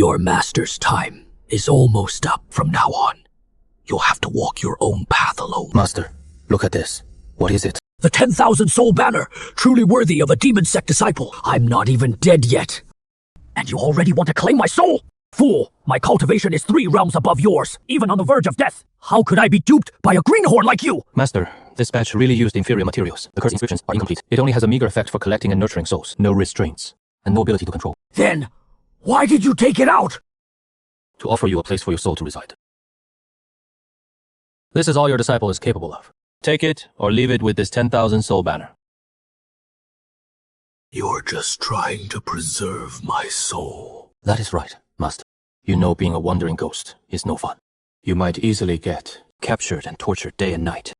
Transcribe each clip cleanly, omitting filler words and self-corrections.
Your master's time is almost up from now on. You'll have to walk your own path alone. Master, look at this. What is it? The 10,000 soul banner, truly worthy of a demon sect disciple. I'm not even dead yet. And you already want to claim my soul? Fool, my cultivation is 3 realms above yours, even on the verge of death. How could I be duped by a greenhorn like you? Master, this batch really used inferior materials. The curse inscriptions are incomplete. It only has a meager effect for collecting and nurturing souls. No restraints, and no ability to control. Then, why did you take it out? To offer you a place for your soul to reside. This is all your disciple is capable of. Take it, or leave it with this 10,000 soul banner. You're just trying to preserve my soul. That is right, Master. You know being a wandering ghost is no fun. You might easily get captured and tortured day and night.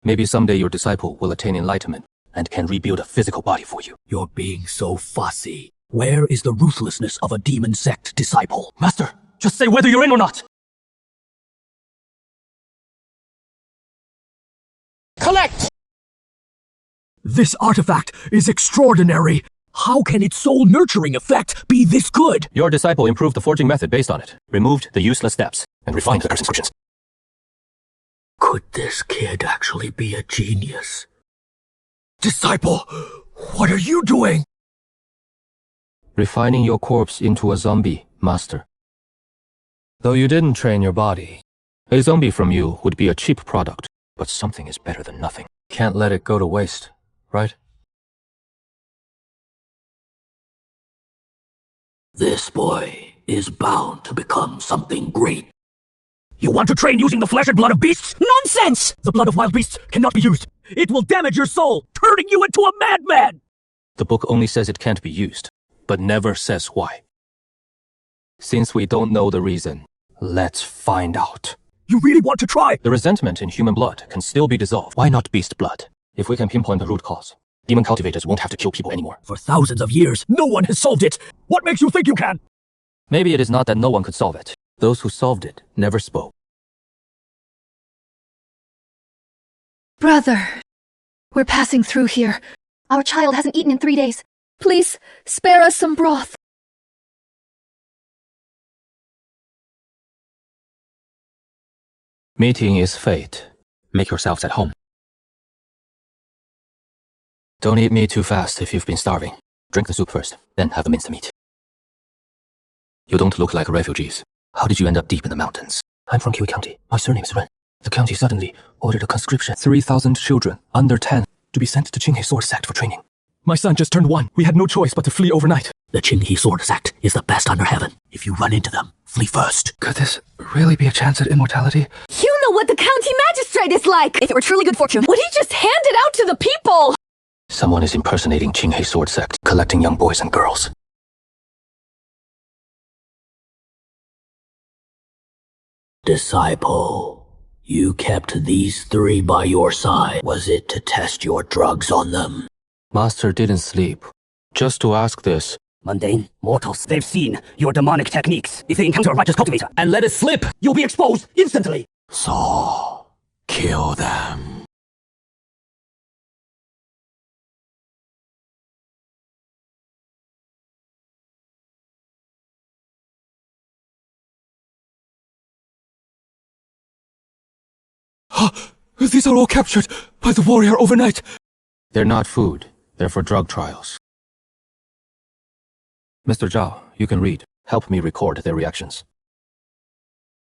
Maybe someday your disciple will attain enlightenment and can rebuild a physical body for you. You're being so fussy. Where is the ruthlessness of a demon sect disciple? Master, just say whether you're in or not! Collect! This artifact is extraordinary. How can its soul-nurturing effect be this good? Your disciple improved the forging method based on it, removed the useless steps, and refined the curse inscriptions. Could this kid actually be a genius? Disciple, what are you doing? Refining your corpse into a zombie, Master. Though you didn't train your body, a zombie from you would be a cheap product, but something is better than nothing. Can't let it go to waste, right? This boy is bound to become something great. You want to train using the flesh and blood of beasts? Nonsense! The blood of wild beasts cannot be used. It will damage your soul, turning you into a madman! The book only says it can't be used, but never says why. Since we don't know the reason, let's find out. You really want to try? The resentment in human blood can still be dissolved. Why not beast blood? If we can pinpoint the root cause, demon cultivators won't have to kill people anymore. For thousands of years, no one has solved it. What makes you think you can? Maybe it is not that no one could solve it. Those who solved it never spoke. Brother, we're passing through here. Our child hasn't eaten in 3 days. Please, spare us some broth. Meeting is fate. Make yourselves at home. Don't eat meat too fast if you've been starving. Drink the soup first, then have the minced meat. You don't look like refugees. How did you end up deep in the mountains? I'm from Kiwi County. My surname is Ren. The county suddenly ordered a conscription. 3,000 children, under 10, to be sent to Chen Ye sword sect for training. My son just turned 1. We had no choice but to flee overnight. The Chen Ye sword sect is the best under heaven. If you run into them, flee first. Could this really be a chance at immortality? You know what the county magistrate is like! If it were truly good fortune, would he just hand it out to the people? Someone is impersonating Chen Ye sword sect, collecting young boys and girls. Disciple, you kept these 3 by your side. Was it to test your drugs on them? Master didn't sleep. Just to ask this. Mundane mortals, they've seen your demonic techniques. If they encounter a righteous cultivator and let it slip, you'll be exposed instantly. So, kill them. These are all captured by the warrior overnight. They're not food. They're for drug trials. Mr. Zhao, you can read. Help me record their reactions.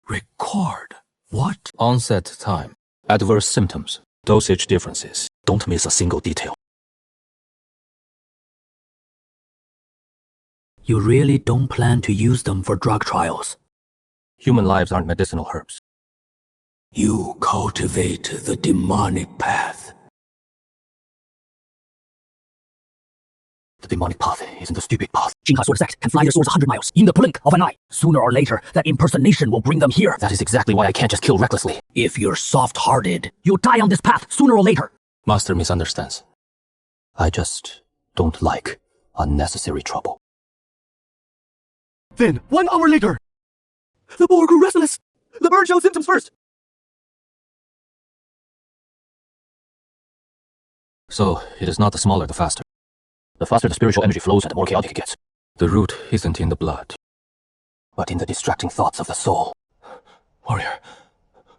Record? What? Onset time. Adverse symptoms. Dosage differences. Don't miss a single detail. You really don't plan to use them for drug trials? Human lives aren't medicinal herbs. You cultivate the demonic path. The demonic path isn't a stupid path. Jinha sword sect can fly their swords 100 miles in the blink of an eye. Sooner or later, that impersonation will bring them here. That is exactly why I can't just kill recklessly. If you're soft-hearted, You'll die on this path sooner or later. Master misunderstands. I just don't like unnecessary trouble. Then, 1 hour later, the boar grew restless. The bird showed symptoms first. So, it is not the smaller the faster. The faster the spiritual energy flows and the more chaotic it gets. The root isn't in the blood. but in the distracting thoughts of the soul. Warrior,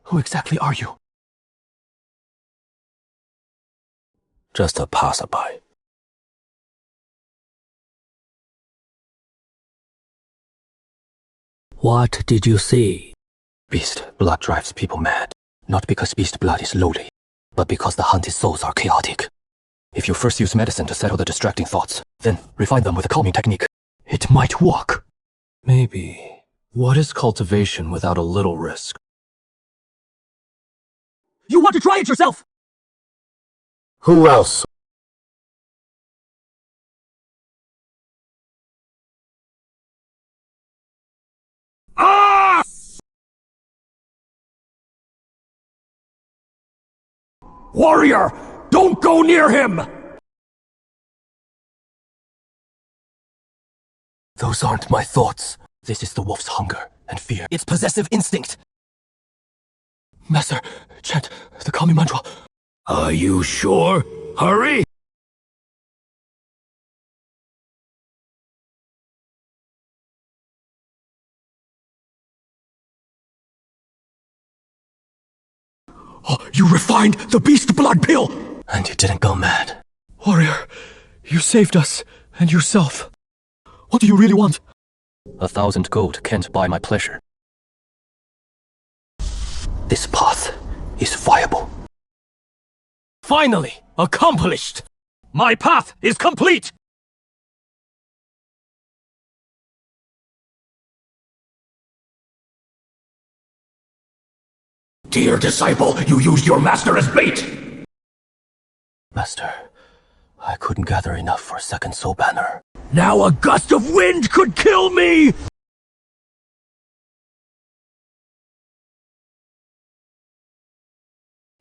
who exactly are you? Just a passerby. What did you see? Beast blood drives people mad, not because beast blood is lowly, but because the hunted souls are chaotic. If you first use medicine to settle the distracting thoughts, then refine them with a calming technique, it might work. Maybe. What is cultivation without a little risk? You want to try it yourself? Who else? Ah! Warrior, don't go near him! Those aren't my thoughts. This is the wolf's hunger and fear. Its possessive instinct. Master, chant the calming mantra. Are you sure? Hurry! Oh, you refined the beast blood pill! And you didn't go mad. Warrior, you saved us and yourself. What do you really want? 1,000 gold can't buy my pleasure. This path is viable. Finally, accomplished! My path is complete! Dear disciple, you used your master as bait! Master, I couldn't gather enough for a second soul banner. Now a gust of wind could kill me!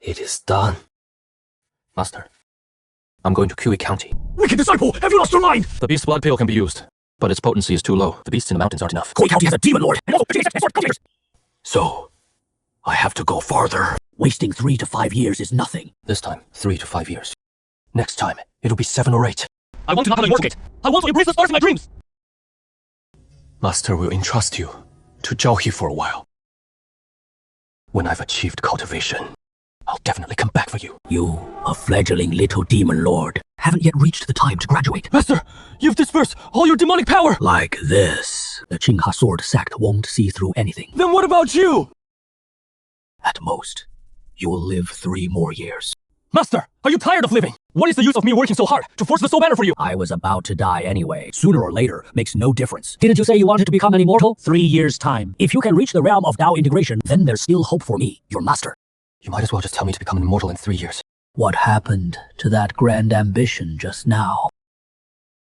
It is done. Master, I'm going to Kiwi County. Wicked disciple, have you lost your mind? The beast's blood pill can be used, but its potency is too low. The beasts in the mountains aren't enough. Koi County has a demon lord, and also cultivators. So, I have to go farther. Wasting 3 to 5 years is nothing. This time, 3 to 5 years. Next time, it'll be 7 or 8. I want to not work it. I want to embrace the stars in my dreams. Master will entrust you to Zhaohe for a while. When I've achieved cultivation, I'll definitely come back for you. You, a fledgling little demon lord, haven't yet reached the time to graduate. Master, you've dispersed all your demonic power! Like this. The Qingha sword sect won't see through anything. Then what about you? At most, you will live 3 more years. Master, are you tired of living? What is the use of me working so hard to force the soul banner for you? I was about to die anyway. Sooner or later makes no difference. Didn't you say you wanted to become an immortal? 3 years' time. If you can reach the realm of Dao integration, then there's still hope for me, your master. You might as well just tell me to become an immortal in 3 years. What happened to that grand ambition just now?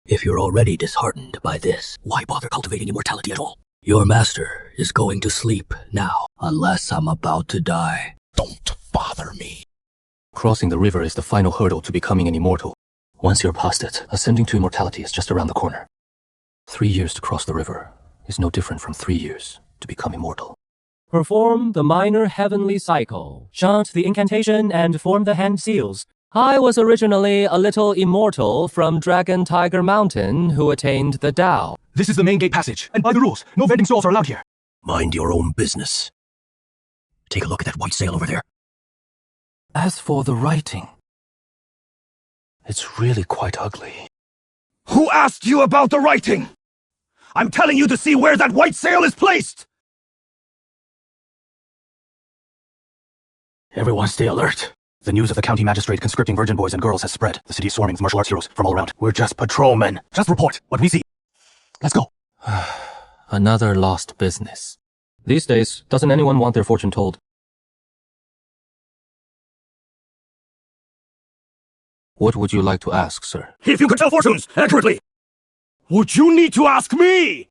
If you're already disheartened by this, why bother cultivating immortality at all? Your master is going to sleep now, unless I'm about to die. Don't bother me. Crossing the river is the final hurdle to becoming an immortal. Once you're past it, ascending to immortality is just around the corner. 3 years to cross the river is no different from 3 years to become immortal. Perform the minor heavenly cycle, chant the incantation, and form the hand seals. I was originally a little immortal from Dragon Tiger Mountain who attained the Tao. This is the main gate passage, and by the rules, no vending stalls are allowed here. Mind your own business. Take a look at that white sail over there. As for the writing, it's really quite ugly. Who asked you about the writing? I'm telling you to see where that white sail is placed! Everyone stay alert. The news of the county magistrate conscripting virgin boys and girls has spread. The city is swarming with martial arts heroes from all around. We're just patrolmen. Just report what we see. Let's go. Another lost business. These days, doesn't anyone want their fortune told? What would you like to ask, sir? If you could tell fortunes accurately, would you need to ask me?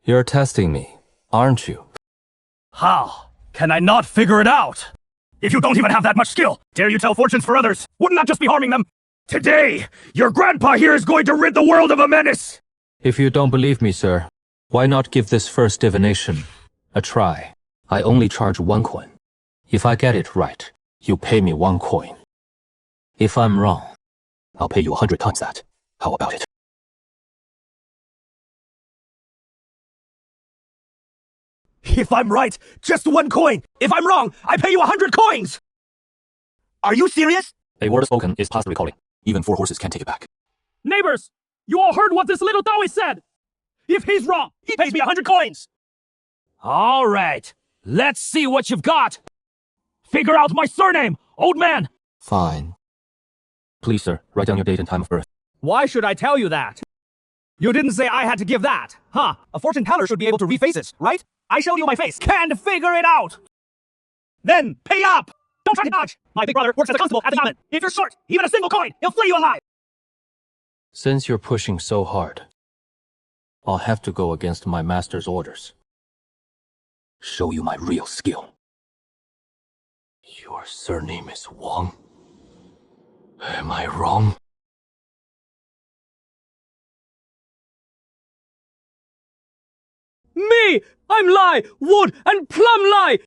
You're testing me, aren't you? How can I not figure it out? If you don't even have that much skill, dare you tell fortunes for others? Wouldn't that just be harming them? Today, your grandpa here is going to rid the world of a menace! If you don't believe me, sir, why not give this first divination a try? I only charge 1 coin. If I get it right, you pay me 1 coin. If I'm wrong, I'll pay you 100 times that. How about it? If I'm right, just 1 coin. If I'm wrong, I pay you 100 coins! Are you serious? A word spoken is past recalling. Even 4 horses can't take it back. Neighbors, you all heard what this little Taoist said. If he's wrong, he pays me 100 coins. All right, let's see what you've got. Figure out my surname, old man. Fine. Please, sir, write down your date and time of birth. Why should I tell you that? You didn't say I had to give that, huh? A fortune teller should be able to read faces, right? I showed you my face. Can't figure it out. Then pay up. Don't try to dodge. My big brother works as a constable at the government. If you're short, even a single coin, he'll flay you alive. Since you're pushing so hard, I'll have to go against my master's orders. Show you my real skill. Your surname is Wang? Am I wrong? Me! I'm Lai, Wood, and Plum Lai!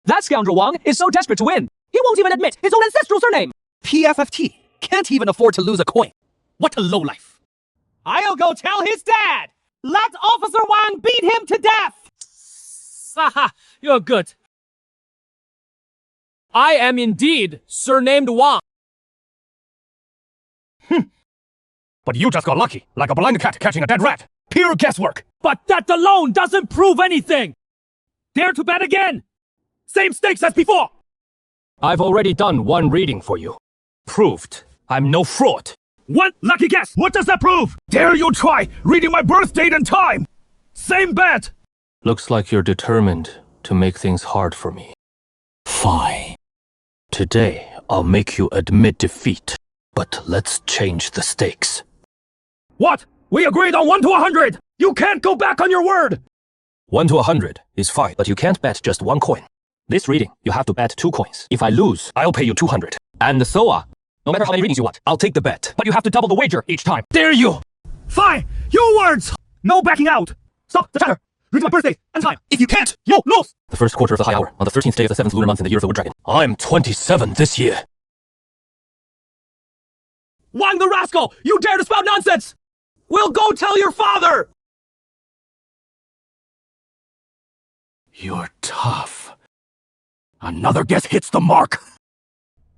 That scoundrel Wang is so desperate to win, he won't even admit his own ancestral surname. PFFT can't even afford to lose a coin. What a lowlife. I'll go tell his dad! Let Officer Wang beat him to death! Haha, you're good. I am indeed surnamed Wang. But you just got lucky, like a blind cat catching a dead rat. Pure guesswork. But that alone doesn't prove anything. Dare to bet again. Same stakes as before. I've already done 1 reading for you. Proved I'm no fraud. One lucky guess. What does that prove? Dare you try reading my birth date and time? Same bet. Looks like you're determined to make things hard for me. Fine. Today, I'll make you admit defeat. But let's change the stakes. What? We agreed on 1 to 100. You can't go back on your word. 1 to 100 is fine, but you can't bet just 1 coin. This reading, you have to bet 2 coins. If I lose, I'll pay you 200. And so on. No matter how many readings you want, I'll take the bet. But you have to double the wager each time. Dare you! Fine. Your words. No backing out. Stop the chatter. Read my birthday and time. If you can't, you'll lose. The first quarter of the high hour, on the 13th day of the 7th lunar month in the year of the Wood Dragon. I'm 27 this year. Wang the rascal! You dare to spout nonsense! We'll go tell your father! You're tough. Another guess hits the mark.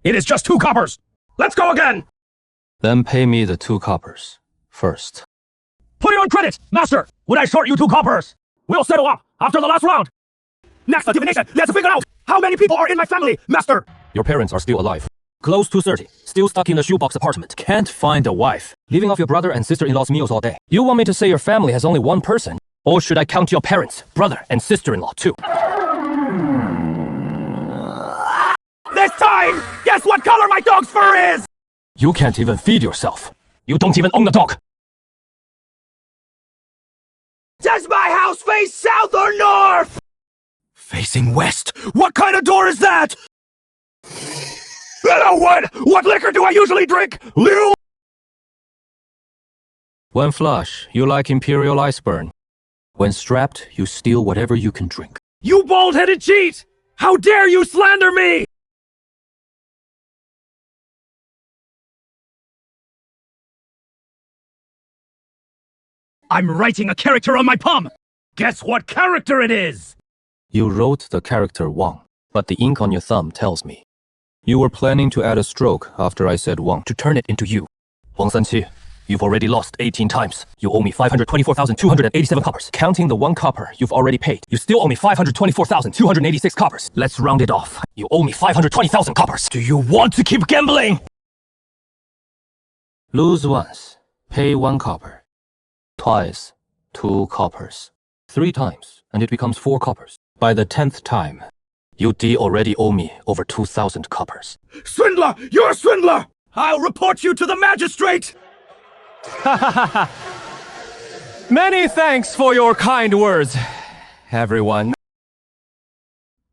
It is just 2 coppers. Let's go again! Then pay me the 2 coppers first. Put it on credit, master! Would I short you 2 coppers? We'll settle up after the last round. Next, the divination. Let's figure out how many people are in my family, master! Your parents are still alive. Close to 30. Still stuck in a shoebox apartment. Can't find a wife. Living off your brother and sister-in-law's meals all day. You want me to say your family has only 1 person? Or should I count your parents, brother, and sister-in-law too? This time! Guess what color my dog's fur is! You can't even feed yourself. You don't even own the dog. Does my house face south or north? Facing west. What kind of door is that? Hello, Wood! What liquor do I usually drink? Liu? When flush, you like Imperial Iceburn. When strapped, you steal whatever you can drink. You bald-headed cheat! How dare you slander me! I'm writing a character on my palm! Guess what character it is? You wrote the character Wang, but the ink on your thumb tells me. You were planning to add a stroke after I said Wang to turn it into you. Wang Sanqi, you've already lost 18 times. You owe me 524,287 coppers. Counting the 1 copper you've already paid, you still owe me 524,286 coppers. Let's round it off. You owe me 520,000 coppers. Do you want to keep gambling? Lose once, pay 1 copper. Twice, 2 coppers. 3 times, and it becomes 4 coppers. By the 10th time, you already owe me over 2,000 coppers. Swindler! You're a swindler! I'll report you to the magistrate! Many thanks for your kind words, everyone.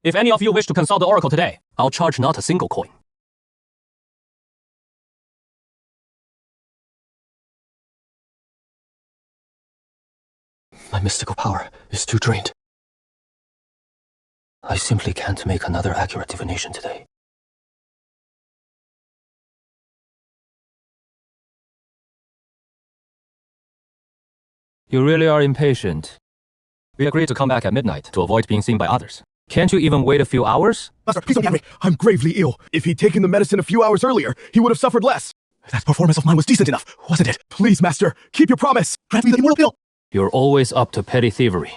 If any of you wish to consult the oracle today, I'll charge not a single coin. My mystical power is too drained. I simply can't make another accurate divination today. You really are impatient. We agreed to come back at midnight to avoid being seen by others. Can't you even wait a few hours? Master, please don't be angry. I'm gravely ill. If he'd taken the medicine a few hours earlier, he would have suffered less. That performance of mine was decent enough, wasn't it? Please, Master, keep your promise. Grant me the immortal pill. You're always up to petty thievery,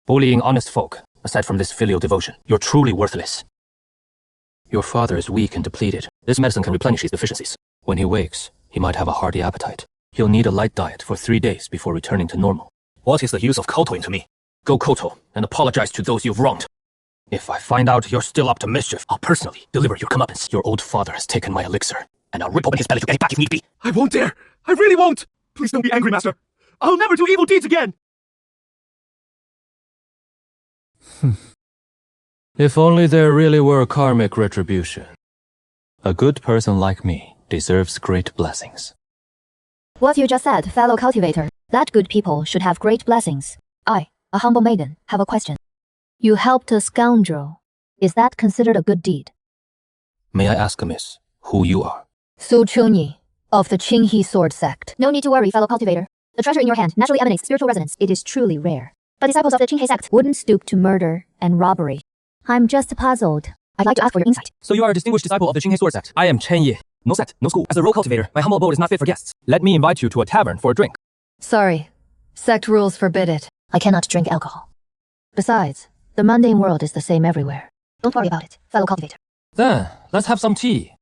bullying honest folk. Aside from this filial devotion, you're truly worthless. Your father is weak and depleted. This medicine can replenish his deficiencies. When he wakes, he might have a hearty appetite. He'll need a light diet for 3 days before returning to normal. What is the use of kotoing to me? Go koto and apologize to those you've wronged. If I find out you're still up to mischief, I'll personally deliver your comeuppance. Your old father has taken my elixir, and I'll rip open his belly to get it back if need be. I won't dare. I really won't. Please don't be angry, Master. I'll never do evil deeds again. If only there really were karmic retribution. A good person like me deserves great blessings. What you just said, fellow cultivator, that good people should have great blessings. I, a humble maiden, have a question. You helped a scoundrel. Is that considered a good deed? May I ask, miss, who you are? Chen Ye, of the Chen Ye sword sect. No need to worry, fellow cultivator. The treasure in your hand naturally emanates spiritual resonance. It is truly rare. But disciples of the Chen Ye sect wouldn't stoop to murder and robbery. I'm just puzzled. I'd like to ask for your insight. So you are a distinguished disciple of the Chen Ye sword sect. I am Chen Ye. No sect, no school. As a rogue cultivator, my humble abode is not fit for guests. Let me invite you to a tavern for a drink. Sorry. Sect rules forbid it. I cannot drink alcohol. Besides, the mundane world is the same everywhere. Don't worry about it, fellow cultivator. Then, let's have some tea.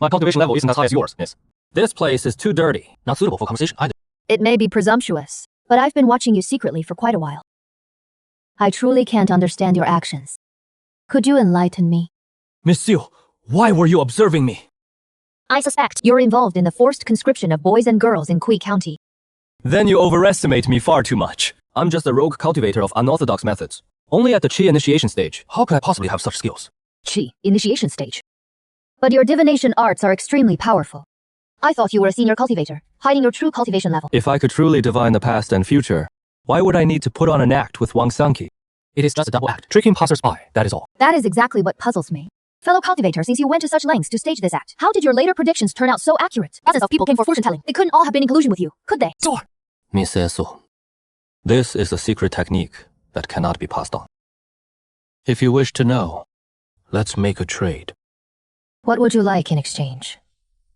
My cultivation level isn't as high as yours, miss. This place is too dirty. Not suitable for conversation either. It may be presumptuous, but I've been watching you secretly for quite a while. I truly can't understand your actions. Could you enlighten me? Miss Xiu, why were you observing me? I suspect you're involved in the forced conscription of boys and girls in Kui County. Then you overestimate me far too much. I'm just a rogue cultivator of unorthodox methods. Only at the Qi initiation stage. How could I possibly have such skills? Qi initiation stage. But your divination arts are extremely powerful. I thought you were a senior cultivator, hiding your true cultivation level. If I could truly divine the past and future, why would I need to put on an act with Wang Sanqi? It is just a double act, tricking passers-by, that is all. That is exactly what puzzles me. Fellow cultivator, since you went to such lengths to stage this act, how did your later predictions turn out so accurate? Dozens of people came for fortune-telling. They couldn't all have been in collusion with you, could they? Sure. Miss Esu, This is a secret technique that cannot be passed on. if you wish to know, let's make a trade. What would you like in exchange,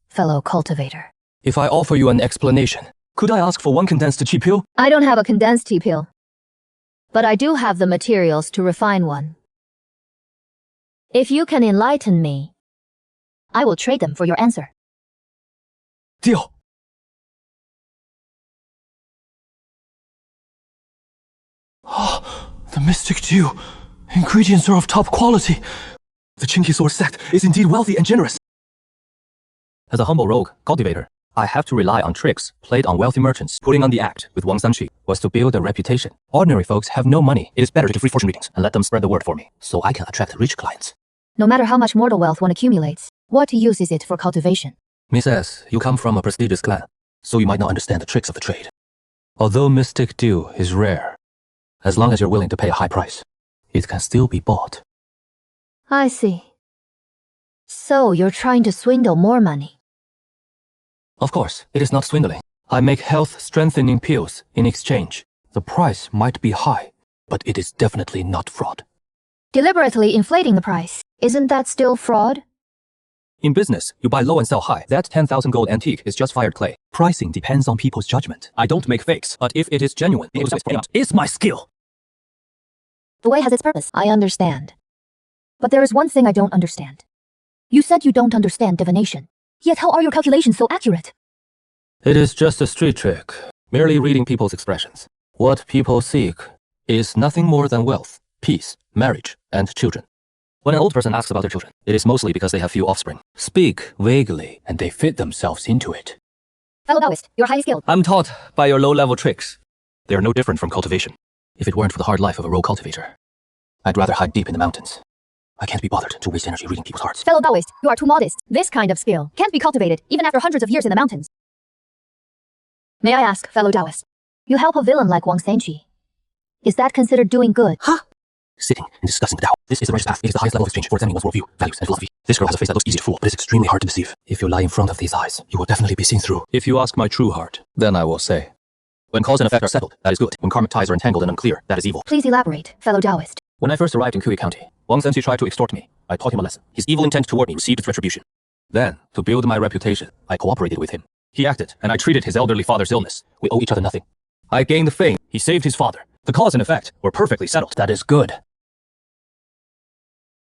fellow cultivator? If I offer you an explanation, could I ask for one condensed Qi pill? I don't have a condensed tea pill, but I do have the materials to refine one. If you can enlighten me, I will trade them for your answer. Deal. The mystic dew. Ingredients are of top quality. The Chen Ye sword sect is indeed wealthy and generous. As a humble rogue cultivator, I have to rely on tricks played on wealthy merchants. Putting on the act with Wang Sanqi was to build a reputation. Ordinary folks have no money. It is better to give free fortune readings and let them spread the word for me, so I can attract rich clients. No matter how much mortal wealth one accumulates, what use is it for cultivation? Miss S, you come from a prestigious clan, so you might not understand the tricks of the trade. Although mystic dew is rare, As long as you're willing to pay a high price, it can still be bought. I see. So you're trying to swindle more money. Of course, it is not swindling. I make health-strengthening pills in exchange. The price might be high, But it is definitely not fraud. Deliberately inflating the price. Isn't that still fraud? in business, you buy low and sell high. That 10,000 gold antique is just fired clay. Pricing depends on people's judgment. I don't make fakes, but if it is genuine, it's my skill. The way has its purpose, I understand. But there is one thing I don't understand. You said you don't understand divination. Yet how are your calculations so accurate? It is just a street trick, merely reading people's expressions. What people seek is nothing more than wealth, peace, marriage, and children. When an old person asks about their children, it is mostly because they have few offspring. Speak vaguely, and they fit themselves into it. Fellow Taoist, you're highly skilled. I'm taught by your low-level tricks. They are no different from cultivation. If it weren't for the hard life of a rogue cultivator, I'd rather hide deep in the mountains. I can't be bothered to waste energy reading people's hearts. Fellow Taoist, you are too modest. This kind of skill can't be cultivated even after hundreds of years in the mountains. May I ask, fellow Taoist, you help a villain like Wang Sanqi. Is that considered doing good? Huh? Sitting and discussing the Tao. This is the righteous path. It is the highest level of exchange for examining one's worldview, values, and philosophy. This girl has a face that looks easy to fool, but is extremely hard to deceive. If you lie in front of these eyes, you will definitely be seen through. If you ask my true heart, then I will say, When cause and effect are settled, that is good. When karmic ties are entangled and unclear, that is evil. Please elaborate, fellow Taoist. When I first arrived in Kui County, Wang Sanqi tried to extort me. I taught him a lesson. His evil intent toward me received its retribution. Then, to build my reputation, I cooperated with him. He acted, and I treated his elderly father's illness. We owe each other nothing. I gained fame. He saved his father. The cause and effect were perfectly settled. That is good.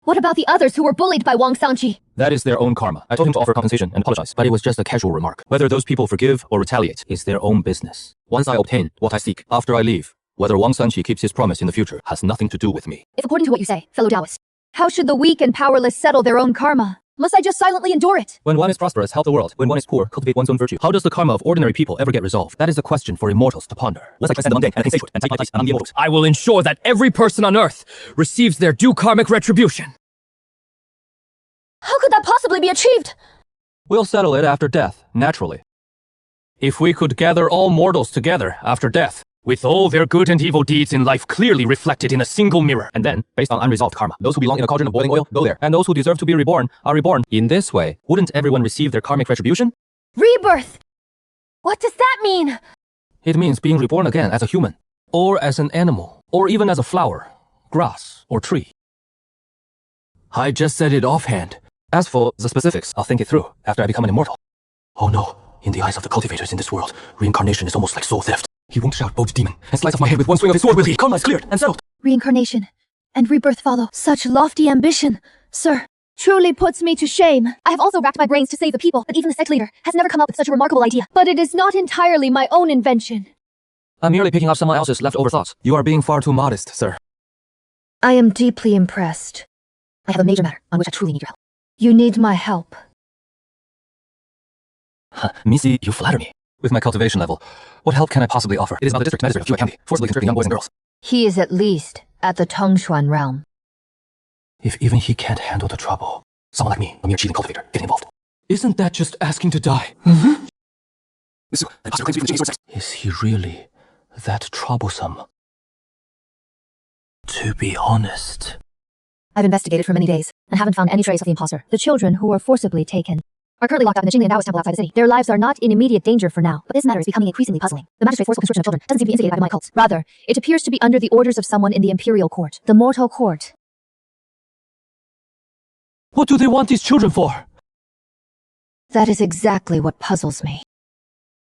What about the others who were bullied by Wang Sanqi? That is their own karma. I told him to offer compensation and apologize, but it was just a casual remark. Whether those people forgive or retaliate is their own business. Once I obtain what I seek, after I leave, whether Wang Sanqi keeps his promise in the future has nothing to do with me. If according to what you say, fellow Taoist, how should the weak and powerless settle their own karma? Must I just silently endure it? When one is prosperous, help the world. When one is poor, cultivate one's own virtue. How does the karma of ordinary people ever get resolved? That is a question for immortals to ponder. Let's transcend the mundane and attain statehood and take my place among the immortals. I will ensure that every person on Earth receives their due karmic retribution. How could that possibly be achieved? We'll settle it after death, naturally. If we could gather all mortals together after death, with all their good and evil deeds in life clearly reflected in a single mirror, And then, based on unresolved karma, those who belong in a cauldron of boiling oil, go there. And those who deserve to be reborn are reborn. In this way, wouldn't everyone receive their karmic retribution? Rebirth! What does that mean? It means being reborn again as a human, or as an animal, or even as a flower, grass, or tree. I just said it offhand. As for the specifics, I'll think it through after I become an immortal. Oh no, in the eyes of the cultivators in this world, reincarnation is almost like soul theft. He won't shout bold demon and slice off my head with one swing of his sword, will he? Karma is cleared and settled. Reincarnation and rebirth follow. Such lofty ambition, sir, truly puts me to shame. I have also racked my brains to save the people, but even the sect leader has never come up with such a remarkable idea. But it is not entirely my own invention. I'm merely picking up someone else's leftover thoughts. You are being far too modest, sir. I am deeply impressed. I have a major matter on which I truly need your help. You need my help. Missy, you flatter me. With my cultivation level, what help can I possibly offer? It is not the district magistrate of Kui County, forcibly conscripting young boys and girls. He is at least at the Tongshuan realm. If even he can't handle the trouble, someone like me, a mere cheating cultivator, getting involved. Isn't that just asking to die? Is he really that troublesome? To be honest, I've investigated for many days and haven't found any trace of the imposter. The children who were forcibly taken are currently locked up in the Jingli and Taoist temple outside the city. Their lives are not in immediate danger for now, but this matter is becoming increasingly puzzling. The magistrate's forceful conscription of children doesn't seem to be instigated by the demonic cults. Rather, it appears to be under the orders of someone in the imperial court, the mortal court. What do they want these children for? That is exactly what puzzles me.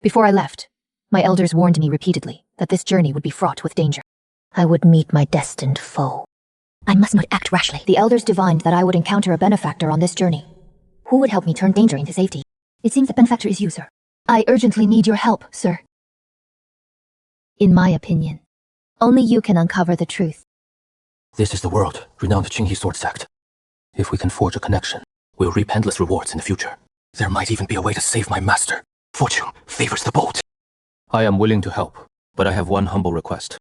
Before I left, my elders warned me repeatedly that this journey would be fraught with danger. I would meet my destined foe. I must not act rashly. The elders divined that I would encounter a benefactor on this journey. Who would help me turn danger into safety? It seems the benefactor is you, sir. I urgently need your help, sir. In my opinion, only you can uncover the truth. this is the world, renowned Chen Ye sword sect. If we can forge a connection, we'll reap endless rewards in the future. There might even be a way to save my master. Fortune favors the bold. I am willing to help, but I have one humble request.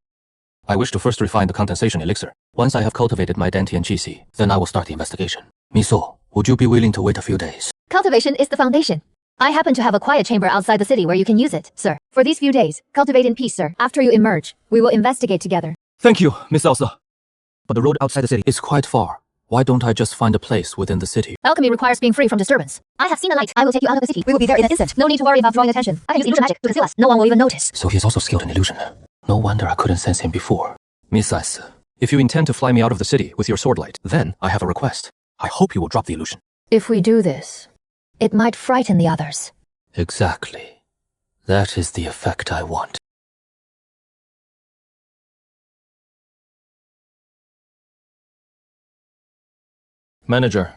I wish to first refine the condensation elixir. Once I have cultivated my Dantian Qixi, then I will start the investigation. Miso, would you be willing to wait a few days? Cultivation is the foundation. I happen to have a quiet chamber outside the city where you can use it, sir. For these few days, cultivate in peace, sir. After you emerge, we will investigate together. Thank you, Miss Elsa. But the road outside the city is quite far. Why don't I just find a place within the city? Alchemy requires being free from disturbance. I have seen a light. I will take you out of the city. We will be there in an instant. No need to worry about drawing attention. I can use illusion magic to conceal us. No one will even notice. So he is also skilled in illusion. No wonder I couldn't sense him before. Miss S, if you intend to fly me out of the city with your sword light, then I have a request. I hope you will drop the illusion. If we do this, it might frighten the others. Exactly. That is the effect I want. Manager,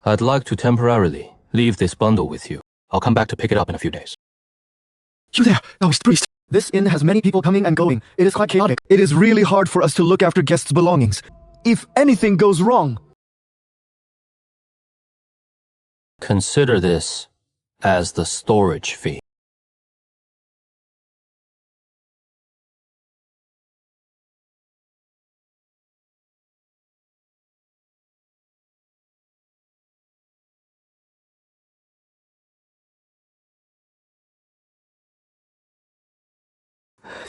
I'd like to temporarily leave this bundle with you. I'll come back to pick it up in a few days. You there, Taoist priest. This inn has many people coming and going. It is quite chaotic. It is really hard for us to look after guests' belongings. If anything goes wrong... Consider this as the storage fee.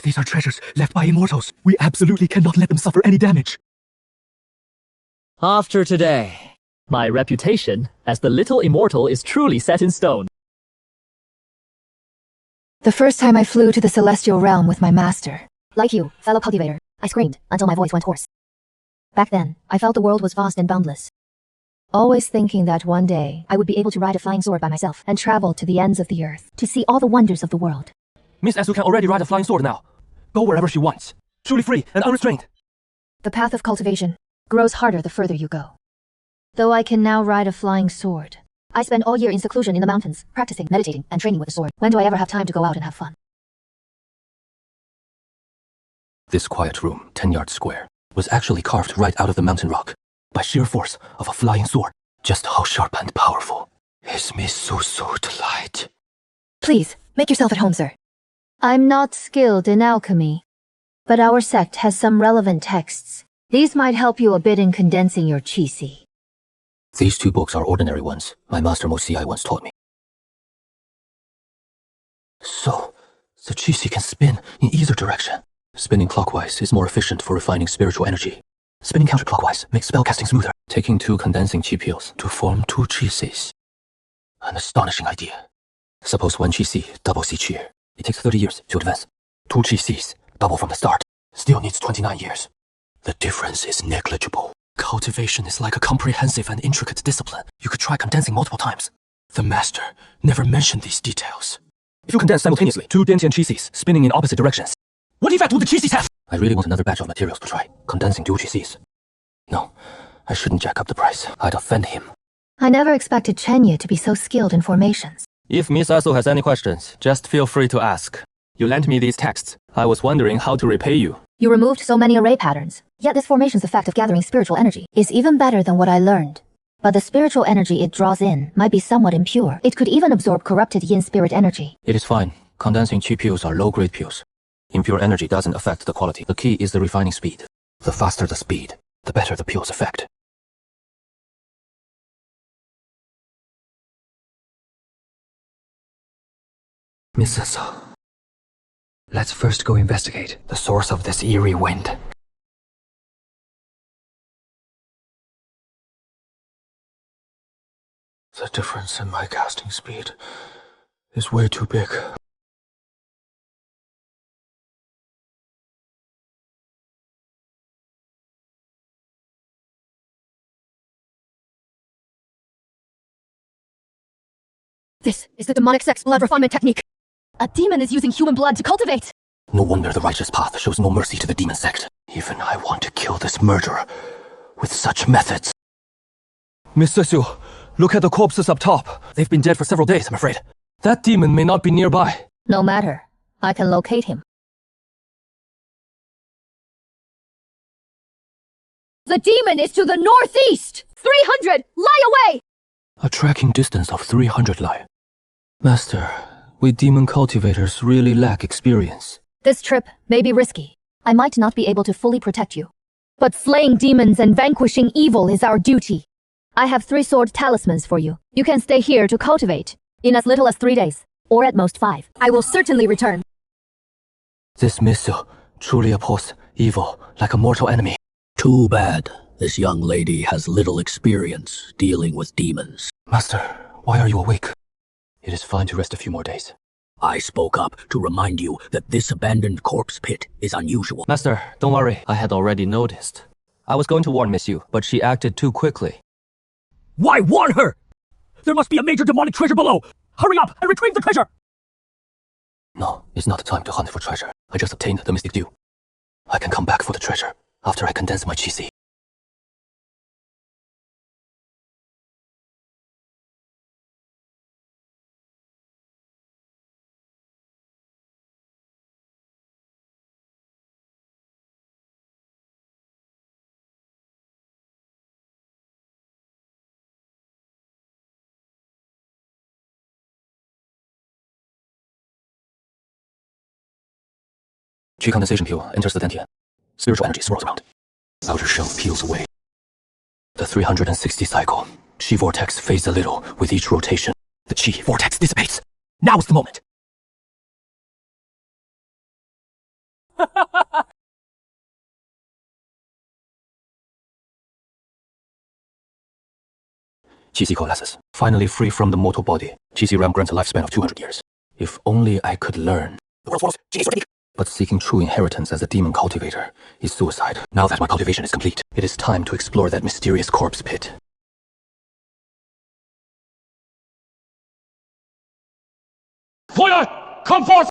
These are treasures left by immortals. We absolutely cannot let them suffer any damage. After today, my reputation as the little immortal is truly set in stone. The first time I flew to the celestial realm with my master. Like you, fellow cultivator, I screamed until my voice went hoarse. Back then, I felt the world was vast and boundless. Always thinking that one day, I would be able to ride a flying sword by myself and travel to the ends of the earth to see all the wonders of the world. Miss Esu can already ride a flying sword now. Go wherever she wants. Truly free and unrestrained. The path of cultivation grows harder the further you go. Though I can now ride a flying sword, I spend all year in seclusion in the mountains, practicing, meditating, and training with the sword. When do I ever have time to go out and have fun? This quiet room, 10 yards square, was actually carved right out of the mountain rock by sheer force of a flying sword. Just how sharp and powerful is Miss Susu delight? Please, make yourself at home, sir. I'm not skilled in alchemy, but our sect has some relevant texts. These might help you a bit in condensing your qi. These 2 books are ordinary ones my master Mo Xi once taught me. So, the qi can spin in either direction. Spinning clockwise is more efficient for refining spiritual energy. Spinning counterclockwise makes spellcasting smoother. Taking 2 condensing qi pills to form 2 qis. An astonishing idea. Suppose 1 qi doubles each year. It takes 30 years to advance. 2 qis double from the start. Still needs 29 years. The difference is negligible. Cultivation is like a comprehensive and intricate discipline. You could try condensing multiple times. The master never mentioned these details. If you condense simultaneously 2 Diantian qis spinning in opposite directions, what effect would the qis have? I really want another batch of materials to try. Condensing 2 qis. No, I shouldn't jack up the price. I'd offend him. I never expected Chen Ye to be so skilled in formations. If Miss Esu has any questions, just feel free to ask. You lent me these texts. I was wondering how to repay you. You removed so many array patterns, yet this formation's effect of gathering spiritual energy is even better than what I learned. But the spiritual energy it draws in might be somewhat impure. It could even absorb corrupted yin spirit energy. It is fine. Condensing qi pills are low-grade pills. Impure energy doesn't affect the quality. The key is the refining speed. The faster the speed, the better the pill's effect. Miss Esu, let's first go investigate the source of this eerie wind. The difference in my casting speed is way too big. This is the demonic sect's blood refinement technique. A demon is using human blood to cultivate. No wonder the righteous path shows no mercy to the demon sect. Even I want to kill this murderer with such methods. Miss Esu, look at the corpses up top. They've been dead for several days, I'm afraid. That demon may not be nearby. No matter. I can locate him. The demon is to the northeast! 300! Lie away! A tracking distance of 300 li. Master, we demon cultivators really lack experience. This trip may be risky. I might not be able to fully protect you. But slaying demons and vanquishing evil is our duty. I have 3 sword talismans for you. You can stay here to cultivate in as little as 3 days, or at most 5. I will certainly return. This Misu truly abhors evil like a mortal enemy. Too bad. This young lady has little experience dealing with demons. Master, why are you awake? It is fine to rest a few more days. I spoke up to remind you that this abandoned corpse pit is unusual. Master, don't worry. I had already noticed. I was going to warn Miss Yu, but she acted too quickly. Why warn her? There must be a major demonic treasure below. Hurry up and retrieve the treasure! No, it's not the time to hunt for treasure. I just obtained the mystic dew. I can come back for the treasure after I condense my qi. Qi condensation peel enters the dantian. Spiritual energy swirls around. Outer shell peels away. The 360 cycle. Qi vortex fades a little with each rotation. The qi vortex dissipates. Now is the moment. Qi coalesces, finally free from the mortal body. Qi realm grants a lifespan of 200 years. If only I could learn. But seeking true inheritance as a demon cultivator is suicide. Now that my cultivation is complete, it is time to explore that mysterious corpse pit. Fire! Come forth!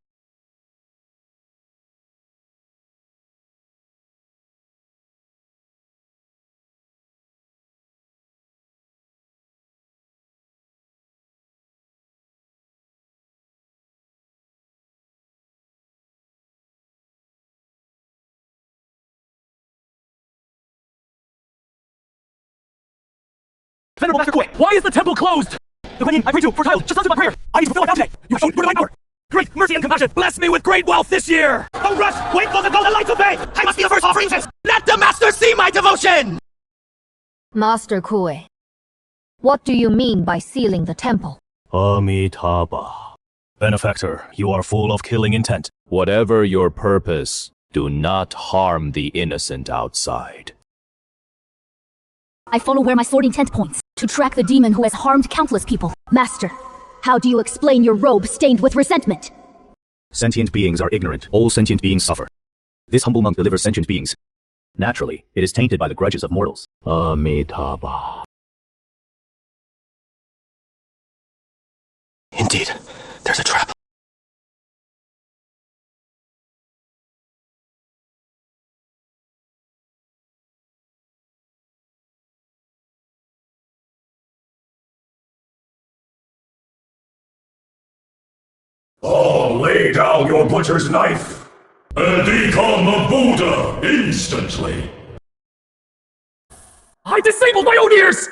Venerable Master Kui, why is the temple closed? The Guanyin I pray to for child just answered my prayer. I need to fulfill my vow today. You have shown your divine power. Great mercy and compassion. Bless me with great wealth this year. Don't rush. Wait for the golden light to fade. I must be the first to offer incense. Let the master see my devotion. Master Kui, what do you mean by sealing the temple? Amitabha. Benefactor, you are full of killing intent. Whatever your purpose, do not harm the innocent outside. I follow where my sword intent points, to track the demon who has harmed countless people. Master, how do you explain your robe stained with resentment? Sentient beings are ignorant. All sentient beings suffer. This humble monk delivers sentient beings. Naturally, it is tainted by the grudges of mortals. Amitabha. Indeed, there's a trap. Lay down your butcher's knife and become a Buddha instantly. I disabled my own ears!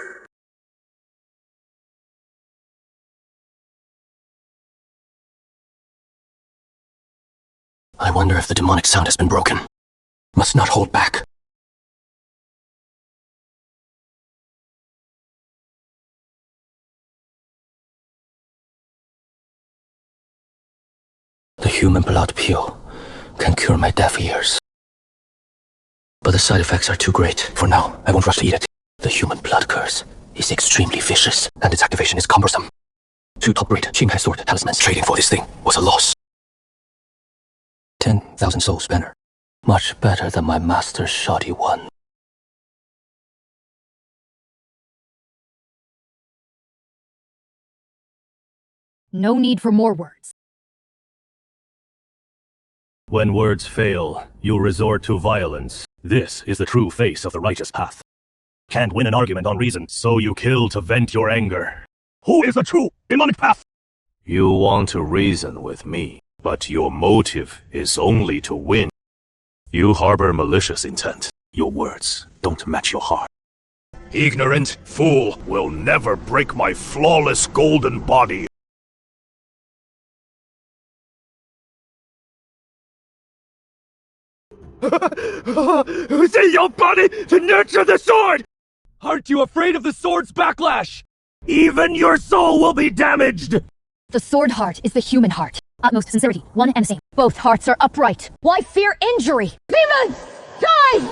I wonder if the demonic sound has been broken. Must not hold back. The human blood pill can cure my deaf ears. But the side effects are too great. For now, I won't rush to eat it. The human blood curse is extremely vicious, and its activation is cumbersome. 2 top-grade Qinghai sword talismans. Trading for this thing was a loss. 10,000 souls banner. Much better than my master's shoddy one. No need for more words. When words fail, you resort to violence. This is the true face of the righteous path. Can't win an argument on reason, so you kill to vent your anger. Who is the true demonic path? You want to reason with me, but your motive is only to win. You harbor malicious intent. Your words don't match your heart. Ignorant fool will never break my flawless golden body. Say your body to nurture the sword! Aren't you afraid of the sword's backlash? Even your soul will be damaged! The sword heart is the human heart. Utmost sincerity, one and the same. Both hearts are upright. Why fear injury? Demons! Die!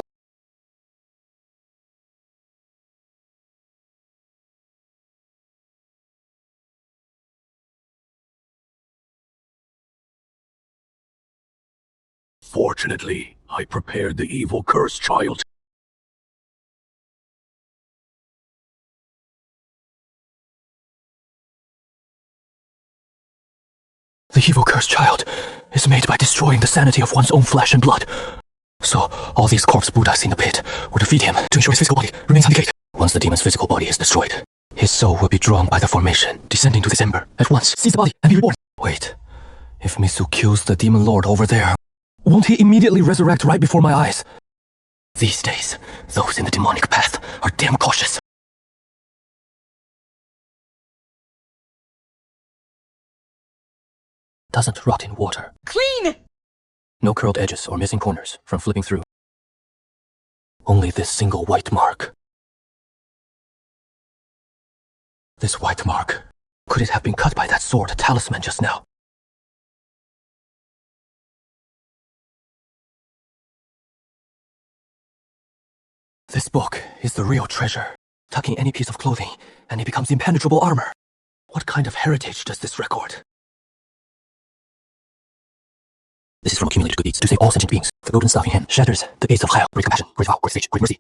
Fortunately, I prepared the evil cursed child. The evil cursed child is made by destroying the sanity of one's own flesh and blood. So, all these corpse Buddhas in the pit were to feed him to ensure his physical body remains undecayed. Once the demon's physical body is destroyed, his soul will be drawn by the formation, descending to this ember. At once, seize the body and be reborn. Wait, if Misu kills the demon lord over there, won't he immediately resurrect right before my eyes? These days, those in the demonic path are damn cautious. Doesn't rot in water. Clean! No curled edges or missing corners from flipping through. Only this single white mark. This white mark. Could it have been cut by that sword talisman just now? This book is the real treasure. Tuck in any piece of clothing, and it becomes impenetrable armor. What kind of heritage does this record? This is from accumulated good deeds to save all sentient beings. The golden staff in hand shatters the gates of hell. Great compassion, great vow, great sage, great mercy.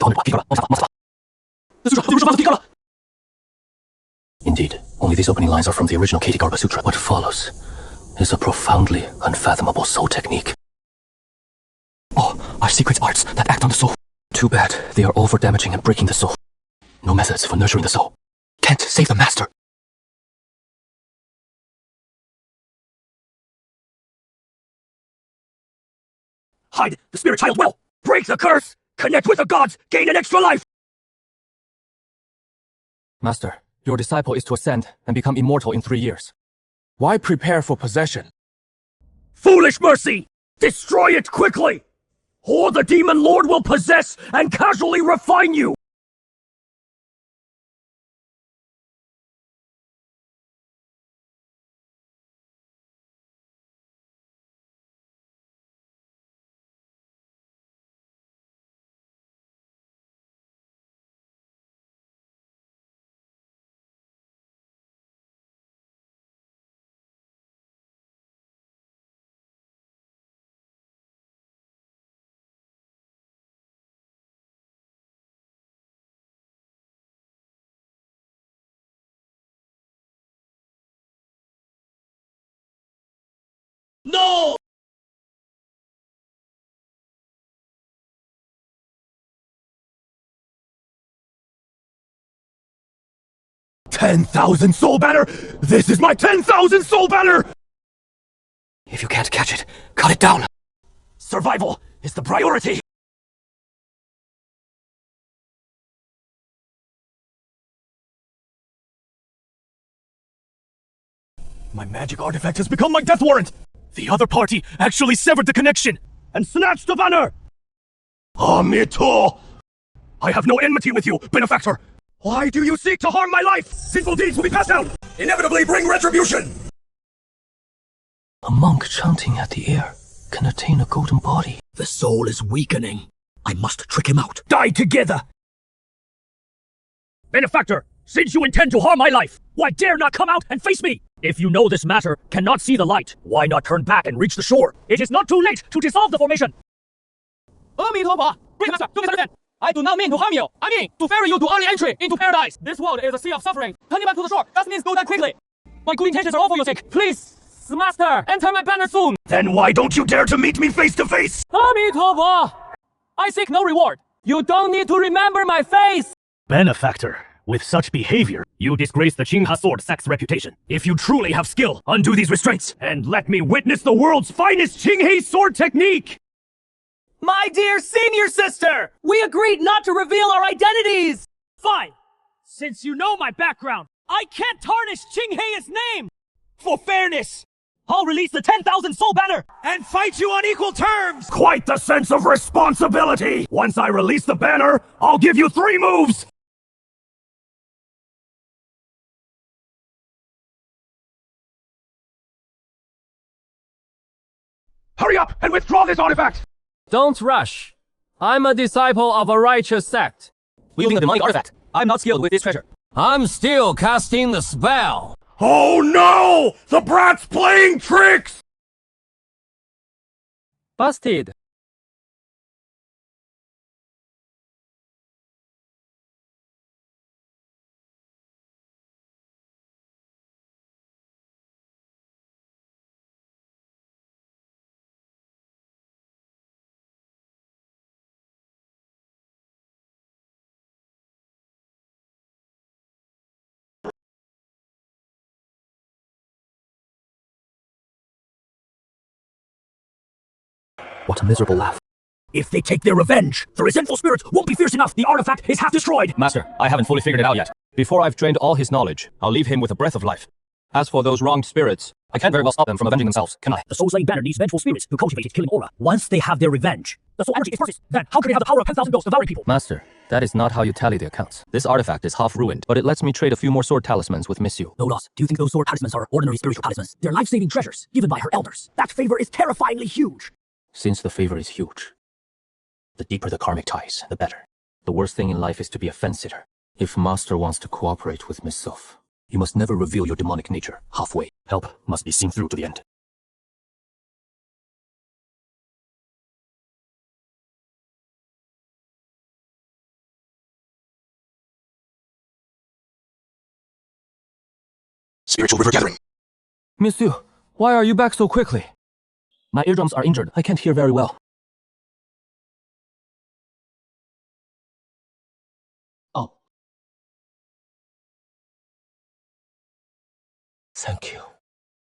Indeed, only these opening lines are from the original Katigarba Sutra. What follows is a profoundly unfathomable soul technique. All are secret arts that act on the soul. Too bad they are all for damaging and breaking the soul. No methods for nurturing the soul. Can't save the master. Hide the spirit child well! Break the curse! Connect with the gods! Gain an extra life! Master, your disciple is to ascend and become immortal in 3 years. Why prepare for possession? Foolish mercy! Destroy it quickly! Or the demon lord will possess and casually refine you! No! $10,000 soul banner! This is my 10,000 soul banner! If you can't catch it, cut it down. Survival is the priority! My magic artifact has become my death warrant! The other party actually severed the connection And snatch the banner! Amito! I have no enmity with you, benefactor! Why do you seek to harm my life? Sinful deeds will be passed down! Inevitably bring retribution! A monk chanting at the air can attain a golden body. The soul is weakening. I must trick him out. Die together! Benefactor, since you intend to harm my life, why dare not come out and face me? If you know this matter cannot see the light, why not turn back and reach the shore? It is not too late to dissolve the formation! Great Master, do this again! I do not mean to harm you. I mean to ferry you to early entry into paradise. This world is a sea of suffering. Turning back to the shore just means go down quickly. My good intentions are all for your sake. Please, Master, enter my banner soon. Then why don't you dare to meet me face to face? I seek no reward. You don't need to remember my face. Benefactor, with such behavior, you disgrace the Qingha sword sect's reputation. If you truly have skill, undo these restraints, and let me witness the world's finest Qinghe sword technique! My dear senior sister, we agreed not to reveal our identities. Fine. Since you know my background, I can't tarnish Qinghei's name. For fairness, I'll release the 10,000 soul banner and fight you on equal terms. Quite the sense of responsibility! Once I release the banner, I'll give you 3 moves! Hurry up and withdraw this artifact! Don't rush. I'm a disciple of a righteous sect. Wielding a demonic artifact. I'm not skilled with this treasure. I'm still casting the spell. Oh no! The brat's playing tricks! Busted. What a miserable laugh. If they take their revenge, the resentful spirits won't be fierce enough. The artifact is half destroyed. Master, I haven't fully figured it out yet. Before I've drained all his knowledge, I'll leave him with a breath of life. As for those wronged spirits, I can't very well stop them from avenging themselves, can I? The soul-slaying banner needs vengeful spirits to cultivate its killing aura. Once they have their revenge, the soul energy is perfect. Then how can they have the power of 10,000 ghosts devouring people? Master, that is not how you tally the accounts. This artifact is half ruined, but it lets me trade a few more sword talismans with Miss Yu. No loss. Do you think those sword talismans are ordinary spiritual talismans? They're life-saving treasures, given by her elders. That favor is terrifyingly huge. Since the favor is huge, the deeper the karmic ties, the better. The worst thing in life is to be a fence-sitter. If Master wants to cooperate with Miss Soph, you must never reveal your demonic nature halfway. Help must be seen through to the end. spiritual river gathering. Monsieur, why are you back so quickly? My eardrums are injured. I can't hear very well. Oh. Thank you.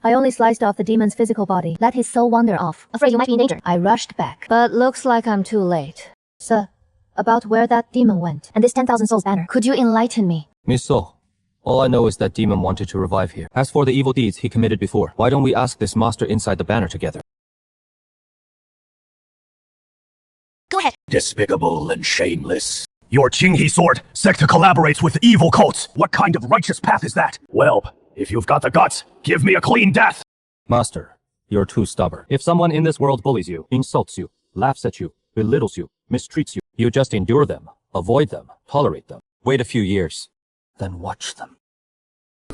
I only sliced off the demon's physical body, let his soul wander off. Afraid you might be in danger. I rushed back, but looks like I'm too late. Sir, about where that demon went, and this 10,000 souls banner, could you enlighten me? Miss So, all I know is that demon wanted to revive here. As for the evil deeds he committed before, why don't we ask this master inside the banner together? Go ahead. Despicable and shameless. Your Chen Ye sword sect collaborates with evil cults. What kind of righteous path is that? Well, if you've got the guts, give me a clean death. Master, you're too stubborn. If someone in this world bullies you, insults you, laughs at you, belittles you, mistreats you, you just endure them, avoid them, tolerate them. Wait a few years, then watch them.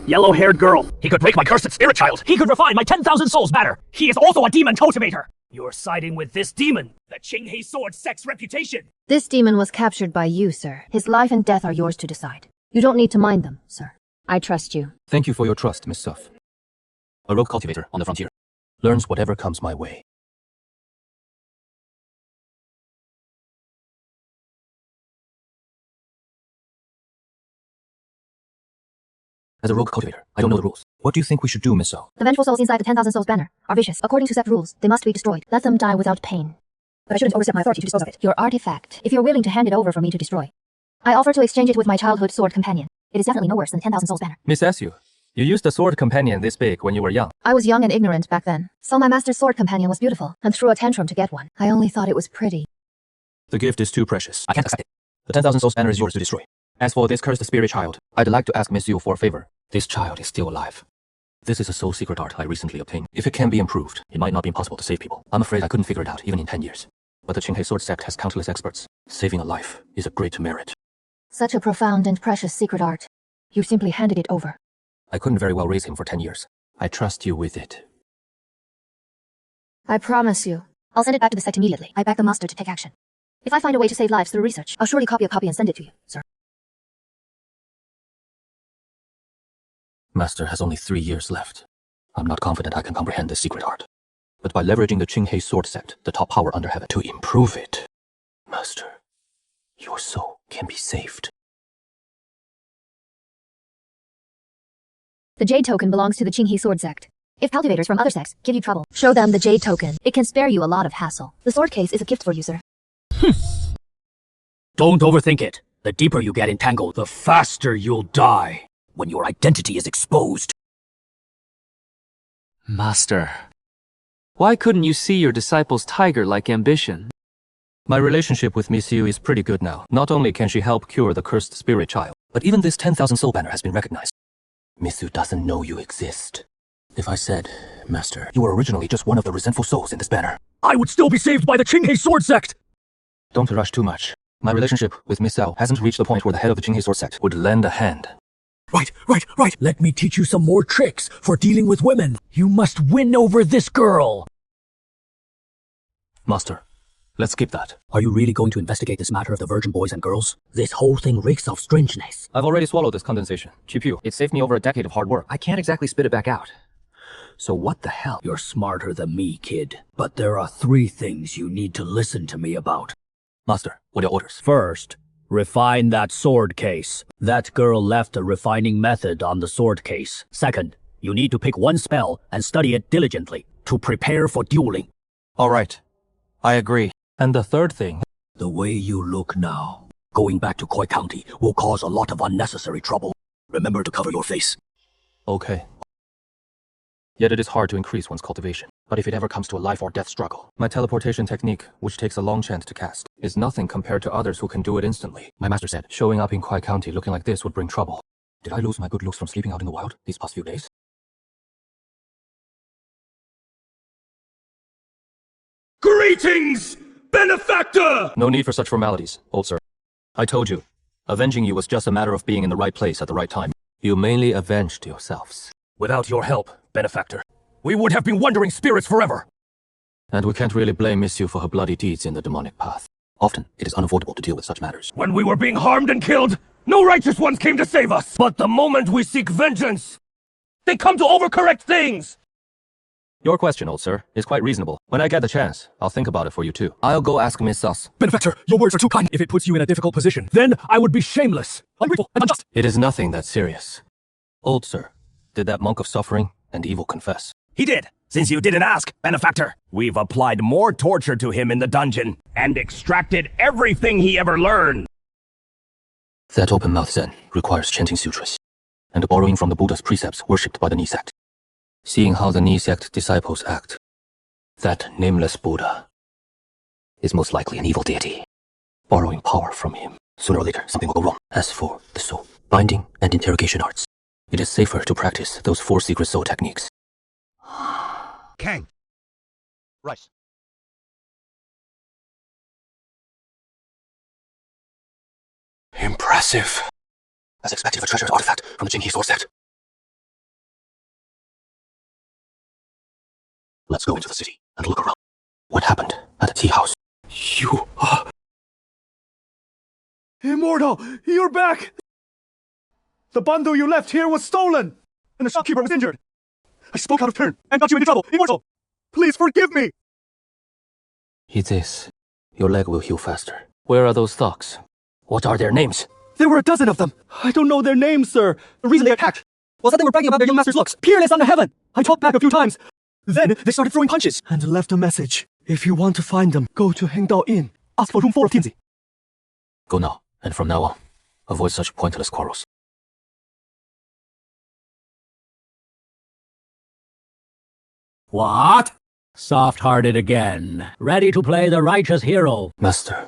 Yellow-haired girl. He could break my cursed spirit child. He could refine my 10,000 souls banner. He is also a demon cultivator. You're siding with this demon. The Chen Ye sword sect's reputation. This demon was captured by you, sir. His life and death are yours to decide. You don't need to mind them, sir. I trust you. Thank you for your trust, Miss Suff. A rogue cultivator on the frontier. Learns whatever comes my way. As a rogue cultivator, I don't know the rules. What do you think we should do, Miss So? The vengeful souls inside the 10,000 souls banner are vicious. According to sect rules, they must be destroyed. Let them die without pain. But I shouldn't overstep my authority to dispose of it. Your artifact, if you're willing to hand it over for me to destroy. I offer to exchange it with my childhood sword companion. It is definitely no worse than 10,000 souls banner. Miss Su, you used a sword companion this big when you were young. I was young and ignorant back then, so my master's sword companion was beautiful, and threw a tantrum to get one. I only thought it was pretty. The gift is too precious. I can't accept it. The 10,000 souls banner is yours to destroy. As for this cursed spirit child, I'd like to ask Miss Yu for a favor. This child is still alive. This is a soul secret art I recently obtained. If it can be improved, it might not be impossible to save people. I'm afraid I couldn't figure it out even in 10 years. But the Chen Ye sword sect has countless experts. Saving a life is a great merit. Such a profound and precious secret art. You simply handed it over. I couldn't very well raise him for 10 years. I trust you with it. I promise you. I'll send it back to the sect immediately. I beg the master to take action. If I find a way to save lives through research, I'll surely copy a copy and send it to you, sir. Master has only 3 years left. I'm not confident I can comprehend this secret art. But by leveraging the Chen Ye sword sect, the top power under heaven, to improve it, Master, your soul can be saved. The Jade Token belongs to the Chen Ye sword sect. If cultivators from other sects give you trouble, show them the Jade Token. It can spare you a lot of hassle. The sword case is a gift for you, sir. Don't overthink it. The deeper you get entangled, the faster you'll die. When your identity is exposed. Master, why couldn't you see your disciple's tiger-like ambition? My relationship with Miss Yu is pretty good now. Not only can she help cure the cursed spirit child, but even this 10,000 soul banner has been recognized. Miss Yu doesn't know you exist. If I said, Master, you were originally just one of the resentful souls in this banner, I would still be saved by the Chen Ye sword sect! Don't rush too much. My relationship with Miss Sao hasn't reached the point where the head of the Chen Ye sword sect would lend a hand. Right. Let me teach you some more tricks for dealing with women. You must win over this girl. Master, let's skip that. Are you really going to investigate this matter of the virgin boys and girls? This whole thing reeks of strangeness. I've already swallowed this condensation. Chipiu, it saved me over a decade of hard work. I can't exactly spit it back out. So what the hell? You're smarter than me, kid. But there are 3 things you need to listen to me about. Master, what are your orders? First, refine that sword case. That girl left a refining method on the sword case. Second, you need to pick one spell and study it diligently to prepare for dueling. All right. I agree. And the third thing? The way you look now, going back to Koi County, will cause a lot of unnecessary trouble. Remember to cover your face. Okay. Yet it is hard to increase one's cultivation. But if it ever comes to a life or death struggle, my teleportation technique, which takes a long chant to cast, is nothing compared to others who can do it instantly. My master said, showing up in Kwai County looking like this would bring trouble. Did I lose my good looks from sleeping out in the wild these past few days? Greetings, benefactor! No need for such formalities, old sir. I told you, avenging you was just a matter of being in the right place at the right time. You mainly avenged yourselves. Without your help, benefactor, we would have been wandering spirits forever. And we can't really blame Miss Yu for her bloody deeds in the demonic path. Often, it is unavoidable to deal with such matters. When we were being harmed and killed, no righteous ones came to save us. But the moment we seek vengeance, They come to overcorrect things! Your question, old sir, is quite reasonable. When I get the chance, I'll think about it for you too. I'll go ask Miss Sus. Benefactor, your words are too kind. If it puts you in a difficult position, then I would be shameless, ungrateful, and unjust. It is nothing that serious. Old sir, did that monk of suffering and evil confess? He did. Since you didn't ask, Benefactor, we've applied more torture to him in the dungeon and extracted everything he ever learned. That open-mouth Zen requires chanting sutras and borrowing from the Buddha's precepts worshipped by the Ni sect. Seeing how the Ni sect disciples act, that nameless Buddha is most likely an evil deity. Borrowing power from him, sooner or later something will go wrong. As for the soul, binding and interrogation arts, it is safer to practice those 4 secret soul techniques. Kang. Rice. Impressive. As expected of a treasured artifact from the Chen Ye sword set. Let's go into the city and look around. What happened at the tea house? You are... Immortal! You're back! The bundle you left here was stolen! And the shopkeeper was injured! I spoke out of turn and got you into trouble, Immortal! Please forgive me! Eat this. Your leg will heal faster. Where are those thugs? What are their names? There were a dozen of them! I don't know their names, sir. The reason they attacked was that they were bragging about their young master's looks, peerless under heaven! I talked back a few times. Then they started throwing punches and left a message. If you want to find them, go to Hengdao Inn. Ask for room 4 of Tianzi. Go now, and from now on, avoid such pointless quarrels. What? Soft-hearted again, ready to play the righteous hero. Master,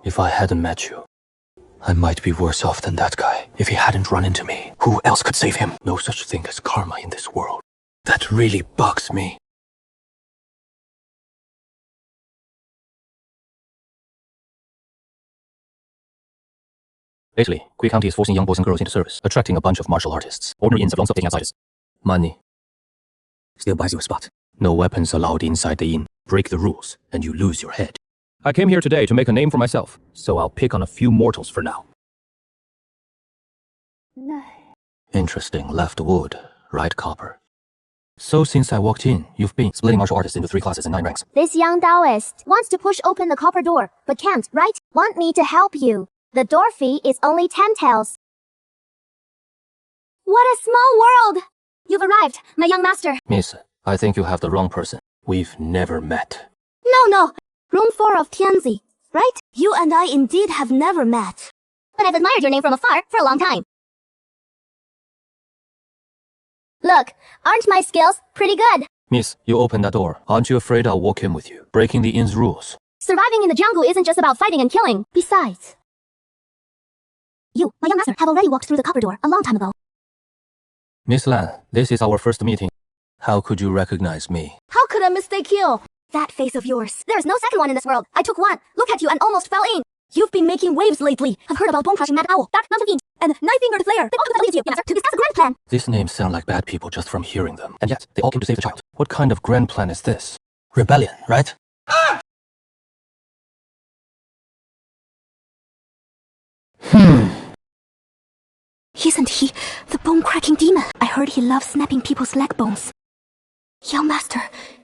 if I hadn't met you, I might be worse off than that guy. If he hadn't run into me, who else could save him? No such thing as karma in this world. That really bugs me. Lately, Kui County is forcing young boys and girls into service, attracting a bunch of martial artists. Ordinary inns have long stopped taking outsiders. Money still buys you a spot. No weapons allowed inside the inn. Break the rules, and you lose your head. I came here today to make a name for myself. So I'll pick on a few mortals for now. Interesting. Left wood, right copper. So since I walked in, you've been splitting martial artists into 3 classes and 9 ranks. This young Taoist wants to push open the copper door, but can't, right? Want me to help you. The door fee is only 10 taels. What a small world! You've arrived, my young master. Miss, I think you have the wrong person. We've never met. No. Room 4 of Tianzi, right? You and I indeed have never met. But I've admired your name from afar for a long time. Look, aren't my skills pretty good? Miss, you open that door. Aren't you afraid I'll walk in with you, breaking the inn's rules? Surviving in the jungle isn't just about fighting and killing. Besides, you, my young master, have already walked through the copper door a long time ago. Miss Lan, this is our first meeting. How could you recognize me? How could a mistake you? That face of yours. There's no second one in this world. I took one, looked at you, and almost fell in. You've been making waves lately. I've heard about bone-crushing mad owl, dark mountain fiend, and nine-fingered flare. They all together lead you, master, to discuss a grand plan. These names sound like bad people just from hearing them. And yet, they all came to save the child. What kind of grand plan is this? Rebellion, right? Isn't he the bone-cracking demon? I heard he loves snapping people's leg bones. Young master,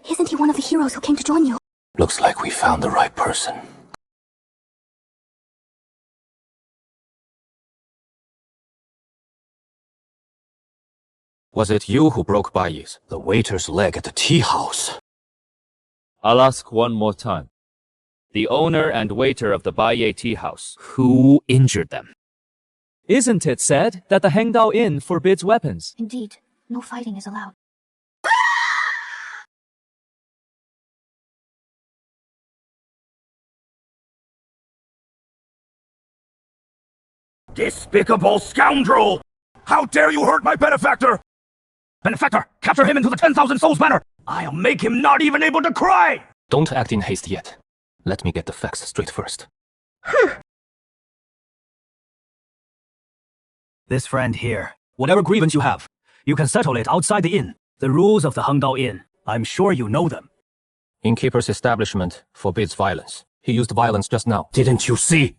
isn't he one of the heroes who came to join you? Looks like we found the right person. Was it you who broke the waiter's leg at the tea house? I'll ask one more time. The owner and waiter of the Baiye Tea House, who injured them? Isn't it said that the Hengdao Inn forbids weapons? Indeed, no fighting is allowed. Despicable scoundrel! How dare you hurt my benefactor! Benefactor, capture him into the 10,000 souls banner! I'll make him not even able to cry! Don't act in haste yet. Let me get the facts straight first. This friend here, whatever grievance you have, you can settle it outside the inn. The rules of the Hengdao Inn, I'm sure you know them. Innkeeper's establishment forbids violence. He used violence just now. Didn't you see?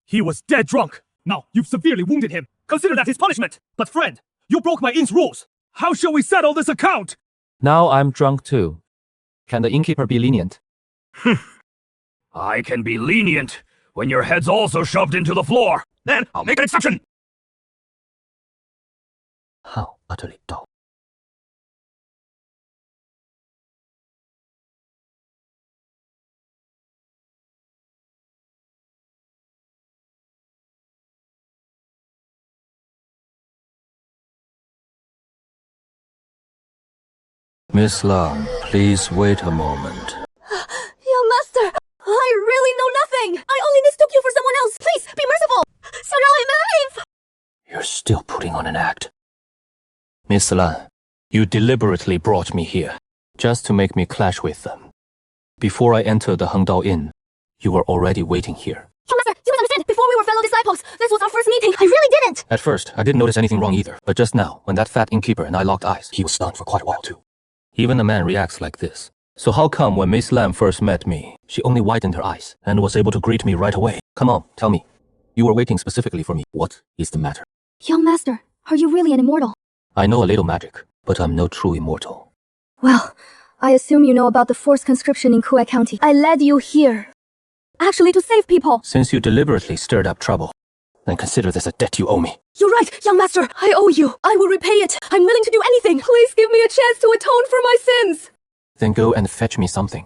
He was dead drunk. Now, you've severely wounded him. Consider that his punishment. But friend, you broke my inn's rules. How shall we settle this account? Now I'm drunk too. Can the innkeeper be lenient? I can be lenient when your head's also shoved into the floor. Then I'll make an exception. How utterly dull. Miss Lang, please wait a moment. Young master, I really know nothing. I only mistook you for someone else. Please, be merciful. So now I'm alive. You're still putting on an act. Miss Lan, you deliberately brought me here, just to make me clash with them. Before I entered the Hengdao Inn, you were already waiting here. Young master, you misunderstand. Before we were fellow disciples, this was our first meeting. I really didn't. At first, I didn't notice anything wrong either, but just now, when that fat innkeeper and I locked eyes, he was stunned for quite a while too. Even a man reacts like this. So how come when Miss Lam first met me, she only widened her eyes and was able to greet me right away? Come on, tell me. You were waiting specifically for me. What is the matter? Young master, are you really an immortal? I know a little magic, but I'm no true immortal. Well, I assume you know about the forced conscription in Kuai County. I led you here. Actually, to save people. Since you deliberately stirred up trouble, then consider this a debt you owe me. You're right, young master. I owe you. I will repay it. I'm willing to do anything. Please give me a chance to atone for my sins. Then go and fetch me something.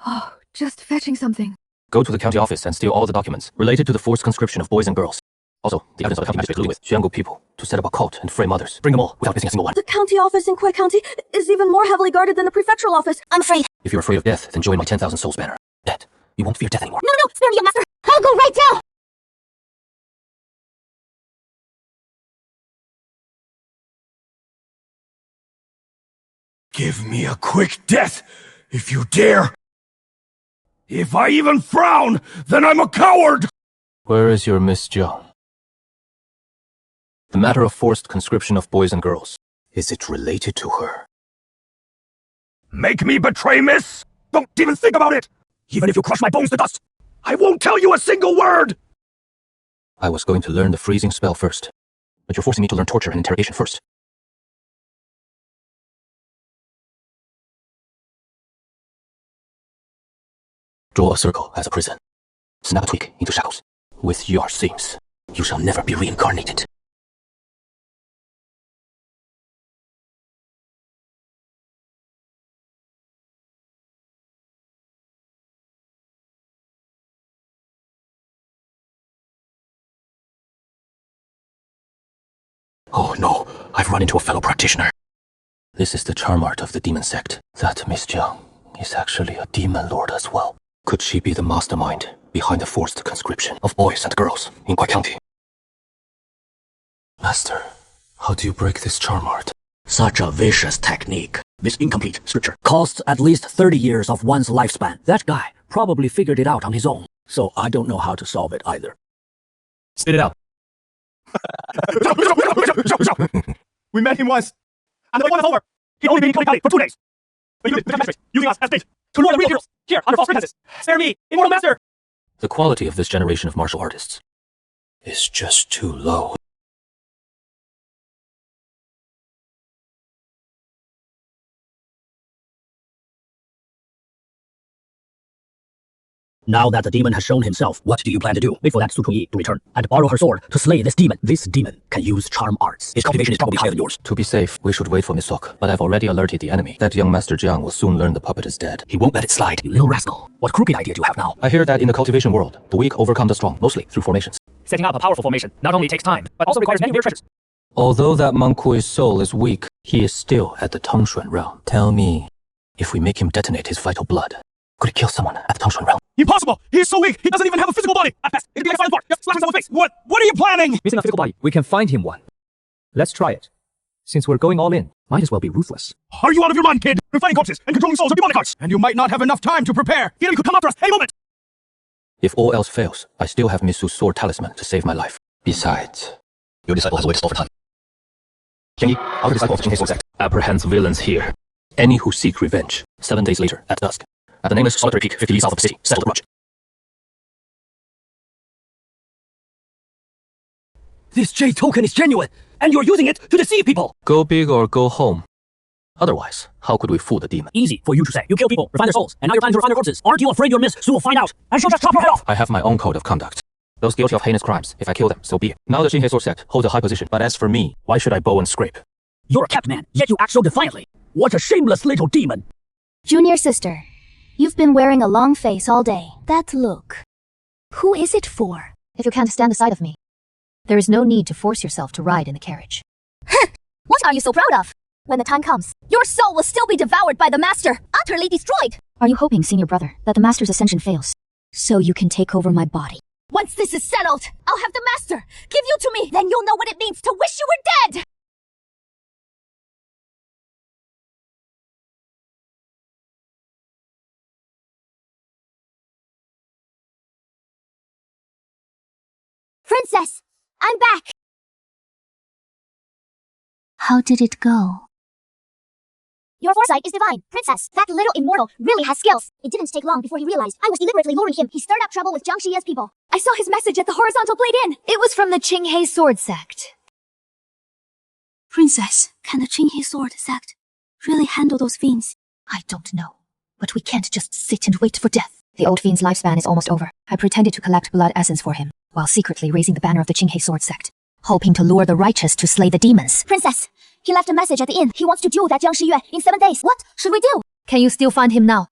Oh, just fetching something. Go to the county office and steal all the documents related to the forced conscription of boys and girls. Also, the evidence of the county magistrate colluding with Xuangu people to set up a cult and frame others. Bring them all without missing a single one. The county office in Kuai County is even more heavily guarded than the prefectural office. I'm afraid. If you're afraid of death, then join my 10,000 souls banner. Dead. You won't fear death anymore. No, spare me, young master. I'll go right now. Give me a quick death, if you dare. If I even frown, then I'm a coward! Where is your Miss Jiang? The matter of forced conscription of boys and girls. Is it related to her? Make me betray, miss? Don't even think about it! Even if you crush my bones to dust, I won't tell you a single word! I was going to learn the freezing spell first, but you're forcing me to learn torture and interrogation first. Draw a circle as a prison. Snap a twig into shackles. With your seams, you shall never be reincarnated. Oh no, I've run into a fellow practitioner. This is the charm art of the demon sect. That Miss Jiang is actually a demon lord as well. Could she be the mastermind behind the forced conscription of boys and girls in Kuai County? Master, how do you break this charm art? Such a vicious technique. This incomplete scripture costs at least 30 years of one's lifespan. That guy probably figured it out on his own, so I don't know how to solve it either. Spit it out. We met him once, and the wait is over. He'd only been in Kuai County for 2 days. But you did magistrate, using us as bait to lure the real heroes here under false pretenses. Spare me, immortal master! The quality of this generation of martial artists is just too low. Now that the demon has shown himself, what do you plan to do? Wait for that Su Chen Ye to return and borrow her sword to slay this demon. This demon can use charm arts. His cultivation is probably higher than yours. To be safe, we should wait for Miss Sok, but I've already alerted the enemy. That young Master Jiang will soon learn the puppet is dead. He won't let it slide, you little rascal. What crooked idea do you have now? I hear that in the cultivation world, the weak overcome the strong, mostly through formations. Setting up a powerful formation not only takes time, but also requires many weird treasures. Although that Mengkui's soul is weak, he is still at the Tangshuan realm. Tell me, if we make him detonate his vital blood, could he kill someone at the Tangshuan realm? Impossible! He is so weak, he doesn't even have a physical body! At best, it could be like silent fart, just slashing someone's face! What are you planning? Missing a physical body, we can find him one. Let's try it. Since we're going all in, might as well be ruthless. Are you out of your mind, kid? Refining corpses and controlling souls are demonic arts, and you might not have enough time to prepare. The enemy could come after us any moment! If all else fails, I still have Miss Su's sword talisman to save my life. Besides, your disciple has a way to stall for time. Chen Ye, our disciple of the Chen Ye sword sect, apprehends villains here. Any who seek revenge, 7 days later, at dusk, at the nameless solitary peak 50 li south of the city, settle the grudge. This J token is genuine, and you're using it to deceive people! Go big or go home. Otherwise, how could we fool the demon? Easy for you to say. You kill people, refine their souls, and now you're planning to refine their corpses. Aren't you afraid your miss Sue will find out, and she'll just chop your head off? I have my own code of conduct. Those guilty of heinous crimes, if I kill them, so be it. Now the Chen Ye sword sect holds a high position, but as for me, why should I bow and scrape? You're a kept man, yet you act so defiantly. What a shameless little demon! Junior sister, you've been wearing a long face all day. That look. Who is it for? If you can't stand the sight of me, there is no need to force yourself to ride in the carriage. What are you so proud of? When the time comes, your soul will still be devoured by the Master, utterly destroyed. Are you hoping, senior brother, that the Master's ascension fails, so you can take over my body? Once this is settled, I'll have the Master give you to me. Then you'll know what it means to wish you were dead. Princess, I'm back. How did it go? Your foresight is divine, Princess. That little immortal really has skills. It didn't take long before he realized I was deliberately luring him. He stirred up trouble with Chen Ye's people. I saw his message at the horizontal blade inn. It was from the Chen Ye sword sect. Princess, can the Chen Ye sword sect really handle those fiends? I don't know, but we can't just sit and wait for death. The old fiend's lifespan is almost over. I pretended to collect blood essence for him, while secretly raising the banner of the Chen Ye sword sect, hoping to lure the righteous to slay the demons. Princess, he left a message at the inn. He wants to duel that Jiang Shiyue in 7 days. What should we do? Can you still find him now?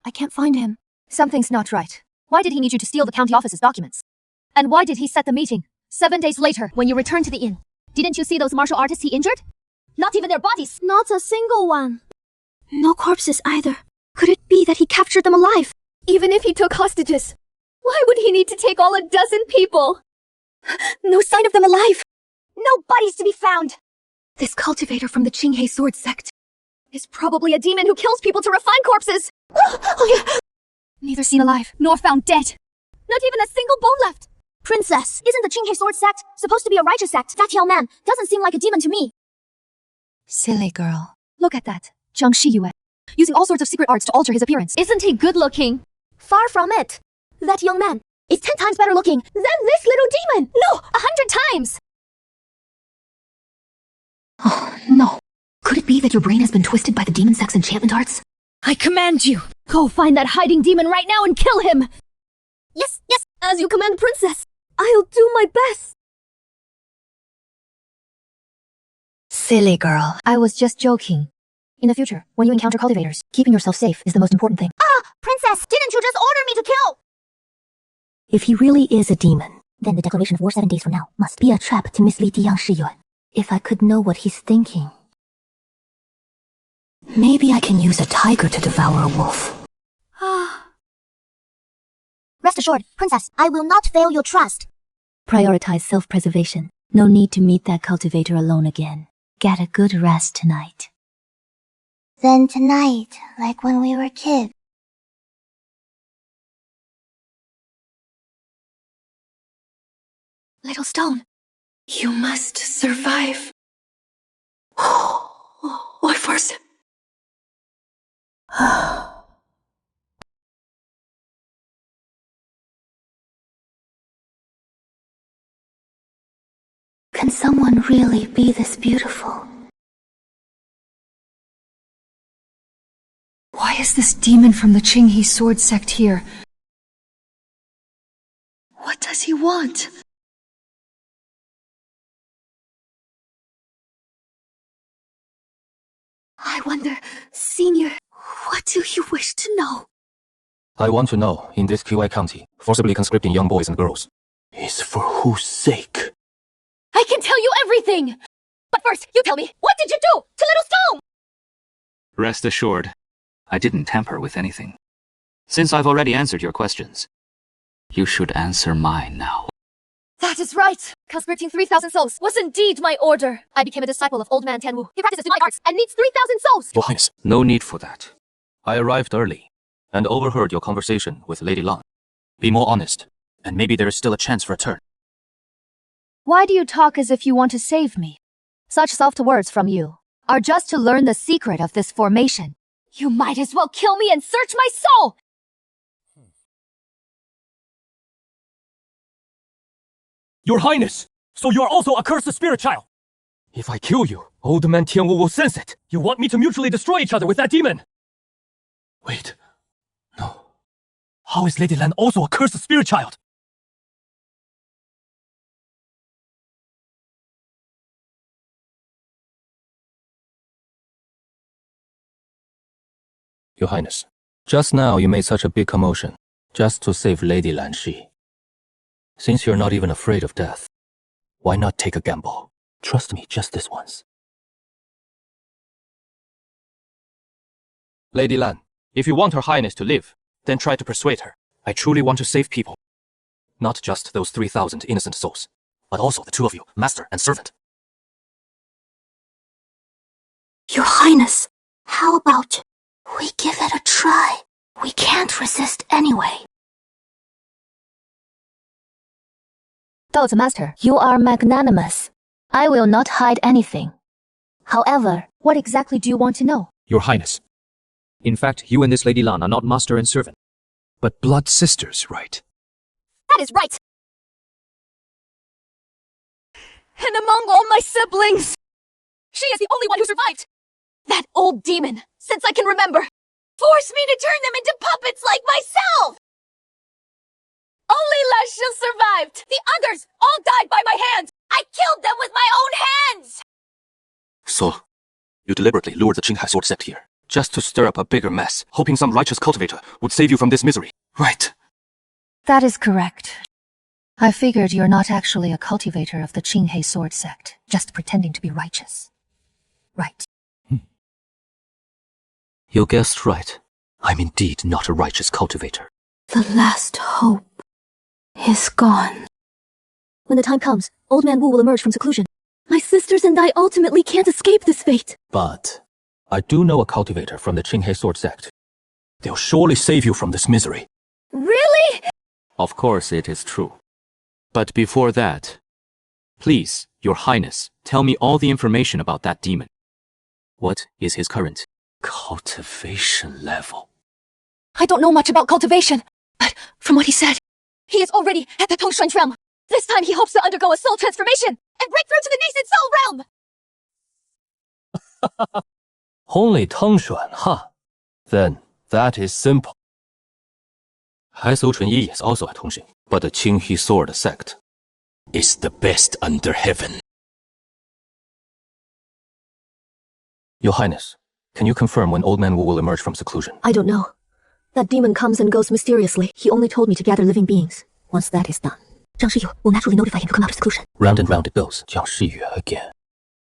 I can't find him. Something's not right. Why did he need you to steal the county office's documents? And why did he set the meeting 7 days later when you returned to the inn? Didn't you see those martial artists he injured? Not even their bodies. Not a single one. No corpses either. Could it be that he captured them alive? Even if he took hostages, why would he need to take all 12 people? No sign of them alive. No bodies to be found. This cultivator from the Chen Ye sword sect is probably a demon who kills people to refine corpses. Neither seen alive nor found dead. Not even a single bone left. Princess, isn't the Chen Ye sword sect supposed to be a righteous sect? That young man doesn't seem like a demon to me. Silly girl. Look at that. Jiang Shiyue, using all sorts of secret arts to alter his appearance. Isn't he good looking? Far from it. That young man is 10 times better looking than this little demon. No, 100 times. Oh, no. Could it be that your brain has been twisted by the demon sect's enchantment arts? I command you, go find that hiding demon right now and kill him. Yes, yes, as you command, Princess. I'll do my best. Silly girl. I was just joking. In the future, when you encounter cultivators, keeping yourself safe is the most important thing. Ah, Princess, didn't you just order me to kill? If he really is a demon, then the declaration of war 7 days from now must be a trap to mislead Yang Shiyue. If I could know what he's thinking. maybe I can use a tiger to devour a wolf. Rest assured, Princess, I will not fail your trust. Prioritize self-preservation. No need to meet that cultivator alone again. Get a good rest tonight. Then tonight, like when we were kids. Little stone, you must survive. Or force. Can someone really be this beautiful? Why is this demon from the Chen Ye sword sect here? What does he want? I wonder, Senior, what do you wish to know? I want to know, in this QI county, forcibly conscripting young boys and girls, is for whose sake? I can tell you everything! But first, you tell me, what did you do to Little Stone? Rest assured, I didn't tamper with anything. Since I've already answered your questions, you should answer mine now. That is right! Conscripting 3,000 souls was indeed my order. I became a disciple of Old Man Tianwu. He practices demonic arts and needs 3,000 souls! Your Highness. No need for that. I arrived early and overheard your conversation with Lady Lan. Be more honest, and maybe there is still a chance for a turn. Why do you talk as if you want to save me? Such soft words from you are just to learn the secret of this formation. You might as well kill me and search my soul! Your Highness! So you are also a cursed spirit child. If I kill you, Old Man Tianwu will sense it. You want me to mutually destroy each other with that demon? Wait. No. How is Lady Lan also a cursed spirit child? Your Highness, just now you made such a big commotion, just to save Lady Lan Shi. Since you're not even afraid of death, why not take a gamble? Trust me just this once. Lady Lan, if you want Her Highness to live, then try to persuade her. I truly want to save people. Not just those 3,000 innocent souls, but also the two of you, master and servant. Your Highness, how about we give it a try? We can't resist anyway. Doubts, Master, you are magnanimous. I will not hide anything. However, what exactly do you want to know? Your Highness, in fact, you and this Lady Lan are not master and servant, but blood sisters, right? That is right. And among all my siblings, she is the only one who survived. That old demon, since I can remember, forced me to turn them into puppets like myself. Only La Shil survived. The others all died by my hand. I killed them with my own hands. So, you deliberately lured the Qinghai sword sect here, just to stir up a bigger mess, hoping some righteous cultivator would save you from this misery, right? That is correct. I figured you're not actually a cultivator of the Qinghai sword sect, just pretending to be righteous. Right. You guessed right. I'm indeed not a righteous cultivator. The last hope is gone. When the time comes, Old Man Wu will emerge from seclusion. My sisters and I ultimately can't escape this fate. But I do know a cultivator from the Qinghai sword sect. They'll surely save you from this misery. Really? Of course it is true. But before that, please, Your Highness, tell me all the information about that demon. What is his current Cultivation level. I don't know much about cultivation, but from what he said, he is already at the Tongshuan realm. This time he hopes to undergo a soul transformation and break through to the nascent soul realm. Only Tongshuan, huh? Then that is simple. Chen Ye is also at Tongxing, but the Qinghai sword sect is the best under heaven. Your Highness, can you confirm when Old Man Wu will emerge from seclusion? I don't know. That demon comes and goes mysteriously. He only told me to gather living beings. Once that is done, Zhang Shiyu will naturally notify him to come out of seclusion. Round and round it goes. Jiang Shiyu again.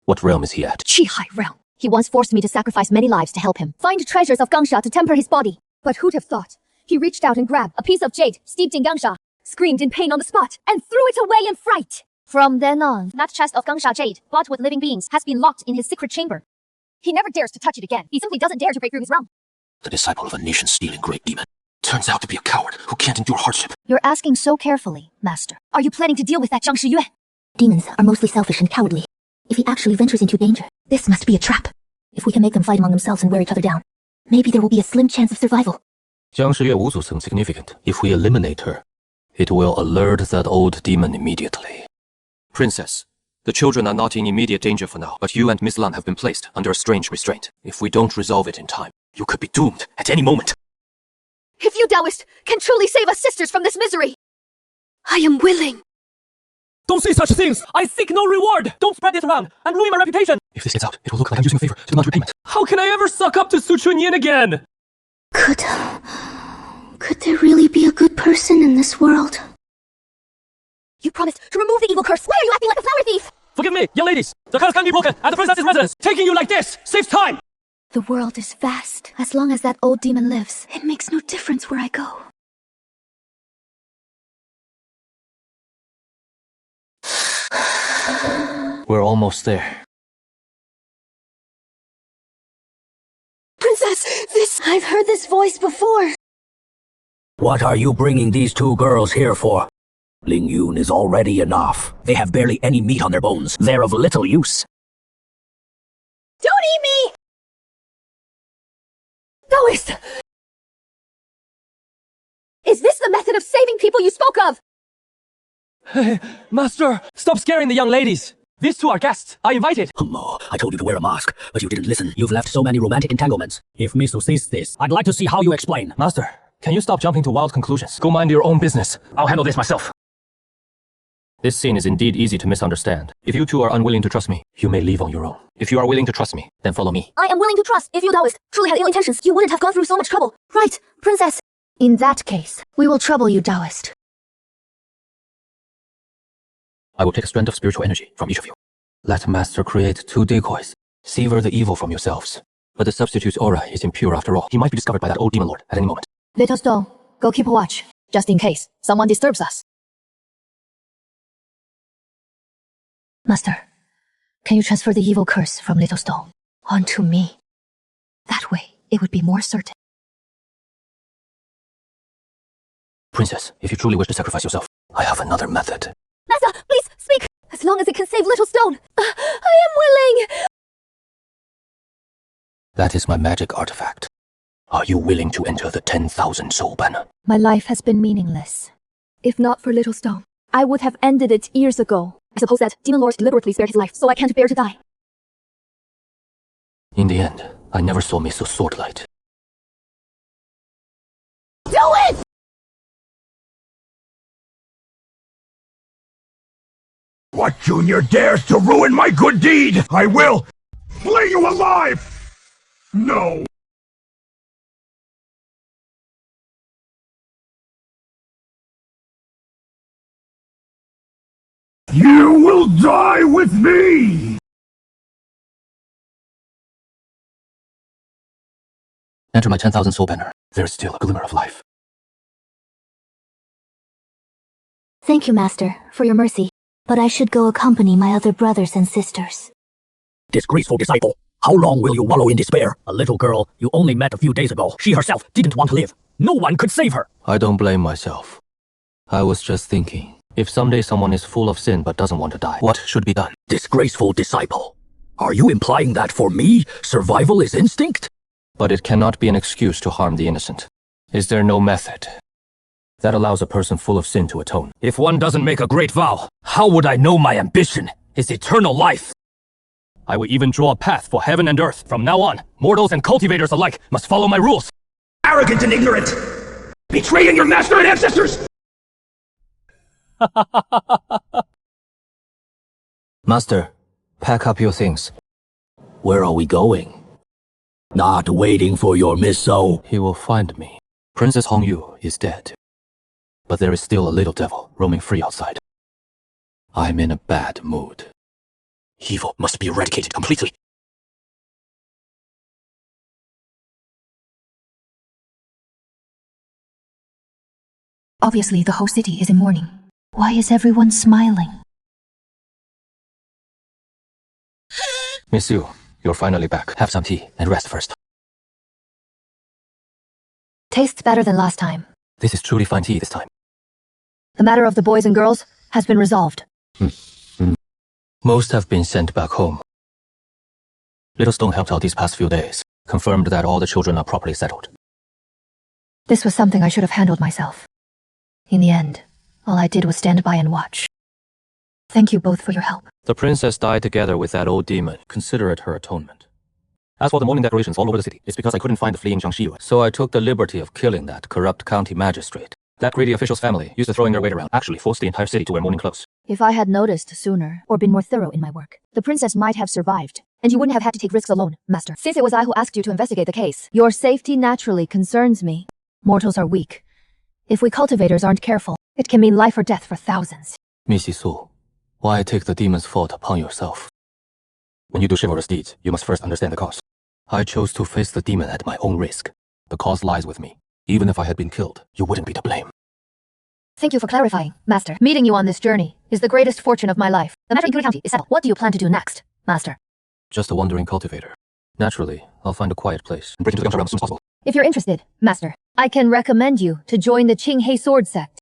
What realm is he at? Qihai realm. He once forced me to sacrifice many lives to help him find treasures of Gangsha to temper his body. But who'd have thought? He reached out and grabbed a piece of jade steeped in Gangsha, screamed in pain on the spot, and threw it away in fright. From then on, that chest of Gangsha jade, bought with living beings, has been locked in his secret chamber. He never dares to touch it again. He simply doesn't dare to break through his realm. The disciple of a nation-stealing great demon turns out to be a coward who can't endure hardship. You're asking so carefully, Master. Are you planning to deal with that Zhang Shiyue? Demons are mostly selfish and cowardly. If he actually ventures into danger, this must be a trap. If we can make them fight among themselves and wear each other down, maybe there will be a slim chance of survival. Jiang Shiyue Wuzu is insignificant. If we eliminate her, it will alert that old demon immediately. Princess, the children are not in immediate danger for now, but you and Miss Lan have been placed under a strange restraint. If we don't resolve it in time, you could be doomed at any moment. If you Taoist can truly save us sisters from this misery, I am willing. Don't say such things! I seek no reward! Don't spread this around and ruin my reputation! If this gets out, it will look like I'm using a favor to demand repayment. How can I ever suck up to Su Chunyin again? Could there really be a good person in this world? You promised to remove the evil curse. Why are you acting like a flower thief? Forgive me, young ladies. The curse can be broken at the princess's residence. Taking you like this saves time. The world is vast. As long as that old demon lives, it makes no difference where I go. We're almost there. Princess, I've heard this voice before. What are you bringing these two girls here for? Ling Yun is already enough. They have barely any meat on their bones. They're of little use. Don't eat me! Taoist! Is this the method of saving people you spoke of? Hey, Master, stop scaring the young ladies. These two are guests. I invited. I told you to wear a mask, but you didn't listen. You've left so many romantic entanglements. If Misu sees this, I'd like to see how you explain. Master, can you stop jumping to wild conclusions? Go mind your own business. I'll handle this myself. This scene is indeed easy to misunderstand. If you two are unwilling to trust me, you may leave on your own. If you are willing to trust me, then follow me. I am willing to trust. If you Taoist truly had ill intentions, you wouldn't have gone through so much trouble. Right, Princess? In that case, we will trouble you, Taoist. I will take a strand of spiritual energy from each of you. Let Master create 2 decoys. Sever the evil from yourselves. But the substitute's aura is impure after all. He might be discovered by that old demon lord at any moment. Little Stone, go keep a watch, just in case someone disturbs us. Master, can you transfer the evil curse from Little Stone onto me? That way, it would be more certain. Princess, if you truly wish to sacrifice yourself, I have another method. Master, please speak. As long as it can save Little Stone, I am willing. That is my magic artifact. Are you willing to enter the 10,000 soul banner? My life has been meaningless. If not for Little Stone, I would have ended it years ago. I suppose that Demon Lord deliberately spared his life, so I can't bear to die. In the end, I never saw me so sword-light. Do it! What junior dares to ruin my good deed? I will flay you alive! No! You will die with me! Enter my 10,000 soul banner. There is still a glimmer of life. Thank you, Master, for your mercy. But I should go accompany my other brothers and sisters. Disgraceful disciple. How long will you wallow in despair? A little girl you only met a few days ago. She herself didn't want to live. No one could save her. I don't blame myself. I was just thinking, if someday someone is full of sin but doesn't want to die, what should be done? Disgraceful disciple. Are you implying that for me, survival is instinct? But it cannot be an excuse to harm the innocent. Is there no method that allows a person full of sin to atone? If one doesn't make a great vow, how would I know my ambition is eternal life? I will even draw a path for heaven and earth. From now on, mortals and cultivators alike must follow my rules. Arrogant and ignorant! Betraying your master and ancestors! Master, pack up your things. Where are we going? Not waiting for your misso. He will find me. Princess Hongyu is dead. But there is still a little devil roaming free outside. I'm in a bad mood. Evil must be eradicated completely. Obviously, the whole city is in mourning. Why is everyone smiling? Miss Yu, you're finally back. Have some tea and rest first. Tastes better than last time. This is truly fine tea this time. The matter of the boys and girls has been resolved. Most have been sent back home. Little Stone helped out these past few days, confirmed that all the children are properly settled. This was something I should have handled myself. In the end, all I did was stand by and watch. Thank you both for your help. The princess died together with that old demon. Consider it her atonement. As for the mourning decorations all over the city, it's because I couldn't find the fleeing Jiangxi Yuan. So I took the liberty of killing that corrupt county magistrate. That greedy official's family, used to throwing their weight around, actually forced the entire city to wear mourning clothes. If I had noticed sooner, or been more thorough in my work, the princess might have survived, and you wouldn't have had to take risks alone, Master. Since it was I who asked you to investigate the case, your safety naturally concerns me. Mortals are weak. If we cultivators aren't careful, it can mean life or death for thousands. Missy Su, why take the demon's fault upon yourself? When you do chivalrous deeds, you must first understand the cause. I chose to face the demon at my own risk. The cause lies with me. Even if I had been killed, you wouldn't be to blame. Thank you for clarifying, Master. Meeting you on this journey is the greatest fortune of my life. The matter in Yuri County is settled. What do you plan to do next, Master? Just a wandering cultivator. Naturally, I'll find a quiet place and bring him to the realm as soon as possible. If you're interested, Master, I can recommend you to join the Chen Ye sword sect.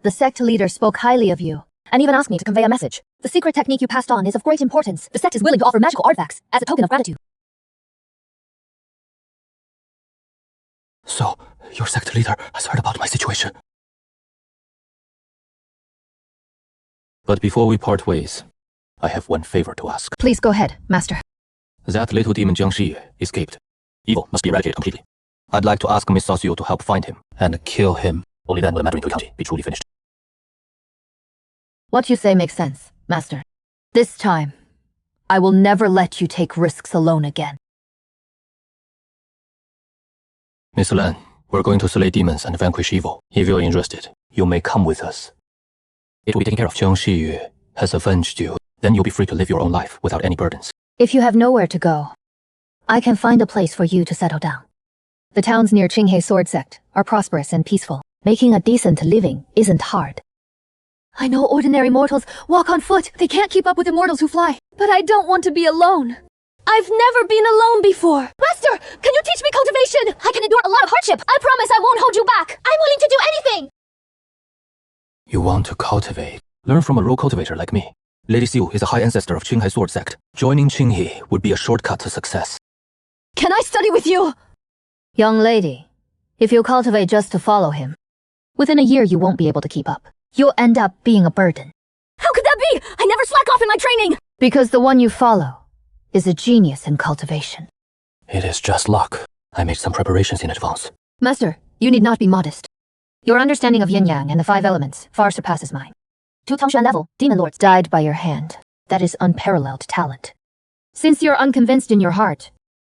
The sect leader spoke highly of you, and even asked me to convey a message. The secret technique you passed on is of great importance. The sect is willing to offer magical artifacts as a token of gratitude. So, your sect leader has heard about my situation. But before we part ways, I have one favor to ask. Please go ahead, Master. That little demon Chen Ye escaped. Evil must be eradicated completely. I'd like to ask Miss Sosio to help find him and kill him. Only then will the matter in Kui County be truly finished. What you say makes sense, Master. This time, I will never let you take risks alone again. Miss Lan, we're going to slay demons and vanquish evil. If you're interested, you may come with us. It will be taken care of. Chen Ye has avenged you. Then you'll be free to live your own life without any burdens. If you have nowhere to go, I can find a place for you to settle down. The towns near Qinghe Sword Sect are prosperous and peaceful. Making a decent living isn't hard. I know ordinary mortals walk on foot. They can't keep up with immortals who fly. But I don't want to be alone. I've never been alone before. Master, can you teach me cultivation? I can endure a lot of hardship. I promise I won't hold you back. I'm willing to do anything. You want to cultivate? Learn from a raw cultivator like me. Lady Xiu is a high ancestor of Qinghai Sword Sect. Joining Qinghe would be a shortcut to success. Can I study with you? Young lady, if you cultivate just to follow him, within a year you won't be able to keep up. You'll end up being a burden. How could that be? I never slack off in my training. Because the one you follow is a genius in cultivation. It is just luck. I made some preparations in advance. Master, you need not be modest. Your understanding of yin-yang and the 5 elements far surpasses mine. 2 Tangshan level, demon lords died by your hand. That is unparalleled talent. Since you're unconvinced in your heart,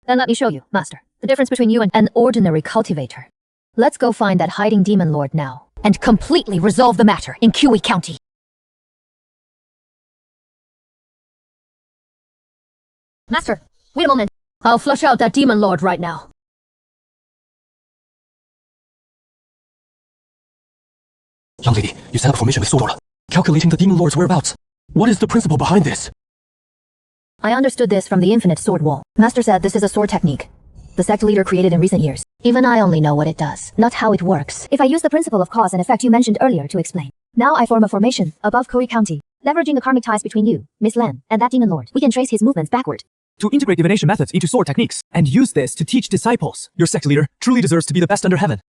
then let me show you, Master, the difference between you and an ordinary cultivator. Let's go find that hiding demon lord now, and completely resolve the matter in Kui County. Master, wait a moment. I'll flush out that demon lord right now. Young lady, you set up a formation with Sword Aura, calculating the demon lord's whereabouts. What is the principle behind this? I understood this from the infinite sword wall. Master said this is a sword technique the sect leader created in recent years. Even I only know what it does, not how it works. If I use the principle of cause and effect you mentioned earlier to explain. Now I form a formation above Kui County, leveraging the karmic ties between you, Miss Lan, and that demon lord. We can trace his movements backward. To integrate divination methods into sword techniques, and use this to teach disciples. Your sect leader truly deserves to be the best under heaven.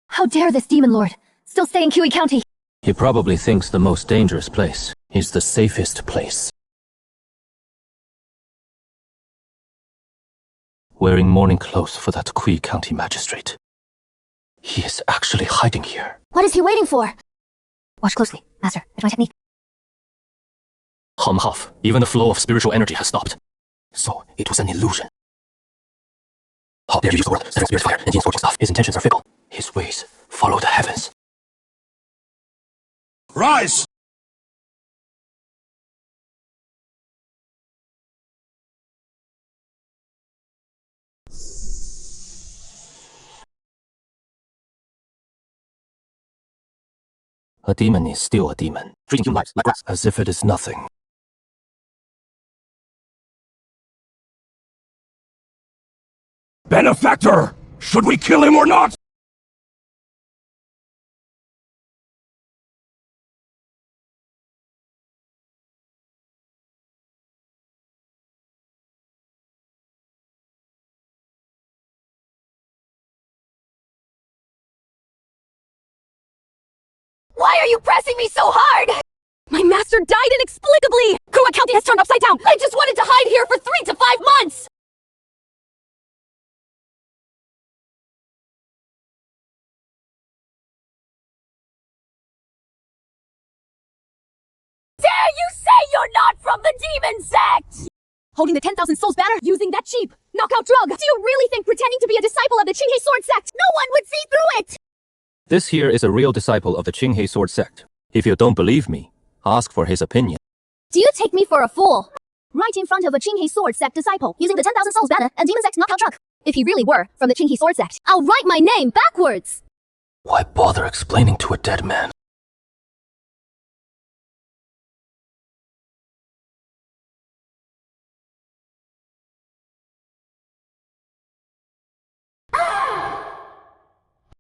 How dare this demon lord still stay in Kui County? He probably thinks the most dangerous place is the safest place. Wearing mourning clothes for that Kui County magistrate. He is actually hiding here. What is he waiting for? Watch closely, Master. It's my technique. Half, even the flow of spiritual energy has stopped. So, it was an illusion. How dare you use the word, setting spirit's fire, and scorching stuff. His intentions are fickle. His ways follow the heavens. Rise! A demon is still a demon, treating human lives like grass, as if it is nothing. Benefactor! Should we kill him or not? Why are you pressing me so hard? My master died inexplicably! Kui County has turned upside down! I just wanted to hide here for 3 to 5 months! Dare you say you're not from the demon sect? Holding the 10,000 souls banner using that cheap knockout drug. Do you really think pretending to be a disciple of the Qinghe Sword Sect, no one would see through it? This here is a real disciple of the Qinghe Sword Sect. If you don't believe me, ask for his opinion. Do you take me for a fool? Right in front of a Qinghe Sword Sect disciple, using the 10,000 souls banner and demon sect knockout drug. If he really were from the Qinghe Sword Sect, I'll write my name backwards! Why bother explaining to a dead man?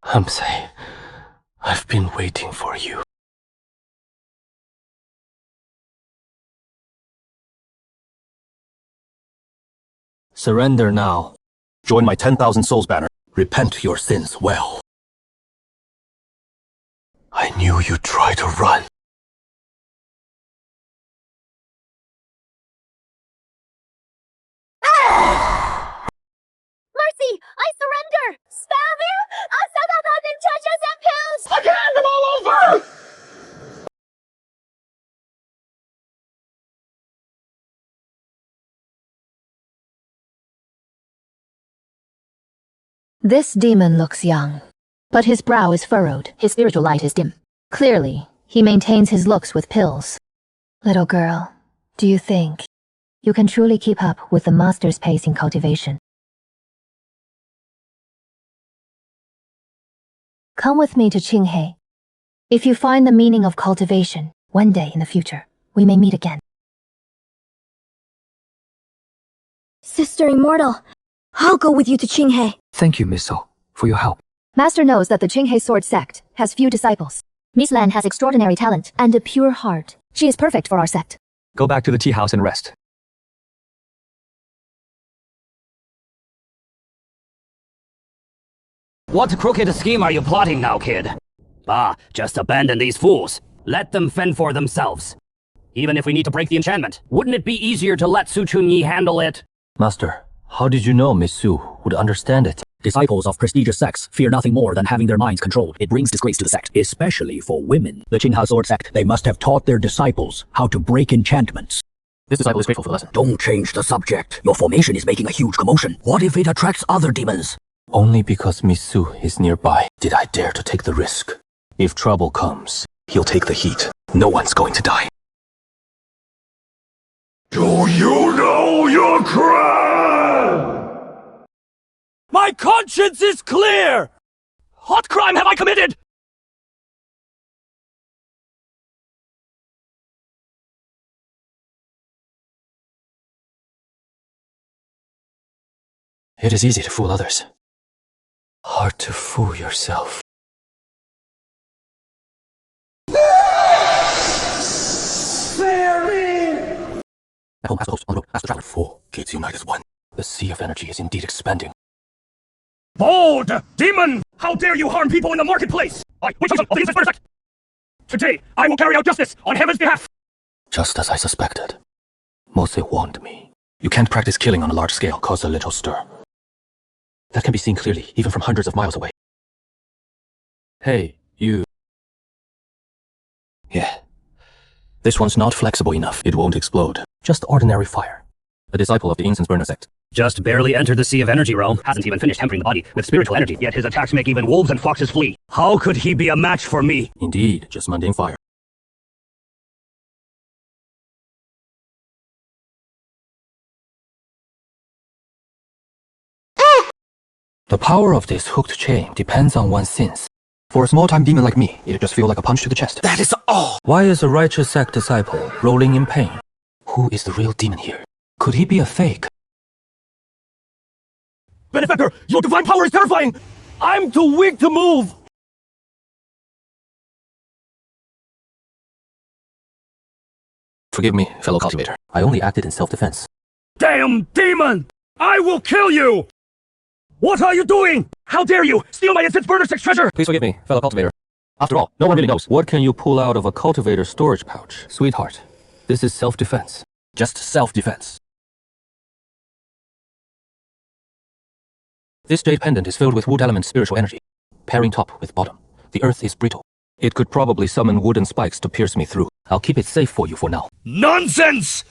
Hamse, I've been waiting for you. Surrender now. Join my 10,000 souls banner. Repent your sins well. I knew you'd try to run. Mercy! I surrender! Spare me! pills! I can hand them all over! This demon looks young, but his brow is furrowed, his spiritual light is dim. Clearly, he maintains his looks with pills. Little girl, do you think you can truly keep up with the master's pace in cultivation? Come with me to Chen Ye. If you find the meaning of cultivation, one day in the future, we may meet again. Sister Immortal, I'll go with you to Chen Ye. Thank you, Miss So, for your help. Master knows that the Chen Ye sword sect has few disciples. Miss Lan has extraordinary talent and a pure heart. She is perfect for our sect. Go back to the tea house and rest. What crooked scheme are you plotting now, kid? Just abandon these fools. Let them fend for themselves. Even if we need to break the enchantment, wouldn't it be easier to let Su Chunyi handle it? Master, how did you know Miss Su would understand it? Disciples of prestigious sects fear nothing more than having their minds controlled. It brings disgrace to the sect, especially for women. The Qinghe Sword sect, they must have taught their disciples how to break enchantments. This disciple is grateful for the lesson. Don't change the subject. Your formation is making a huge commotion. What if it attracts other demons? Only because Miss Su is nearby did I dare to take the risk. If trouble comes, he'll take the heat. No one's going to die. Do you know your crime? My conscience is clear! What crime have I committed? It is easy to fool others. Hard to fool yourself. At home, ask the host, on the road, ask the traveler. 4 kids unite as one. The sea of energy is indeed expanding. Bold demon! How dare you harm people in the marketplace! We chosen of the incense sect! Today, I will carry out justice on heaven's behalf! Just as I suspected. Mose warned me. You can't practice killing on a large scale, cause a little stir. That can be seen clearly, even from hundreds of miles away. Hey, you. Yeah. This one's not flexible enough. It won't explode. Just ordinary fire. A disciple of the incense burner sect. Just barely entered the sea of energy realm. Hasn't even finished tempering the body with spiritual energy. Yet his attacks make even wolves and foxes flee. How could he be a match for me? Indeed, just mundane fire. The power of this hooked chain depends on one's sins. For a small-time demon like me, it'd just feel like a punch to the chest. That is all! Why is a righteous sect disciple rolling in pain? Who is the real demon here? Could he be a fake? Benefactor, your divine power is terrifying! I'm too weak to move! Forgive me, fellow cultivator. I only acted in self-defense. Damn demon! I will kill you! What are you doing? How dare you steal my incense burner sect treasure? Please forgive me, fellow cultivator. After all, no one really knows. What can you pull out of a cultivator storage pouch? Sweetheart, this is self-defense. Just self-defense. This jade pendant is filled with wood element spiritual energy, pairing top with bottom. The earth is brittle. It could probably summon wooden spikes to pierce me through. I'll keep it safe for you for now. Nonsense!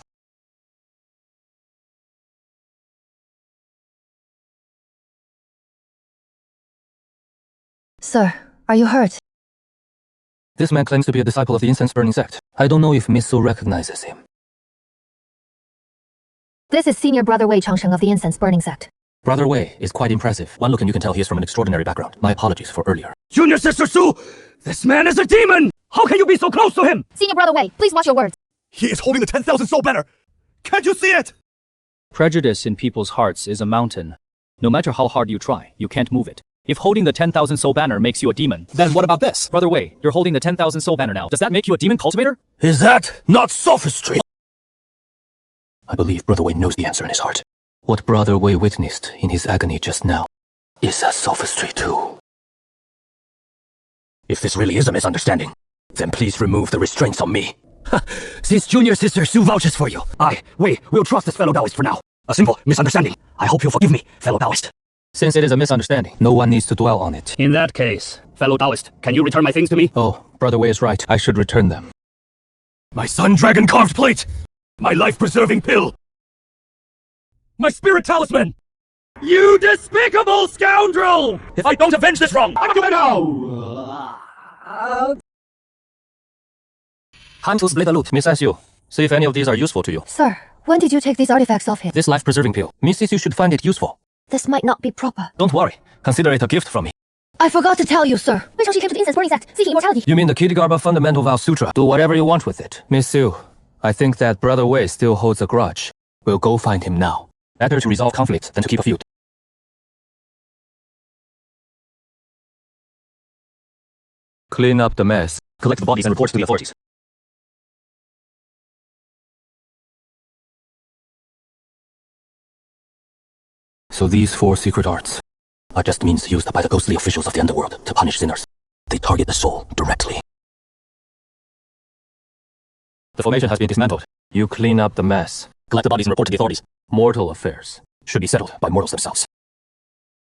Sir, are you hurt? This man claims to be a disciple of the incense-burning sect. I don't know if Miss Su recognizes him. This is Senior Brother Wei Changsheng of the incense-burning sect. Brother Wei is quite impressive. One look and you can tell he is from an extraordinary background. My apologies for earlier. Junior Sister Su! This man is a demon! How can you be so close to him? Senior Brother Wei, please watch your words. He is holding the 10,000 soul banner! Can't you see it? Prejudice in people's hearts is a mountain. No matter how hard you try, you can't move it. If holding the 10,000 soul banner makes you a demon, then what about this? Brother Wei, you're holding the 10,000 soul banner now. Does that make you a demon cultivator? Is that not sophistry? I believe Brother Wei knows the answer in his heart. What Brother Wei witnessed in his agony just now is a sophistry too. If this really is a misunderstanding, then please remove the restraints on me. Since junior sister Sue vouches for you, we will trust this fellow Taoist for now. A simple misunderstanding. I hope you'll forgive me, fellow Taoist. Since it is a misunderstanding, no one needs to dwell on it. In that case, fellow Taoist, can you return my things to me? Oh, Brother Wei is right. I should return them. My sun dragon carved plate! My life-preserving pill! My spirit talisman! You despicable scoundrel! If I don't avenge this wrong, I'm gonna know! Time to split the loot. Miss Su, see if any of these are useful to you. Sir, when did you take these artifacts off him? This life-preserving pill. Mrs. Yu should find it useful. This might not be proper. Don't worry. Consider it a gift from me. I forgot to tell you, sir. Wait till she came to the incense burning sect, seeking immortality. You mean the Kitty-Garba Fundamental Vow Sutra? Do whatever you want with it. Miss Su, I think that Brother Wei still holds a grudge. We'll go find him now. Better to resolve conflict than to keep a feud. Clean up the mess. Collect the bodies and report to the authorities. So these 4 secret arts are just means used by the ghostly officials of the underworld to punish sinners. They target the soul directly. The formation has been dismantled. You clean up the mess. Collect the bodies and report to the authorities. Mortal affairs should be settled by mortals themselves.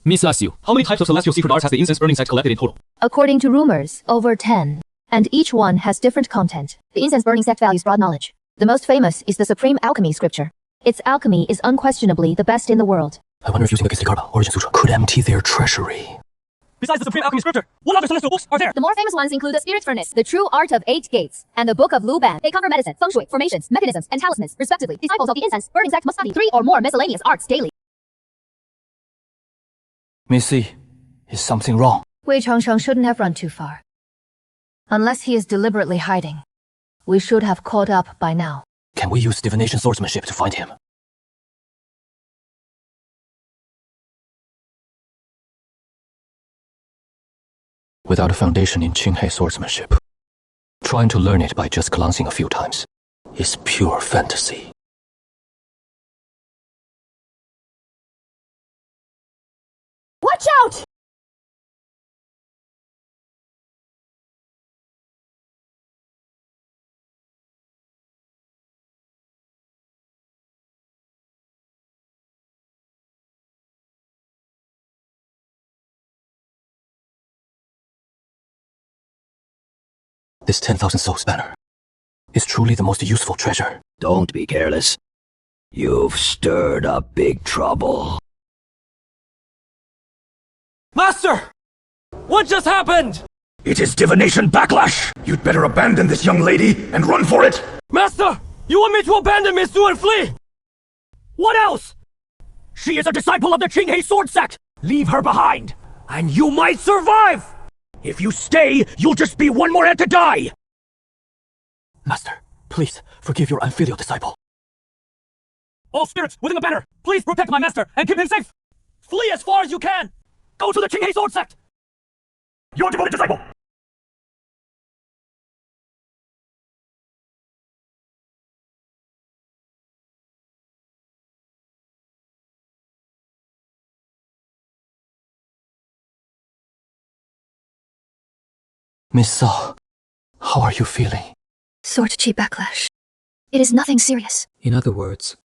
Miss Lassie, how many types of celestial secret arts has the incense burning sect collected in total? According to rumors, over 10. And each one has different content. The incense burning sect values broad knowledge. The most famous is the Supreme Alchemy Scripture. Its alchemy is unquestionably the best in the world. I wonder if using the Kitty-Garba Origin Sutra could empty their treasury. Besides the Supreme Alchemy Scripture, what other celestial books are there? The more famous ones include the Spirit Furnace, The True Art of 8 Gates, and the Book of Luban. They cover medicine, feng shui, formations, mechanisms, and talismans, respectively. Disciples of the incense burning sect must study 3 or more miscellaneous arts daily. Missy, is something wrong? Wei Changsheng shouldn't have run too far. Unless he is deliberately hiding. We should have caught up by now. Can we use divination swordsmanship to find him? Without a foundation in Qinghe swordsmanship, trying to learn it by just glancing a few times is pure fantasy. Watch out! This 10,000 souls banner is truly the most useful treasure. Don't be careless. You've stirred up big trouble. Master! What just happened? It is divination backlash! You'd better abandon this young lady and run for it! Master! You want me to abandon Miss Su and flee? What else? She is a disciple of the Qinghe sword sect. Leave her behind, and you might survive! If you stay, you'll just be one more head to die! Master, please forgive your unfilial disciple. All spirits within the banner, please protect my master and keep him safe! Flee as far as you can! Go to the Qinghe sword sect! Your devoted disciple! Miss Saw, how are you feeling? Sword chi backlash. It is nothing serious. In other words,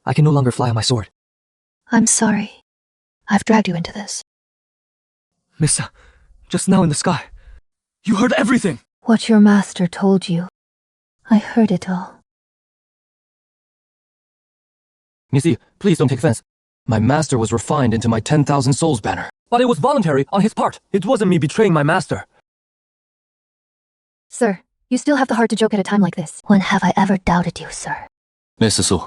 I can no longer fly on my sword. I'm sorry. I've dragged you into this. Missa, just now in the sky, you heard everything. What your master told you. I heard it all. Missy, please don't take offense. My master was refined into my 10,000 souls banner. But it was voluntary on his part. It wasn't me betraying my master. Sir, you still have the heart to joke at a time like this. When have I ever doubted you, sir? Miss Su,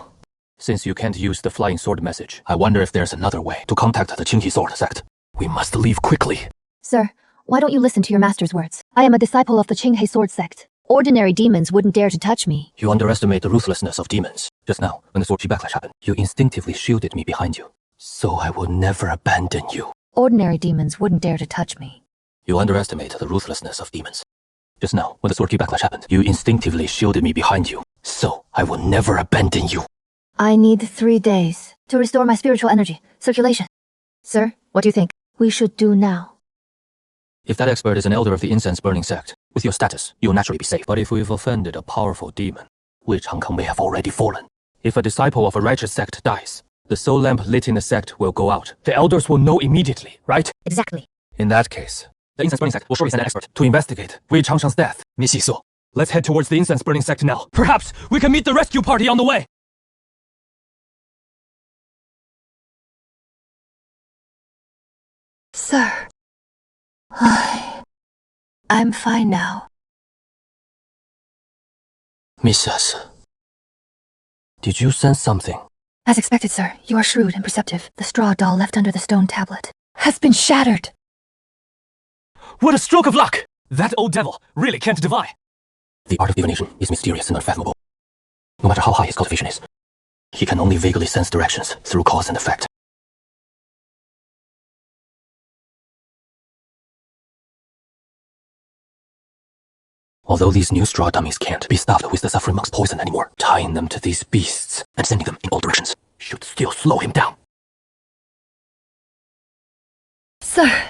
since you can't use the flying sword message, I wonder if there's another way to contact the Qinghe sword sect. We must leave quickly. Sir, why don't you listen to your master's words? I am a disciple of the Qinghe sword sect. Ordinary demons wouldn't dare to touch me. You underestimate the ruthlessness of demons. Just now, when the sword chi backlash happened, you instinctively shielded me behind you. So I will never abandon you. Ordinary demons wouldn't dare to touch me. You underestimate the ruthlessness of demons. Just now, when the sword chi backlash happened, you instinctively shielded me behind you. So I will never abandon you. I need 3 days to restore my spiritual energy, circulation. Sir, what do you think? We should do now. If that expert is an elder of the incense-burning sect, with your status, you'll naturally be safe. But if we've offended a powerful demon, Wei Changkang may have already fallen. If a disciple of a righteous sect dies, the soul lamp lit in the sect will go out. The elders will know immediately, right? Exactly. In that case, the incense-burning sect will surely send an expert to investigate Wei Changshang's death. Miss Yisu, let's head towards the incense-burning sect now. Perhaps we can meet the rescue party on the way. Sir, I'm fine now. Missus, did you sense something? As expected, sir. You are shrewd and perceptive. The straw doll left under the stone tablet has been shattered. What a stroke of luck! That old devil really can't defy. The art of divination is mysterious and unfathomable. No matter how high his cultivation is, he can only vaguely sense directions through cause and effect. Although these new straw dummies can't be stuffed with the suffering monk's poison anymore, tying them to these beasts and sending them in all directions should still slow him down. Sir,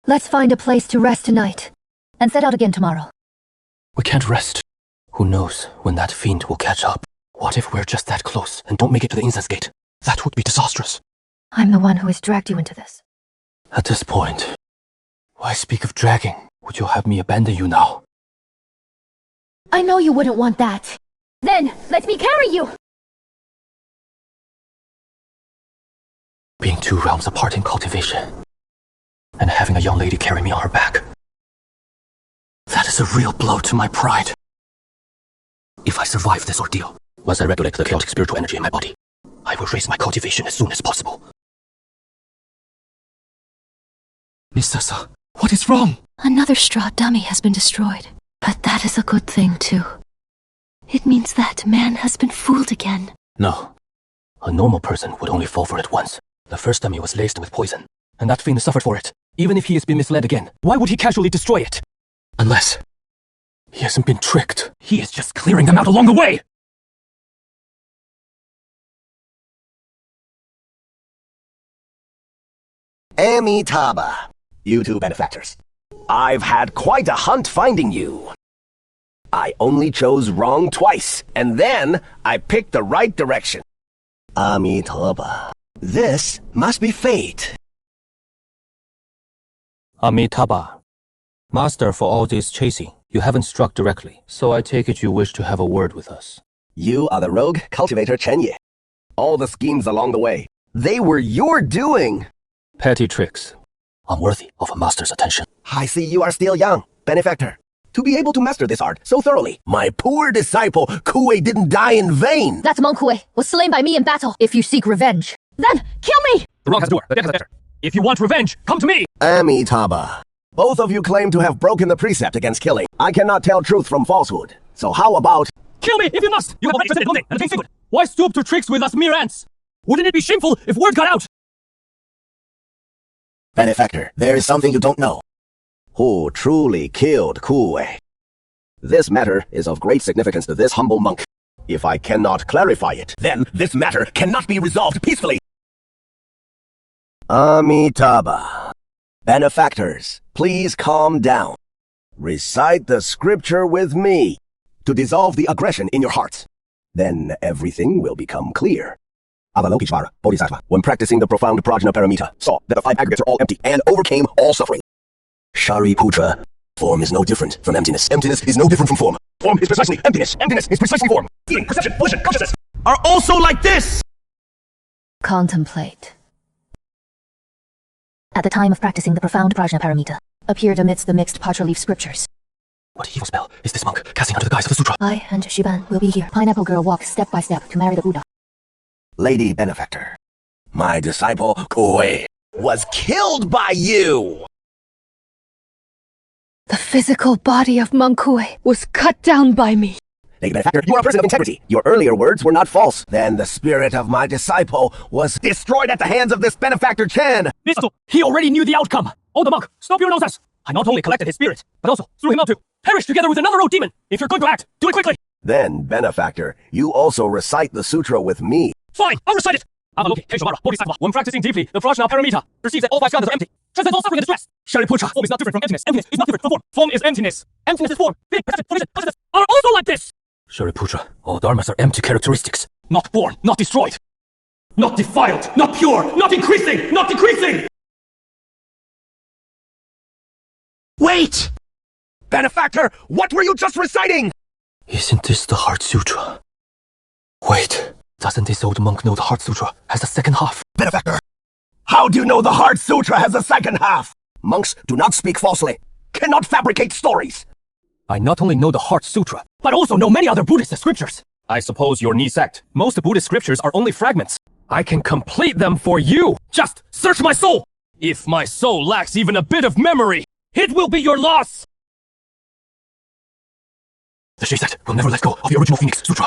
let's find a place to rest tonight and set out again tomorrow. We can't rest. Who knows when that fiend will catch up? What if we're just that close and don't make it to the incense gate? That would be disastrous. I'm the one who has dragged you into this. At this point, why speak of dragging? Would you have me abandon you now? I know you wouldn't want that. Then, let me carry you! Being 2 realms apart in cultivation, and having a young lady carry me on her back. That is a real blow to my pride. If I survive this ordeal, once I regulate the chaotic spiritual energy in my body, I will raise my cultivation as soon as possible. Misasa, what is wrong? Another straw dummy has been destroyed. But that is a good thing, too. It means that man has been fooled again. No. A normal person would only fall for it once. The first dummy was laced with poison, and that fiend suffered for it. Even if he has been misled again, Why would he casually destroy it? unless he hasn't been tricked. He is just clearing them out along the way! Amitabha, you two benefactors. I've had quite a hunt finding you. I only chose wrong twice, and then I picked the right direction. Amitabha, this must be fate. Amitabha. Master, for all this chasing, you haven't struck directly, so I take it you wish to have a word with us. You are the rogue cultivator Chen Ye. All the schemes along the way, they were your doing. Petty tricks, unworthy of a master's attention. I see you are still young, benefactor. To be able to master this art so thoroughly, my poor disciple Kuei didn't die in vain. That monk Kuei was slain by me in battle. If you seek revenge, then kill me! The wrong has a door, the dead has a better. If you want revenge, come to me! Amitabha, both of you claim to have broken the precept against killing. I cannot tell truth from falsehood. So how about... Kill me if you must! You have already presented Gongdae and the King's secret. Why stoop to tricks with us mere ants? Wouldn't it be shameful if word got out? Benefactor, there is something you don't know. Who truly killed Kuei? This matter is of great significance to this humble monk. If I cannot clarify it, then this matter cannot be resolved peacefully. Amitabha. Benefactors, please calm down. Recite the scripture with me to dissolve the aggression in your hearts. Then everything will become clear. Avalokiteshvara, Bodhisattva, when practicing the profound prajna paramita, saw that the 5 aggregates are all empty and overcame all suffering. Shariputra, form is no different from emptiness. Emptiness is no different from form. Form is precisely emptiness. Emptiness is precisely form. Feeling, perception, volition, consciousness are also like this! Contemplate. At the time of practicing the profound prajna paramita, appeared amidst the mixed patra leaf scriptures. What evil spell is this monk casting under the guise of the sutra? I and Shiban will be here. Pineapple Girl walks step by step to marry the Buddha. Lady Benefactor, my disciple Kuei was killed by you! The physical body of Monk Kuei was cut down by me. Lady Benefactor, you are a person of integrity. Your earlier words were not false. Then the spirit of my disciple was destroyed at the hands of this Benefactor Chen. He already knew the outcome. Oh, the monk, stop your nonsense. I not only collected his spirit, but also threw him out to perish together with another old demon. If you're going to act, do it quickly. Then, Benefactor, you also recite the sutra with me. Fine, I'll recite it. Avalokiteshvara, Bodhisattva, when practicing deeply the prajna paramita, perceives that all 5 skandhas are empty. transcends all suffering and distress. Shariputra, form is not different from emptiness. Emptiness is not different from form. Form is emptiness. Emptiness is form. Being, perception, formation, consciousness are also like this. Shariputra, all dharmas are empty characteristics. Not born, not destroyed. Not defiled, not pure, not increasing, not decreasing! Wait! Benefactor, what were you just reciting? Isn't this the Heart Sutra? Wait, doesn't this old monk know the Heart Sutra has a second half? Benefactor, how do you know the Heart Sutra has a second half? Monks do not speak falsely, cannot fabricate stories. I not only know the Heart Sutra, but also know many other Buddhist scriptures. I suppose your Ni sect. Most Buddhist scriptures are only fragments. I can complete them for you. Just search my soul! If my soul lacks even a bit of memory, It will be your loss! the Shi sect will never let go of the original Phoenix Sutra,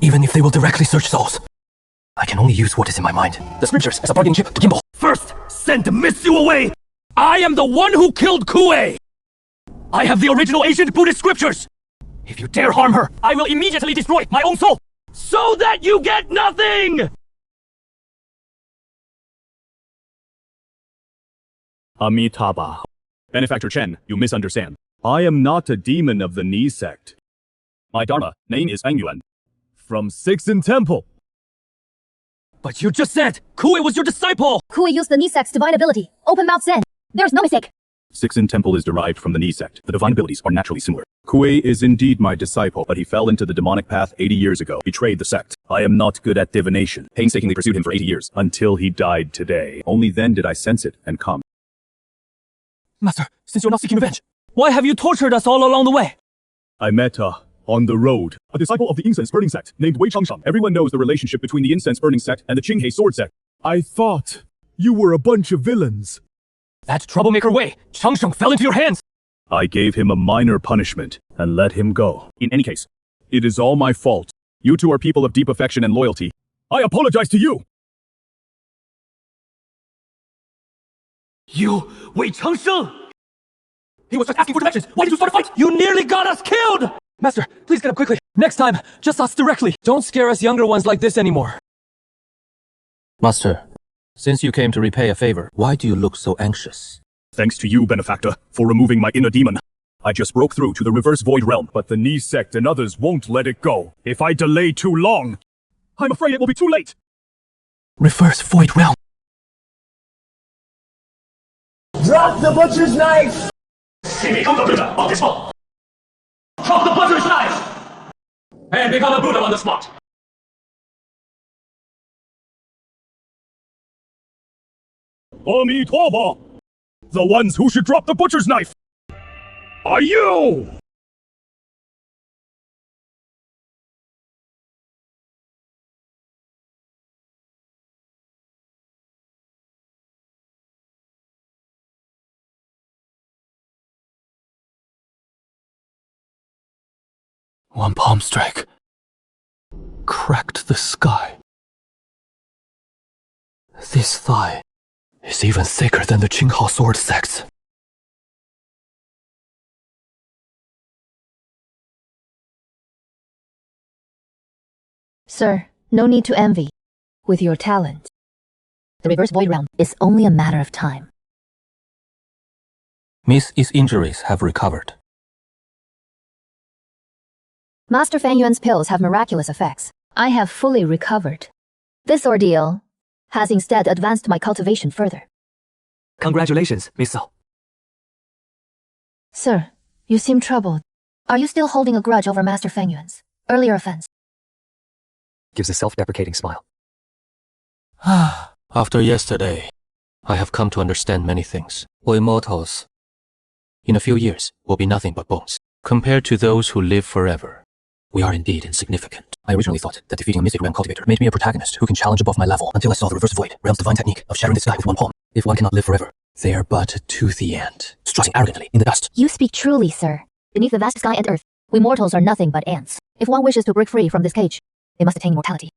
even if they will directly search souls. I can only use what is in my mind. The scriptures as a bargaining chip to Gimbal. First, send Missu away! I am the one who killed Kue! I have the original ancient Buddhist scriptures! If you dare harm her, I will immediately destroy my own soul! So that you get nothing! Amitabha. Benefactor Chen, you misunderstand. I am not a demon of the Ni sect. My dharma name is Feng Yuan. From Sixen Temple. But you just said Kue was your disciple! Kui used the Ni sect's divine ability. Open mouth Zen. There's no mistake. Sixen Temple is derived from the Ni sect. The divine abilities are naturally similar. Kue is indeed my disciple, but he fell into the demonic path 80 years ago, betrayed the sect. I am not good at divination. Painstakingly pursued him for 80 years, until he died today. Only then did I sense it and come. Master, since you're not seeking revenge, why have you tortured us all along the way? I met on the road, a disciple of the incense burning sect named Wei Changshan. Everyone knows the relationship between the incense burning sect and the Chen Ye sword sect. I thought you were a bunch of villains. That troublemaker Wei, Changsheng fell into your hands. I gave him a minor punishment and let him go. In any case, it is all my fault. You two are people of deep affection and loyalty. I apologize to you. You, Wei Changsheng! He was just asking for directions. Why did you start a fight? You nearly got us killed! Master, please get up quickly. Next time, just us directly. Don't scare us younger ones like this anymore. Master, since you came to repay a favor, why do you look so anxious? Thanks to you, Benefactor, for removing my inner demon. I just broke through to the reverse void realm, but the Ni sect and others won't let it go. If I delay too long, I'm afraid it will be too late. Reverse void realm. Drop the butcher's knife! Become the Buddha on the spot! Drop the butcher's knife! And become a Buddha on the spot! Amitabha! The ones who should drop the butcher's knife are you! One palm strike cracked the sky. This thigh is even thicker than the Qinghao sword sects. Sir, no need to envy. With your talent, the reverse void realm is only a matter of time. Miss Yi's injuries have recovered. Master Feng Yuan's pills have miraculous effects. I have fully recovered. This ordeal has instead advanced my cultivation further. Congratulations, Miss Sao. Sir, you seem troubled. Are you still holding a grudge over Master Feng Yuan's earlier offense? Gives a self-deprecating smile. After yesterday, I have come to understand many things. We mortals, in a few years, will be nothing but bones. Compared to those who live forever, we are indeed insignificant. I originally thought that defeating a mythic realm cultivator made me a protagonist who can challenge above my level, until I saw the reverse void realm's divine technique of shattering the sky with one palm. If one cannot live forever, they are but to the end, strutting arrogantly in the dust. You speak truly, sir. Beneath the vast sky and earth, we mortals are nothing but ants. If one wishes to break free from this cage, they must attain immortality.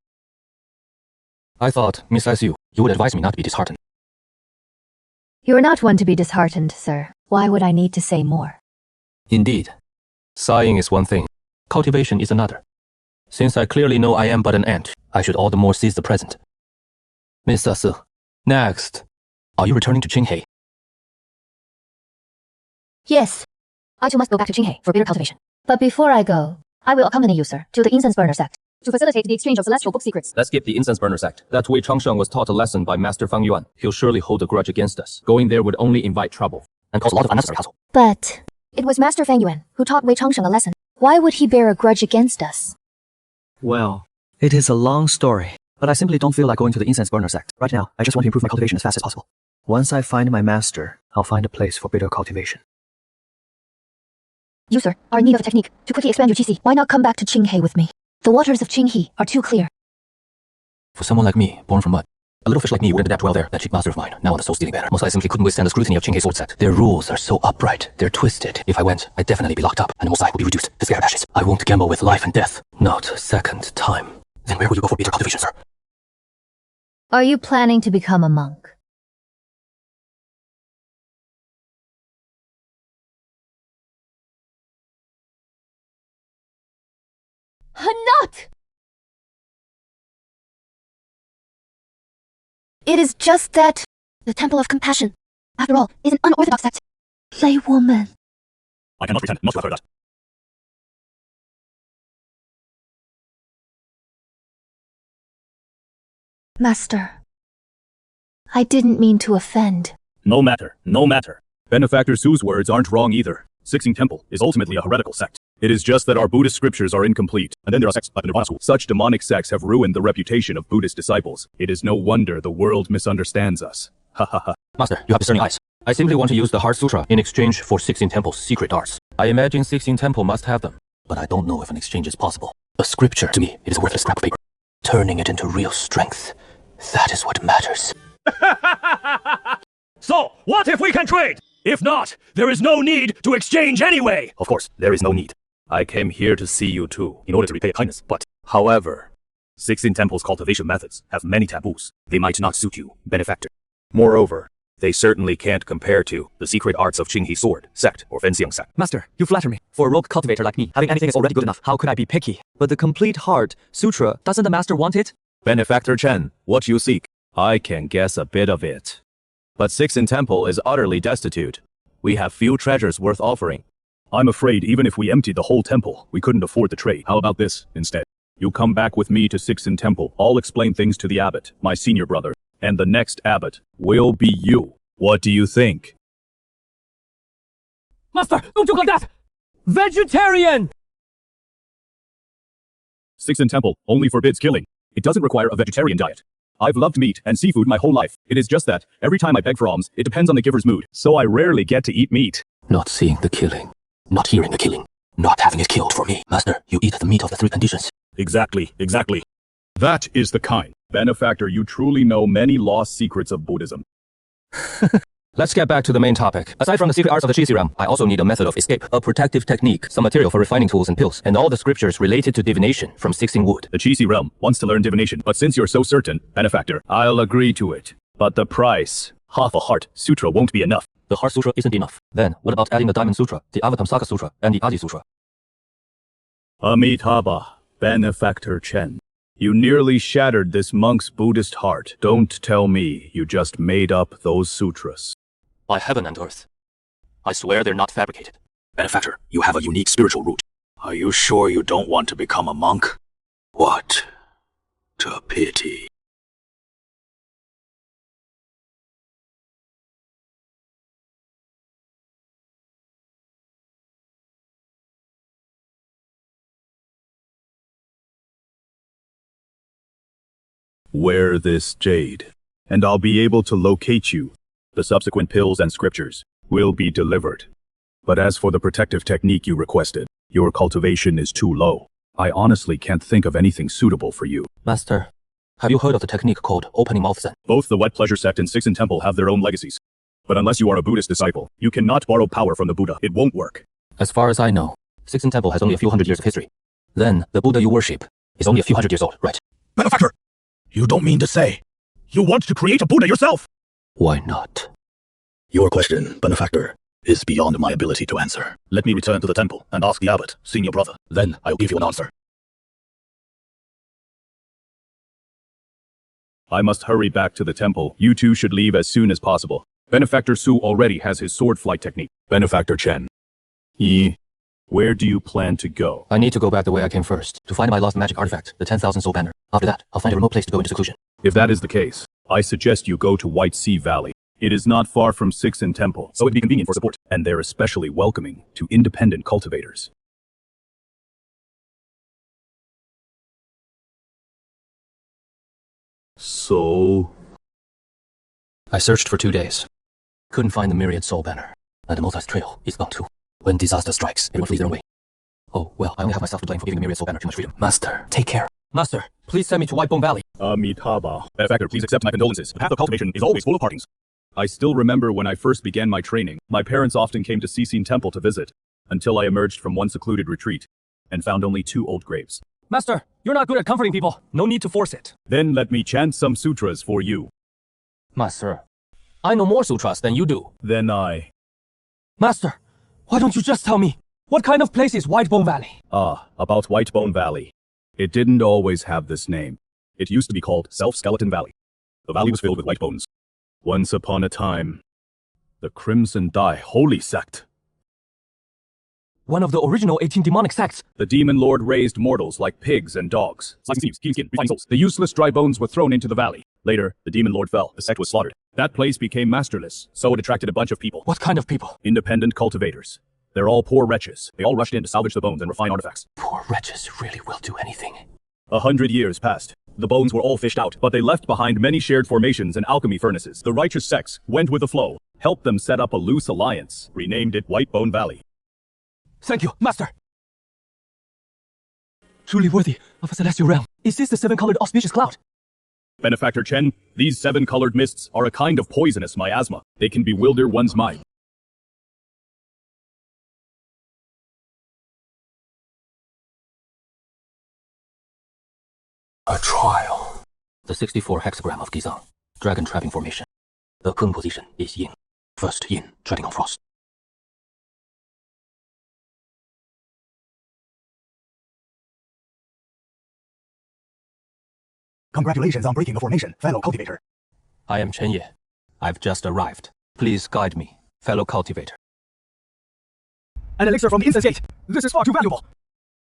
I thought, Miss Su, you would advise me not to be disheartened. You are not one to be disheartened, sir. Why would I need to say more? Indeed. Sighing is one thing, cultivation is another. Since I clearly know I am but an ant, I should all the more seize the present. Miss Su, next, are you returning to Chen Ye? Yes. I too must go back to Chen Ye for bitter cultivation. But before I go, I will accompany you, sir, to the incense burner sect to facilitate the exchange of celestial book secrets. Let's skip the incense burner sect. That Wei Changsheng was taught a lesson by Master Fang Yuan. He'll surely hold a grudge against us. Going there would only invite trouble and cause a lot of unnecessary hassle. But it was Master Fang Yuan who taught Wei Changsheng a lesson. Why would he bear a grudge against us? Well, it is a long story, but I simply don't feel like going to the incense burner sect. Right now, I just want to improve my cultivation as fast as possible. Once I find my master, I'll find a place for bitter cultivation. You, sir, are in need of a technique to quickly expand your qi. Why not come back to Chen Ye with me? The waters of Chen Ye are too clear. For someone like me, born from mud, a little fish like me wouldn't adapt well there. That cheap master of mine, now on the soul-stealing banner. Most I simply couldn't withstand the scrutiny of Chen Ye sword sect. Their rules are so upright, they're twisted. If I went, I'd definitely be locked up, and Most I would be reduced to scarab ashes. I won't gamble with life and death. Not a second time. Then where will you go for bitter cultivation, sir? Are you planning to become a monk? Not! It is just that the Temple of Compassion, after all, is an unorthodox sect. Laywoman. I cannot pretend not to have heard that. Master, I didn't mean to offend. No matter, no matter. Benefactor Su's words aren't wrong either. Sixing Temple is ultimately a heretical sect. It is just that our Buddhist scriptures are incomplete. And then there are sects like the Nirvana school. Such demonic sects have ruined the reputation of Buddhist disciples. It is no wonder the world misunderstands us. Ha ha ha. Master, you have discerning eyes. I simply want to use the Heart Sutra in exchange for 16 Temple's secret arts. I imagine 16 Temple must have them, but I don't know if an exchange is possible. A scripture, to me, it is a worthless scrap of paper. Turning it into real strength, that is what matters. So, what if we can trade? If not, there is no need to exchange anyway. Of course, there is no need. I came here to see you too, in order to repay kindness. But, however, 16 Temple's cultivation methods have many taboos. They might not suit you, Benefactor. Moreover, they certainly can't compare to the secret arts of Chen Ye sword sect or Fenxiang sect. Master, you flatter me. For a rogue cultivator like me, having anything is already good enough. How could I be picky? But the complete heart sutra, doesn't the master want it? Benefactor Chen, what you seek, I can guess a bit of it. But 16 Temple is utterly destitute. We have few treasures worth offering. I'm afraid even if we emptied the whole temple, we couldn't afford the trade. How about this instead? You come back with me to Sixen Temple. I'll explain things to the abbot, my senior brother, and the next abbot will be you. What do you think? Master, don't joke like that! Vegetarian! Sixen Temple only forbids killing. It doesn't require a vegetarian diet. I've loved meat and seafood my whole life. It is just that, every time I beg for alms, it depends on the giver's mood. So I rarely get to eat meat. Not seeing the killing, not hearing the killing, not having it killed for me. Master, you eat the meat of the 3 conditions. Exactly, exactly. That is the kind. Benefactor, you truly know many lost secrets of Buddhism. Let's get back to the main topic. Aside from the secret arts of the Qi realm, I also need a method of escape, a protective technique, some material for refining tools and pills, and all the scriptures related to divination from Sixing Wood. The Qi realm wants to learn divination, but since you're so certain, Benefactor, I'll agree to it. But the price, half a heart sutra won't be enough. The Heart Sutra isn't enough. Then, what about adding the Diamond Sutra, the Avatamsaka Sutra, and the Adi Sutra? Amitabha, Benefactor Chen. You nearly shattered this monk's Buddhist heart. Don't tell me you just made up those sutras. By heaven and earth, I swear they're not fabricated. Benefactor, you have a unique spiritual root. Are you sure you don't want to become a monk? What a pity. Wear this jade, and I'll be able to locate you. The subsequent pills and scriptures will be delivered. But as for the protective technique you requested, your cultivation is too low. I honestly can't think of anything suitable for you. Master, have you heard of the technique called opening mouth Zen? Both the Wet Pleasure sect and Sixen Temple have their own legacies. But unless you are a Buddhist disciple, you cannot borrow power from the Buddha. It won't work. As far as I know, Sixen Temple has only a few hundred years of history. Then, the Buddha you worship is only a few hundred years old, right? Benefactor! You don't mean to say you want to create a Buddha yourself? Why not? Your question, Benefactor, is beyond my ability to answer. Let me return to the temple and ask the abbot, senior brother. Then I'll give you an answer. I must hurry back to the temple. You two should leave as soon as possible. Benefactor Su already has his sword flight technique. Benefactor Chen Ye, where do you plan to go? I need to go back the way I came first, to find my lost magic artifact, the 10,000 soul banner. After that, I'll find a remote place to go into seclusion. If that is the case, I suggest you go to White Sea Valley. It is not far from Sixen Temple, so it'd be convenient for support, and they're especially welcoming to independent cultivators. So... I searched for 2 days. Couldn't find the Myriad Soul banner. And the Multi's trail is gone too. When disaster strikes, it will flee their own way. Oh, well, I only have myself to blame for giving the Myriad Soul banner too much freedom. Master, take care. Master, please send me to Whitebone Valley. Amitabha. Benefactor, please accept my condolences. The path of cultivation is always full of partings. I still remember when I first began my training, my parents often came to Sixen Temple to visit, until I emerged from one secluded retreat, and found only 2 old graves. Master, you're not good at comforting people. No need to force it. Then let me chant some sutras for you. Master, I know more sutras than you do. Then I... Master, why don't you just tell me? What kind of place is Whitebone Valley? About Whitebone Valley. It didn't always have this name. It used to be called Self-Skeleton Valley. The valley was filled with white bones. Once upon a time, the Crimson Dye Holy Sect. One of the original 18 demonic sects. The demon lord raised mortals like pigs and dogs. Slicing thieves, keeping skin, refining souls. The useless dry bones were thrown into the valley. Later, the demon lord fell. The sect was slaughtered. That place became masterless, so it attracted a bunch of people. What kind of people? Independent cultivators. They're all poor wretches. They all rushed in to salvage the bones and refine artifacts. Poor wretches really will do anything. 100 years passed. The bones were all fished out, but they left behind many shared formations and alchemy furnaces. The righteous sects went with the flow, helped them set up a loose alliance, renamed it Whitebone Valley. Thank you, Master. Truly worthy of a celestial realm. Is this the 7-colored auspicious cloud? Benefactor Chen, these 7-colored mists are a kind of poisonous miasma. They can bewilder one's mind. A trial. The 64 hexagram of Gizang. Dragon trapping formation. The Kung position is Yin. First Yin, treading on frost. Congratulations on breaking the formation, fellow cultivator. I am Chen Ye. I've just arrived. Please guide me, fellow cultivator. An elixir from the incense gate. This is far too valuable.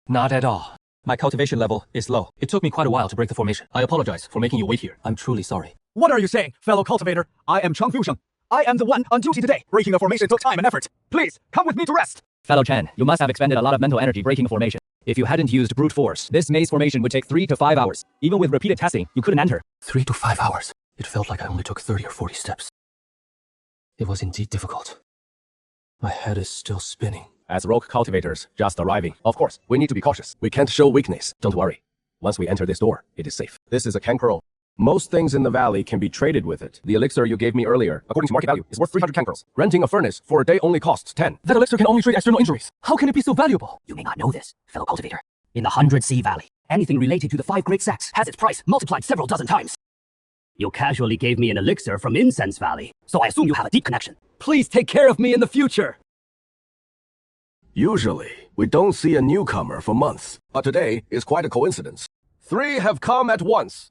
Not at all. My cultivation level is low. It took me quite a while to break the formation. I apologize for making you wait here. I'm truly sorry. What are you saying, fellow cultivator? I am Cheng Fusheng. I am the one on duty today. Breaking the formation took time and effort. Please, come with me to rest. Fellow Chen, you must have expended a lot of mental energy breaking the formation. If you hadn't used brute force, this maze formation would take 3 to 5 hours. Even with repeated testing, you couldn't enter. 3 to 5 hours. It felt like I only took 30 or 40 steps. It was indeed difficult. My head is still spinning. As rogue cultivators just arriving, of course, we need to be cautious. We can't show weakness. Don't worry. Once we enter this door, it is safe. This is a Kankrol. Most things in the valley can be traded with it. The elixir you gave me earlier, according to market value, is worth 300 Kankrols. Renting a furnace for a day only costs 10. That elixir can only treat external injuries. How can it be so valuable? You may not know this, fellow cultivator. In the 100 Sea Valley, anything related to the 5 great sects has its price multiplied several dozen times. You casually gave me an elixir from Incense Valley, so I assume you have a deep connection. Please take care of me in the future. Usually, we don't see a newcomer for months, but today is quite a coincidence. 3 have come at once.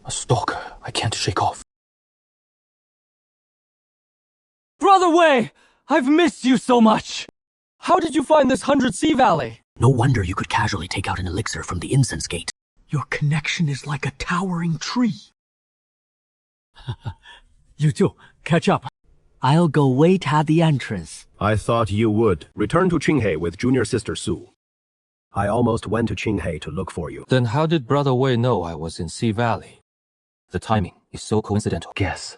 A stalker I can't shake off. Brother Wei! I've missed you so much! How did you find this 100 Sea Valley? No wonder you could casually take out an elixir from the Incense Gate. Your connection is like a towering tree. You too. Catch up. I'll go wait at the entrance. I thought you would. Return to Qinghe with junior sister Su. I almost went to Qinghe to look for you. Then how did Brother Wei know I was in Sea Valley? The timing is so coincidental. Guess.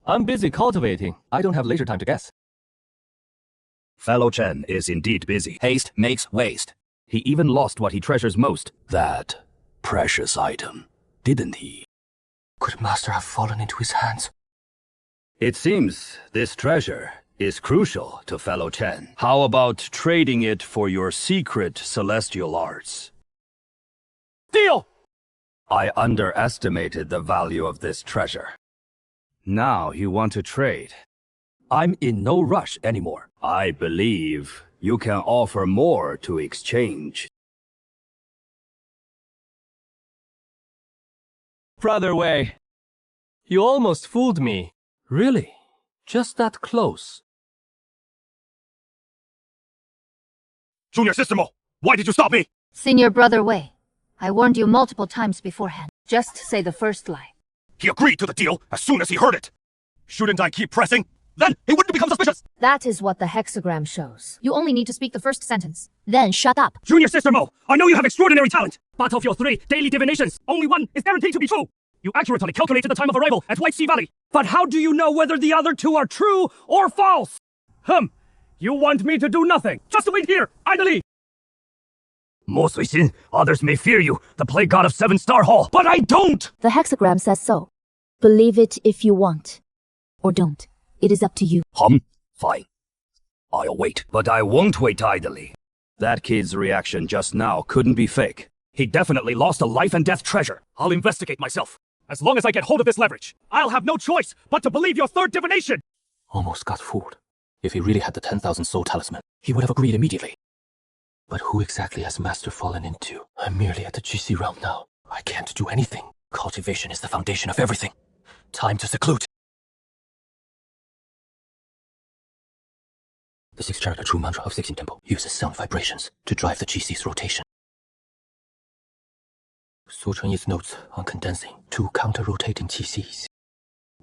I'm busy cultivating. I don't have leisure time to guess. Fellow Chen is indeed busy. Haste makes waste. He even lost what he treasures most. That precious item, didn't he? Could Master have fallen into his hands? It seems this treasure is crucial to fellow Chen. How about trading it for your secret celestial arts? Deal! I underestimated the value of this treasure. Now you want to trade. I'm in no rush anymore. I believe You can offer more to exchange. Brother Wei, you almost fooled me. Really? Just that close? Junior Sister Mo, why did you stop me? Senior Brother Wei, I warned you multiple times beforehand. Just say the first lie. He agreed to the deal as soon as he heard it. Shouldn't I keep pressing? Then he wouldn't become suspicious. That is what the hexagram shows. You only need to speak the first sentence. Then shut up. Junior Sister Mo, I know you have extraordinary talent, but of your 3 daily divinations, only one is guaranteed to be true. You accurately calculated the time of arrival at White Sea Valley. But how do you know whether the other 2 are true or false? You want me to do nothing, just to wait here, idly. Mo Suixin, others may fear you, the plague god of 7-Star Hall, but I don't! The hexagram says so. Believe it if you want. Or don't. It is up to you. Fine. I'll wait, but I won't wait idly. That kid's reaction just now couldn't be fake. He definitely lost a life and death treasure. I'll investigate myself. As long as I get hold of this leverage, I'll have no choice but to believe your 3rd divination. Almost got fooled. If he really had the 10,000 soul talisman, he would have agreed immediately. But who exactly has Master fallen into? I'm merely at the GC realm now. I can't do anything. Cultivation is the foundation of everything. Time to seclude. The 6-character true mantra of 16 Temple uses sound vibrations to drive the GC's rotation. Chen Ye's notes on condensing 2 counter-rotating GCs.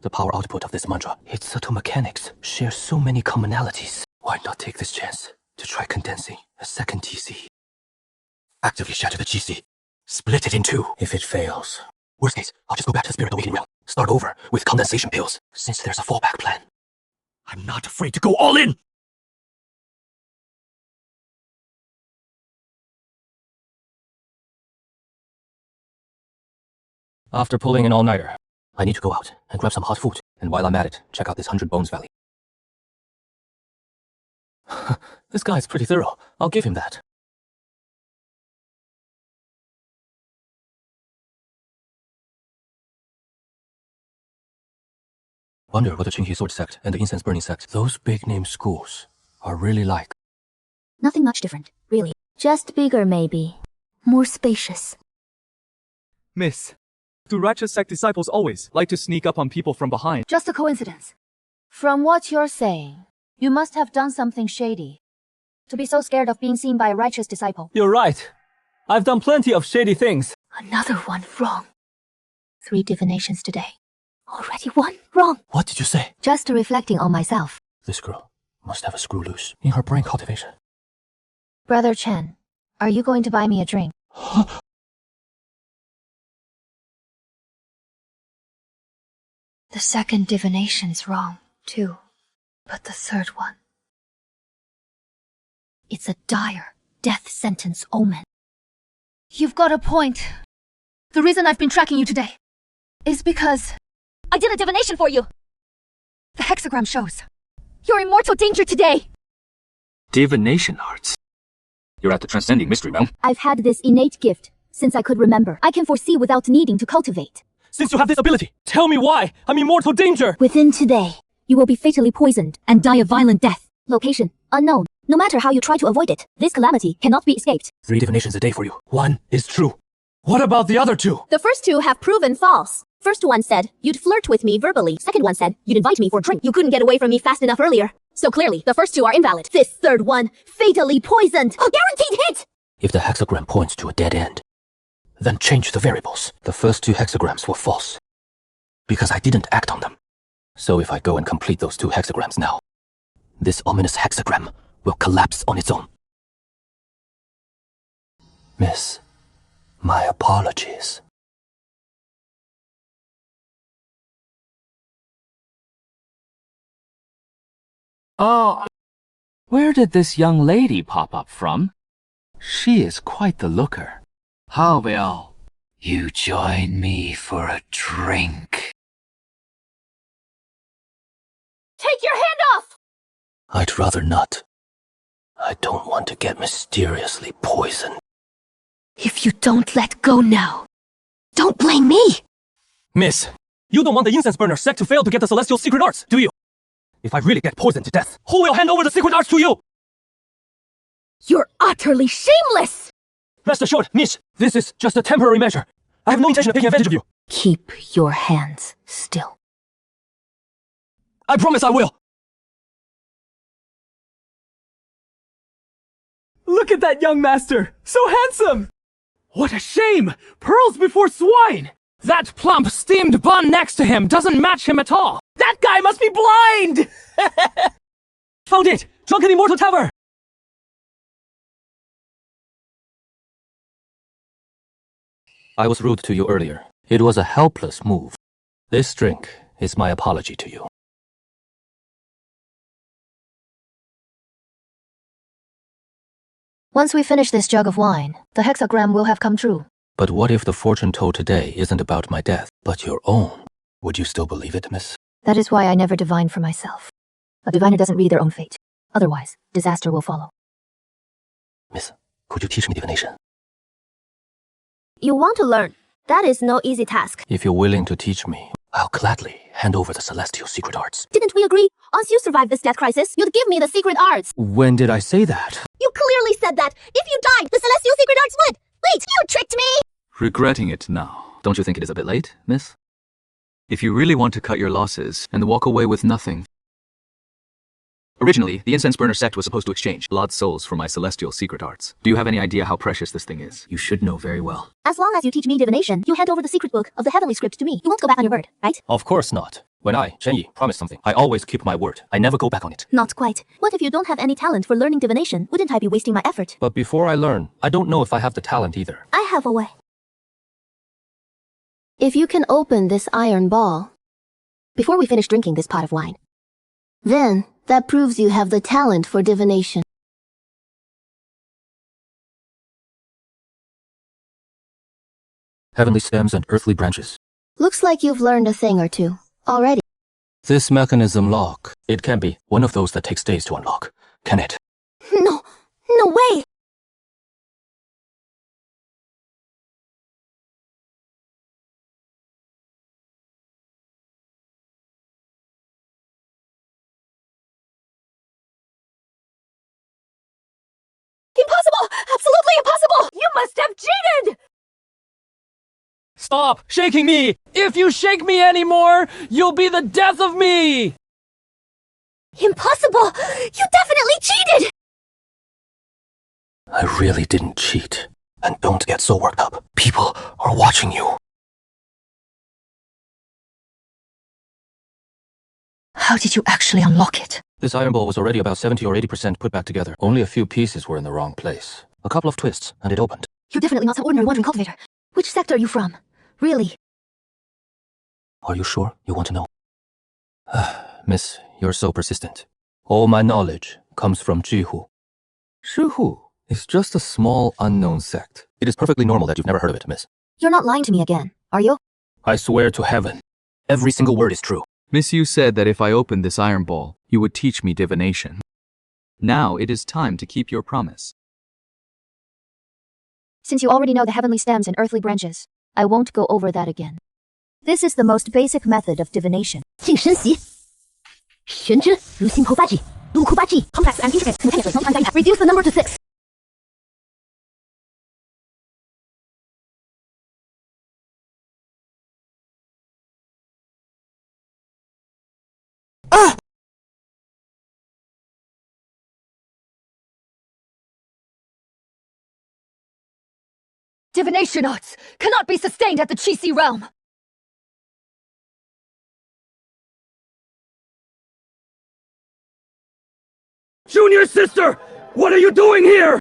The power output of this mantra, its subtle mechanics, shares so many commonalities. Why not take this chance to try condensing a 2nd GC? Actively shatter the GC. Split it in 2. If it fails, worst case, I'll just go back to the Spirit Awakening realm. Start over with condensation pills, since there's a fallback plan. I'm not afraid to go all in. After pulling an all-nighter, I need to go out and grab some hot food. And while I'm at it, check out this 100 Bones Valley. This guy's pretty thorough. I'll give him that. Wonder what the Chen Ye sword sect and the incense burning sect, those big-name schools, are really like. Nothing much different, really. Just bigger, maybe. More spacious. Miss, do righteous sect disciples always like to sneak up on people from behind? Just a coincidence. From what you're saying, you must have done something shady to be so scared of being seen by a righteous disciple. You're right. I've done plenty of shady things. Another one wrong. 3 divinations today. Already 1 wrong. What did you say? Just reflecting on myself. This girl must have a screw loose in her brain cultivation. Brother Chen, are you going to buy me a drink? The 2nd divination's wrong, too. But the 3rd one... it's a dire death sentence omen. You've got a point. The reason I've been tracking you today is because I did a divination for you. the hexagram shows you're in mortal danger today. Divination arts. You're at the transcending mystery realm. I've had this innate gift since I could remember. I can foresee without needing to cultivate. Since you have this ability, tell me why I'm in mortal danger. Within today, you will be fatally poisoned and die a violent death. Location, unknown. No matter how you try to avoid it, this calamity cannot be escaped. 3 divinations a day for you. 1 is true. What about the other 2? The first 2 have proven false. First one said, you'd flirt with me verbally. Second one said, you'd invite me for a drink. You couldn't get away from me fast enough earlier. So clearly, the first 2 are invalid. This 3rd one, fatally poisoned. A guaranteed hit! If the hexagram points to a dead end, then change the variables. The first 2 hexagrams were false, because I didn't act on them. So if I go and complete those 2 hexagrams now, this ominous hexagram will collapse on its own. Miss, my apologies. Oh, where did this young lady pop up from? She is quite the looker. How will you join me for a drink? Take your hand off! I'd rather not. I don't want to get mysteriously poisoned. If you don't let go now, don't blame me! Miss, you don't want the incense burner sect to fail to get the celestial secret arts, do you? If I really get poisoned to death, who will hand over the secret arts to you? You're utterly shameless! Rest assured, miss, this is just a temporary measure. I have no intention of taking advantage of you. Keep your hands still. I promise I will. Look at that young master! So handsome! What a shame! Pearls before swine! That plump, steamed bun next to him doesn't match him at all! That guy must be blind! Found it! Drunken Immortal Tavern! I was rude to you earlier. It was a helpless move. This drink is my apology to you. Once we finish this jug of wine, the hexagram will have come true. But what if the fortune told today isn't about my death, but your own? Would you still believe it, miss? That is why I never divine for myself. A diviner doesn't read their own fate. Otherwise, disaster will follow. Miss, could you teach me divination? You want to learn. That is no easy task. If you're willing to teach me, I'll gladly hand over the celestial secret arts. Didn't we agree? Once you survive this death crisis, you'd give me the secret arts. When did I say that? You clearly said that. If you died, the celestial secret arts would. Wait, you tricked me! Regretting it now. Don't you think it is a bit late, miss? If you really want to cut your losses and walk away with nothing. Originally, the incense burner sect was supposed to exchange blood souls for my celestial secret arts. Do you have any idea how precious this thing is? You should know very well. As long as you teach me divination, you hand over the secret book of the heavenly script to me. You won't go back on your word, right? Of course not. When I, Chen Ye, promise something, I always keep my word. I never go back on it. Not quite. What if you don't have any talent for learning divination? Wouldn't I be wasting my effort? But before I learn, I don't know if I have the talent either. I have a way. If you can open this iron ball before we finish drinking this pot of wine, then that proves you have the talent for divination. Heavenly stems and earthly branches. Looks like you've learned a thing or two already. This mechanism lock, it can be one of those that takes days to unlock, can it? No way! Impossible! Absolutely impossible! You must have cheated! Stop shaking me! If you shake me anymore, you'll be the death of me! Impossible! You definitely cheated! I really didn't cheat. And don't get so worked up. People are watching you. How did you actually unlock it? This iron ball was already about 70 or 80% put back together. Only a few pieces were in the wrong place. A couple of twists, and it opened. You're definitely not some ordinary wandering cultivator. Which sect are you from? Really? Are you sure you want to know? Miss, you're so persistent. All my knowledge comes from Zhihu. Zhihu is just a small, unknown sect. It is perfectly normal that you've never heard of it, miss. You're not lying to me again, are you? I swear to heaven, every single word is true. Miss Yu said that if I opened this iron ball, you would teach me divination. Now it is time to keep your promise. Since you already know the heavenly stems and earthly branches, I won't go over that again. This is the most basic method of divination. 净身习玄真如心头发技 Lukubachi, complex and intricate, simultaneously, sometimes I reduce the number to 6. Divination arts cannot be sustained at the Qi realm. Junior sister! What are you doing here?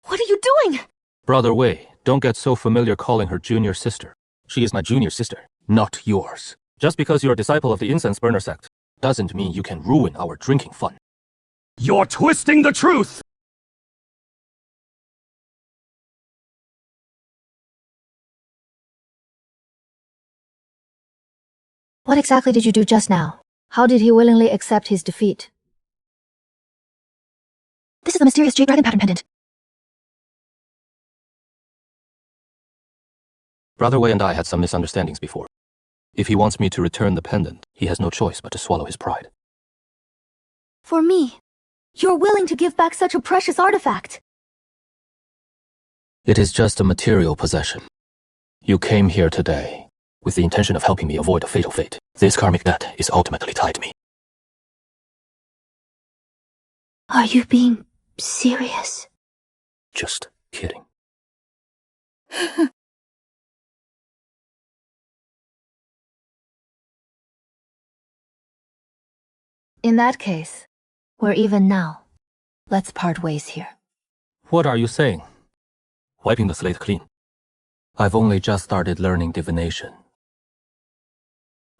What are you doing? Brother Wei, don't get so familiar calling her junior sister. She is my junior sister, not yours. Just because you're a disciple of the incense burner sect doesn't mean you can ruin our drinking fun. You're twisting the truth! What exactly did you do just now? How did he willingly accept his defeat? This is the mysterious jade dragon pattern pendant. Brother Wei and I had some misunderstandings before. If he wants me to return the pendant, he has no choice but to swallow his pride. For me, You're willing to give back such a precious artifact. It is just a material possession. You came here today with the intention of helping me avoid a fatal fate. This karmic debt is ultimately tied to me. Are you being serious? Just kidding. In that case, we're even now. Let's part ways here. What are you saying? Wiping the slate clean. I've only just started learning divination.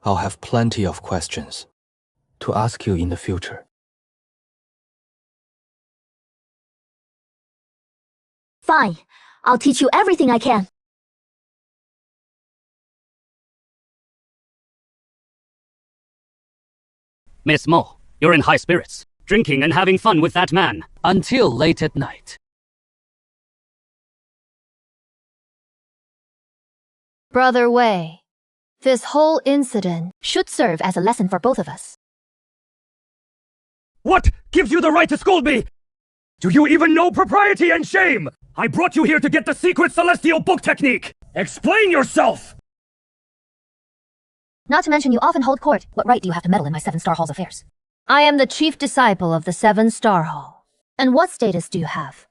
I'll have plenty of questions to ask you in the future. Fine. I'll teach you everything I can. Miss Mo, you're in high spirits, drinking and having fun with that man. Until late at night. Brother Wei, this whole incident should serve as a lesson for both of us. What gives you the right to scold me? Do you even know propriety and shame? I brought you here to get the secret celestial book technique. Explain yourself! Not to mention you often hold court. What right do you have to meddle in my 7-star hall's affairs? I am the chief disciple of the 7-star hall. And what status do you have?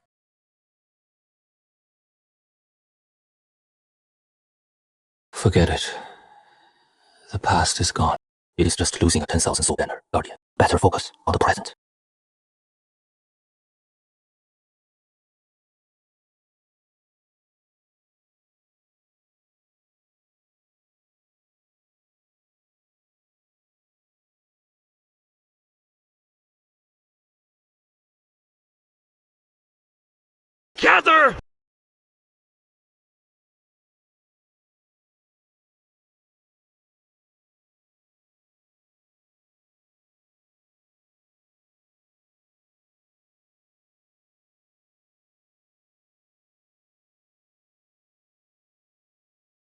Forget it. The past is gone. It is just losing a 10,000 soul banner, Guardian. Better focus on the present. Gather!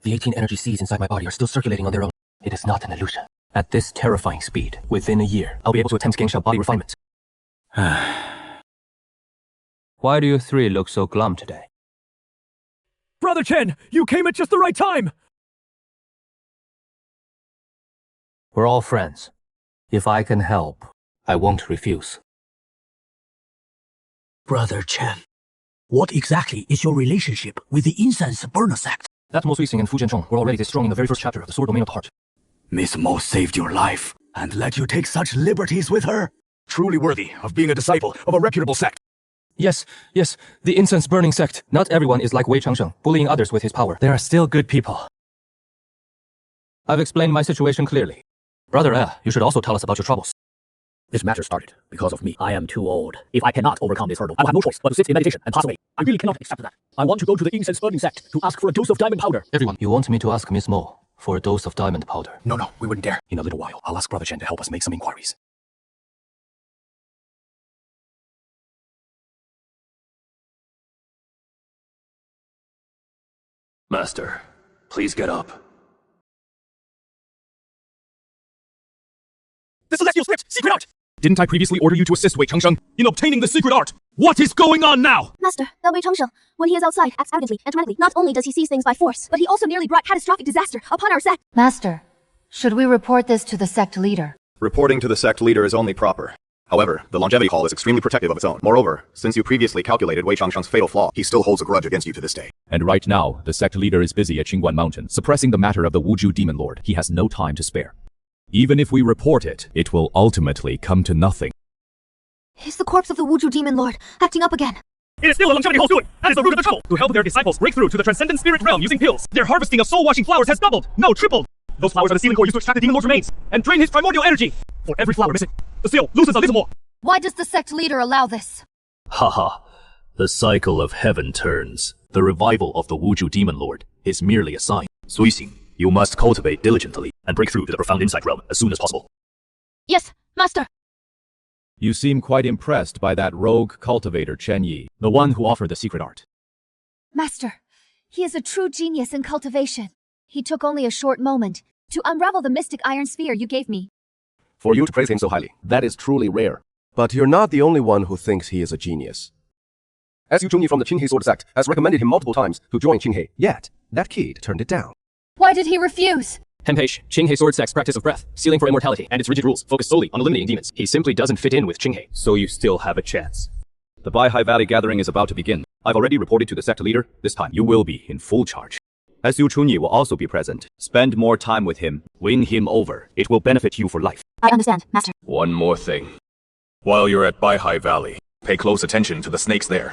The 18 energy seeds inside my body are still circulating on their own. It is not an illusion. At this terrifying speed, within a year, I'll be able to attempt gang shell body refinement. Why do you three look so glum today? Brother Chen, you came at just the right time! We're all friends. If I can help, I won't refuse. Brother Chen, what exactly is your relationship with the incense burner sect? That Mo Suixing and Fu Jianzhong were already destroying in the very first chapter of the Sword Domain of the Heart. Miss Mo saved your life and let you take such liberties with her? Truly worthy of being a disciple of a reputable sect. Yes, the incense burning sect. Not everyone is like Wei Changsheng, bullying others with his power. There are still good people. I've explained my situation clearly. Brother you should also tell us about your troubles. This matter started because of me. I am too old. If I cannot overcome this hurdle, I will have no choice but to sit in meditation and pass away. I really cannot accept that. I want to go to the incense burning sect to ask for a dose of diamond powder. Everyone, you want me to ask Miss Mo for a dose of diamond powder? No, we wouldn't dare. In a little while, I'll ask Brother Chen to help us make some inquiries. Master, please get up. The celestial script! Secret art! Didn't I previously order you to assist Wei Changsheng in obtaining the secret art? What is going on now? Master, that Wei Changsheng, when he is outside, acts arrogantly and tyrannically. Not only does he seize things by force, but he also nearly brought catastrophic disaster upon our sect. Master, should we report this to the sect leader? Reporting to the sect leader is only proper. However, the longevity hall is extremely protective of its own. Moreover, since you previously calculated Wei Changsheng's fatal flaw, he still holds a grudge against you to this day. And right now, the sect leader is busy at Qingguan Mountain, suppressing the matter of the Wuju Demon Lord. He has no time to spare. Even if we report it, it will ultimately come to nothing. Is the corpse of the Wuju Demon Lord acting up again? It is still the longevity hall's doing. That is the root of the trouble. To help their disciples break through to the transcendent spirit realm using pills, their harvesting of soul-washing flowers has doubled. No, tripled. Those flowers are the sealing core used to extract the demon lord's remains and drain his primordial energy. For every flower missing, the seal loses a little more. Why does the sect leader allow this? Haha. The cycle of heaven turns. The revival of the Wuju Demon Lord is merely a sign. Suixing, you must cultivate diligently and break through to the profound insight realm as soon as possible. Yes, Master. You seem quite impressed by that rogue cultivator Chen Ye, the one who offered the secret art. Master, he is a true genius in cultivation. He took only a short moment to unravel the mystic iron sphere you gave me. For you to praise him so highly, that is truly rare. But you're not the only one who thinks he is a genius. As Chen Ye from the Chen Ye sword sect has recommended him multiple times to join Chen Ye, yet that kid turned it down. Why did he refuse? Hempage, Chen Ye sword sect's practice of breath, sealing for immortality, and its rigid rules focus solely on eliminating demons. He simply doesn't fit in with Chen Ye. So you still have a chance. The Baihai Valley gathering is about to begin. I've already reported to the sect leader. This time you will be in full charge. Chen Ye will also be present. Spend more time with him. Win him over. It will benefit you for life. I understand, Master. One more thing. While you're at Baihai Valley, pay close attention to the snakes there.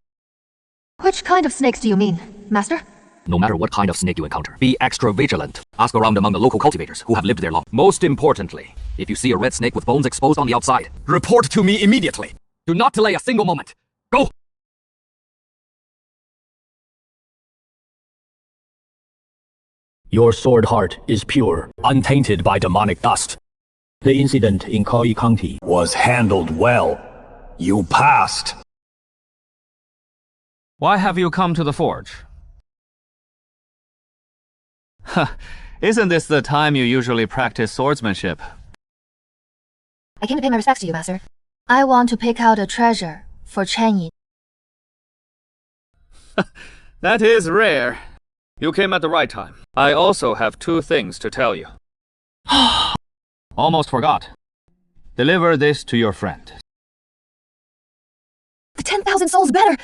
Which kind of snakes do you mean, Master? No matter what kind of snake you encounter, be extra vigilant. Ask around among the local cultivators who have lived there long. Most importantly, if you see a red snake with bones exposed on the outside, report to me immediately. Do not delay a single moment. Go! Your sword heart is pure, untainted by demonic dust. The incident in Kauai County was handled well. You passed. Why have you come to the forge? Isn't this the time you usually practice swordsmanship? I came to pay my respects to you, Master. I want to pick out a treasure for Chen Ye. That is rare. You came at the right time. I also have 2 things to tell you. Almost forgot. Deliver this to your friend. The 10,000 souls better!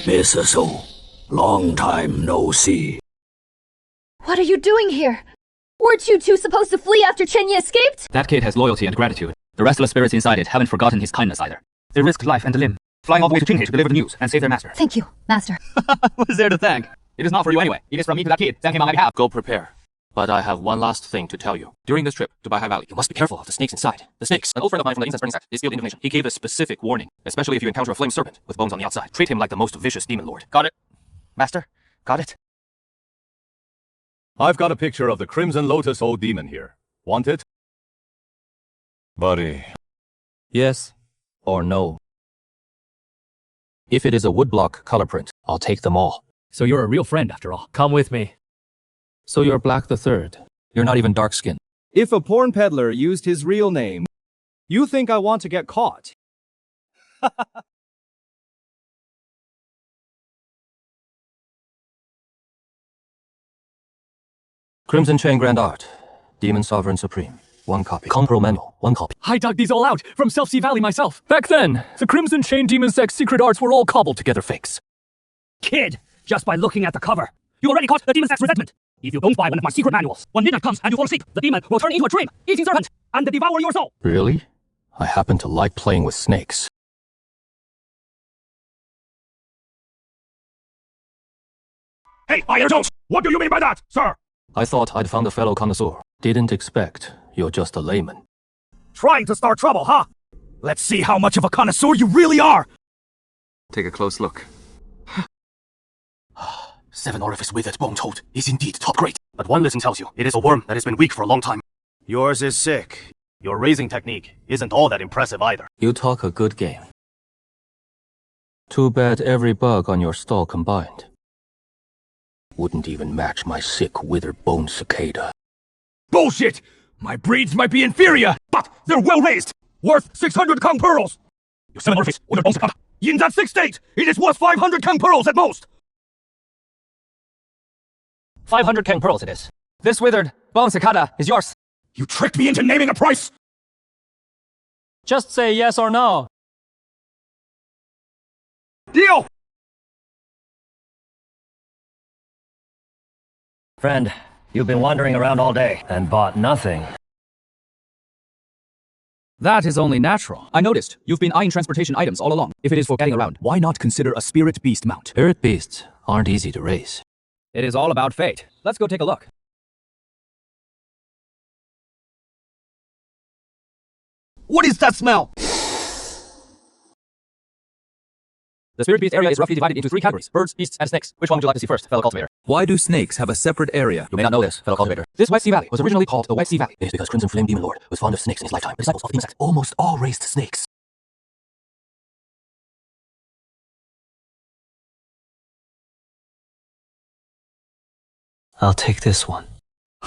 Miss Soul, long time no see. What are you doing here? Weren't you two supposed to flee after Chen Ye escaped? That kid has loyalty and gratitude. The restless spirits inside it haven't forgotten his kindness either. They risked life and limb, flying all the way to Chen Ye to deliver the news and save their master. Thank you, Master. What is there to thank? It is not for you anyway. It is from me to that kid. Thank him on my behalf. Go prepare. But I have one last thing to tell you. During this trip to Baihai Valley, you must be careful of the snakes inside. The snakes, an old friend of mine from the incense burning sect, is skilled in divination. He gave a specific warning, especially if you encounter a flame serpent with bones on the outside. Treat him like the most vicious demon lord. Got it. Master, got it. I've got a picture of the Crimson Lotus old demon here. Want it? Buddy. Yes or no? If it is a woodblock color print, I'll take them all. So you're a real friend after all. Come with me. So you're Black the Third. You're not even dark-skinned. If a porn peddler used his real name, you think I want to get caught? Crimson Chain Grand Art. Demon Sovereign Supreme. 1 copy. Conqueror Manual. 1 copy. I dug these all out from Self Sea Valley myself. Back then, the Crimson Chain Demon Sect's secret arts were all cobbled together fakes. Kid, just by looking at the cover, you already caught the demon sect's resentment. If you don't buy one of my secret manuals, when midnight comes and you fall asleep, the demon will turn into a dream, eating serpent, and devour your soul. Really? I happen to like playing with snakes. Hey, Iron Jones! What do you mean by that, sir? I thought I'd found a fellow connoisseur. Didn't expect you're just a layman. Trying to start trouble, huh? Let's see how much of a connoisseur you really are! Take a close look. 7 orifice withered bone toad is indeed top grade. But one lesson tells you, it is a worm that has been weak for a long time. Yours is sick. Your raising technique isn't all that impressive either. You talk a good game. Too bad every bug on your stall combined wouldn't even match my sick withered bone cicada. Bullshit! My breeds might be inferior, but they're well raised! Worth 600 Kong pearls! Your 7 orifice withered bone cicada. In that sick state, it is worth 500 Kong pearls at most! 500 Kang pearls it is. This withered bone cicada is yours. You tricked me into naming a price! Just say yes or no. Deal! Friend, you've been wandering around all day and bought nothing. That is only natural. I noticed, you've been eyeing transportation items all along. If it is for getting around, why not consider a spirit beast mount? Spirit beasts aren't easy to raise. It is all about fate. Let's go take a look. What is that smell? The spirit beast area is roughly divided into 3 categories: birds, beasts, and snakes. Which one would you like to see first, fellow cultivator? Why do snakes have a separate area? You may not know this, fellow cultivator. This West Sea Valley was originally called the West Sea Valley. It is because Crimson Flame Demon Lord was fond of snakes in his lifetime. The disciples of the demon sect almost all raised snakes. I'll take this one.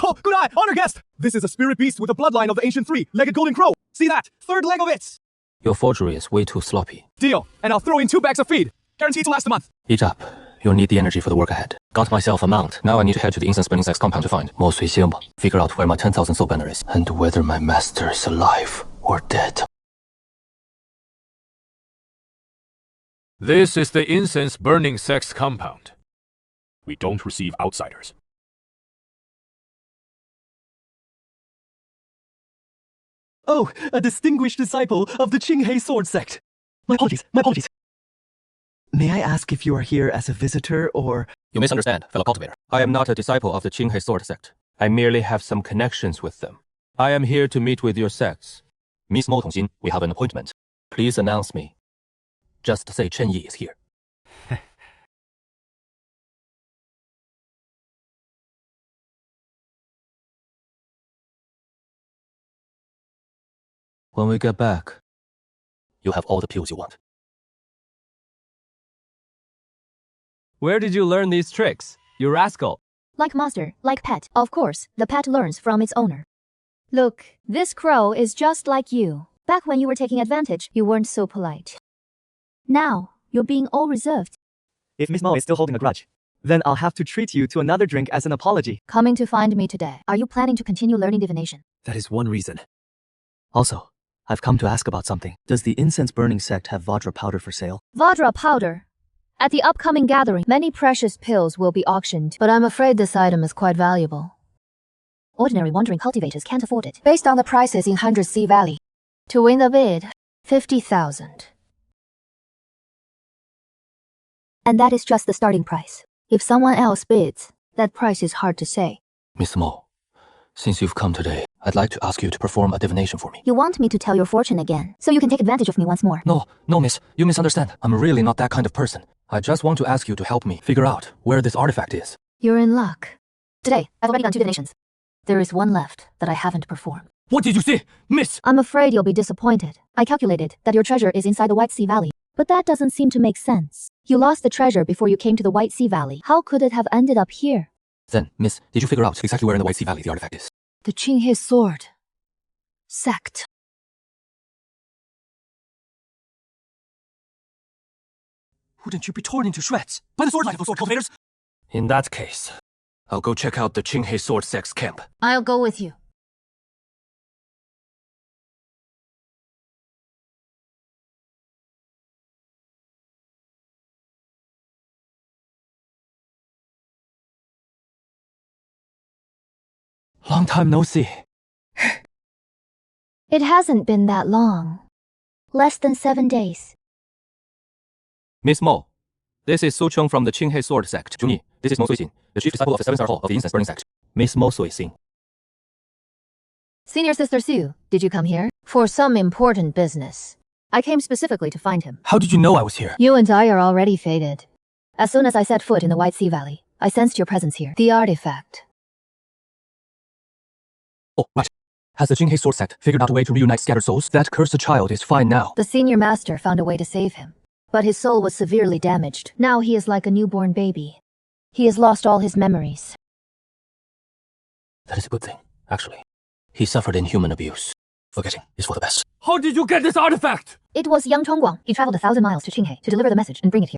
Oh, good eye, honor guest! This is a spirit beast with the bloodline of the ancient three-legged golden crow. See that? Third leg of it. Your forgery is way too sloppy. Deal, and I'll throw in 2 bags of feed. Guaranteed to last a month. Eat up. You'll need the energy for the work ahead. Got myself a mount. Now I need to head to the incense burning sex compound to find Mo Sui Xiangba. Figure out where my 10,000 soul banner is, and whether my master is alive or dead. This is the incense burning sex compound. We don't receive outsiders. Oh, a distinguished disciple of the Chen Ye sword sect. My apologies, my apologies. May I ask if you are here as a visitor or... You misunderstand, fellow cultivator. I am not a disciple of the Chen Ye sword sect. I merely have some connections with them. I am here to meet with your sects. Miss Mo Tongxin, we have an appointment. Please announce me. Just say Chen Ye is here. When we get back, you'll have all the pills you want. Where did you learn these tricks, you rascal? Like master, like pet. Of course, the pet learns from its owner. Look, this crow is just like you. Back when you were taking advantage, you weren't so polite. Now, you're being all reserved. If Miss Mo is still holding a grudge, then I'll have to treat you to another drink as an apology. Coming to find me today, are you planning to continue learning divination? That is one reason. Also, I've come to ask about something. Does the incense burning sect have Vajra powder for sale? Vajra powder. At the upcoming gathering, many precious pills will be auctioned, but I'm afraid this item is quite valuable. Ordinary wandering cultivators can't afford it, based on the prices in 100 Sea Valley. To win the bid, 50,000. And that is just the starting price. If someone else bids, that price is hard to say. Miss Mo, since you've come today, I'd like to ask you to perform a divination for me. You want me to tell your fortune again, so you can take advantage of me once more? No, miss. You misunderstand. I'm really not that kind of person. I just want to ask you to help me figure out where this artifact is. You're in luck. Today, I've already done 2 divinations. There is one left that I haven't performed. What did you say, miss? I'm afraid you'll be disappointed. I calculated that your treasure is inside the White Sea Valley, but that doesn't seem to make sense. You lost the treasure before you came to the White Sea Valley. How could it have ended up here? Then, miss, did you figure out exactly where in the White Sea Valley the artifact is? The Chen Ye sword sect. Wouldn't you be torn into shreds by the sword light of those sword cultivators? In that case, I'll go check out the Chen Ye sword sect's camp. I'll go with you. Long time no see. It hasn't been that long. Less than 7 days. Miss Mo, this is Su Cheng from the Chen Ye sword sect. Chen Ye, this is Mo Sui Xin, the chief disciple of the 7-star hall of the incense burning sect. Miss Mo Sui Xin. Senior Sister Sue, did you come here? For some important business. I came specifically to find him. How did you know I was here? You and I are already fated. As soon as I set foot in the White Sea Valley, I sensed your presence here. The artifact. Oh, right. Has the Chen Ye sword sect figured out a way to reunite scattered souls? That cursed child is fine now. The senior master found a way to save him, but his soul was severely damaged. Now he is like a newborn baby. He has lost all his memories. That is a good thing, actually. He suffered inhuman abuse. Forgetting is for the best. How did you get this artifact? It was young Chongguang. He traveled 1,000 miles to Chen Ye to deliver the message and bring it here.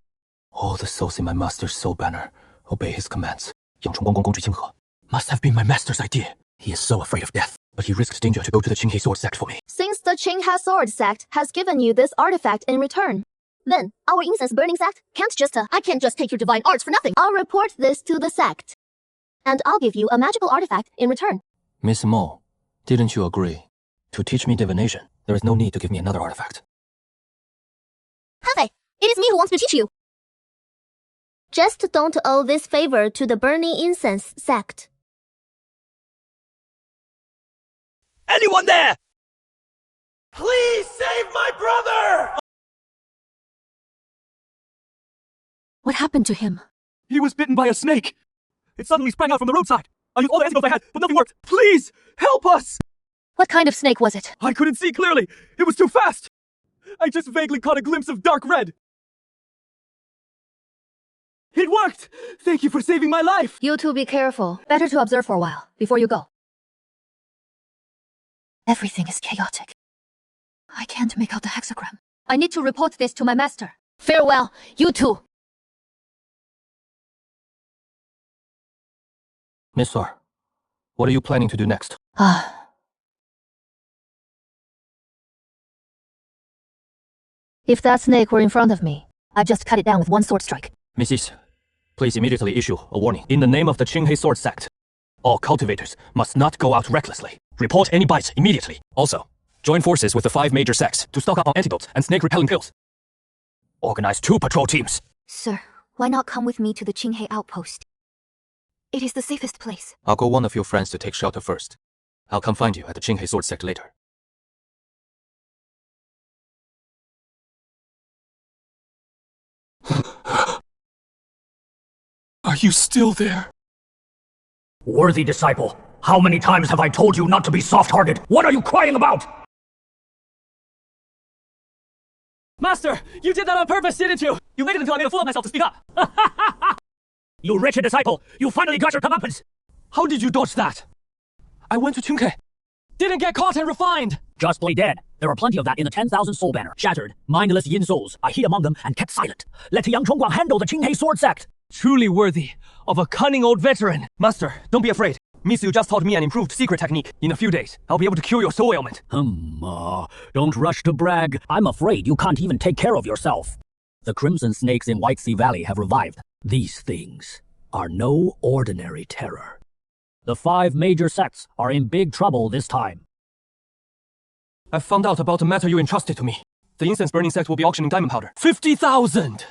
All the souls in my master's soul banner obey his commands. Yang Chongguang Gongzhui Jinghe must have been my master's idea. He is so afraid of death, but he risked danger to go to the Chen Ye sword sect for me. Since the Chen Ye sword sect has given you this artifact in return, then our incense burning sect I can't just take your divine arts for nothing. I'll report this to the sect, and I'll give you a magical artifact in return. Miss Mo, didn't you agree? To teach me divination, there is no need to give me another artifact. Hefe, it is me who wants to teach you. Just don't owe this favor to the burning incense sect. Anyone there? Please save my brother! What happened to him? He was bitten by a snake. It suddenly sprang out from the roadside. I used all the antidotes I had, but nothing worked. Please, help us! What kind of snake was it? I couldn't see clearly. It was too fast. I just vaguely caught a glimpse of dark red. It worked! Thank you for saving my life! You two be careful. Better to observe for a while, before you go. Everything is chaotic. I can't make out the hexagram. I need to report this to my master. Farewell, you two! Miss Sor, what are you planning to do next? If that snake were in front of me, I'd just cut it down with one sword strike. Mrs., please immediately issue a warning. In the name of the Chen Ye sword sect, all cultivators must not go out recklessly. Report any bites immediately. Also, join forces with the 5 major sects to stock up on antidotes and snake-repelling pills. Organize 2 patrol teams. Sir, why not come with me to the Qinghe outpost? It is the safest place. I'll go one of your friends to take shelter first. I'll come find you at the Chen Ye sword sect later. Are you still there? Worthy disciple, how many times have I told you not to be soft-hearted? What are you crying about? Master, you did that on purpose, didn't you? You waited until I made a fool of myself to speak up. You wretched disciple, you finally got your comeuppance! How did you dodge that? I went to Qinghe. Didn't get caught and refined. Just play dead. There are plenty of that in the 10,000 soul banner. Shattered, mindless yin souls. I hid among them and kept silent. Let Yang Chongguang handle the Qinghe sword sect. Truly worthy of a cunning old veteran. Master, don't be afraid. Miss Yu just taught me an improved secret technique. In a few days, I'll be able to cure your soul ailment. Don't rush to brag. I'm afraid you can't even take care of yourself. The crimson snakes in White Sea Valley have revived. These things are no ordinary terror. The 5 major sects are in big trouble this time. I found out about a matter you entrusted to me. The incense burning sect will be auctioning diamond powder. 50,000!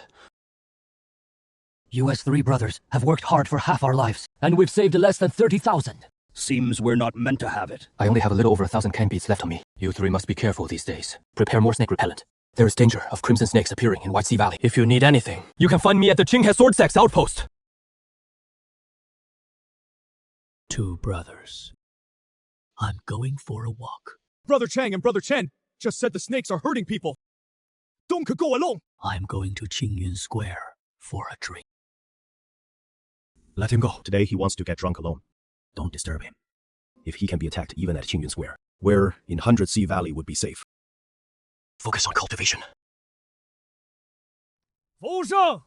You as 3 brothers have worked hard for half our lives, and we've saved less than 30,000. Seems we're not meant to have it. I only have a little over 1,000 can beads left on me. You 3 must be careful these days. Prepare more snake repellent. There is danger of crimson snakes appearing in White Sea Valley. If you need anything, you can find me at the Qinghe sword sect's outpost. 2 brothers. I'm going for a walk. Brother Chang and Brother Chen just said the snakes are hurting people. Don't go alone. I'm going to Qingyun Square for a drink. Let him go. Today he wants to get drunk alone. Don't disturb him. If he can be attacked even at Qingyun Square, where in 100 Sea Valley would be safe. focus on cultivation. Fu Sheng!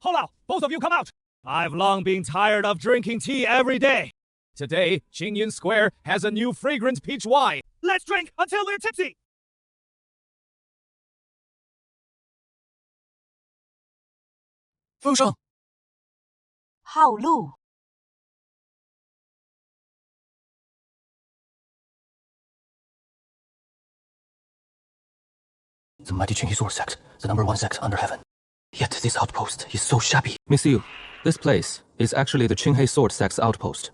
Hold out! Both of you come out! I've long been tired of drinking tea every day. Today, Qingyun Square has a new fragrant peach wine. Let's drink until we're tipsy! Fu Sheng! Hao Lu. The mighty Chen Ye sword sect, the #1 sect under heaven. Yet this outpost is so shabby. Miss Yu, this place is actually the Chen Ye sword sect's outpost.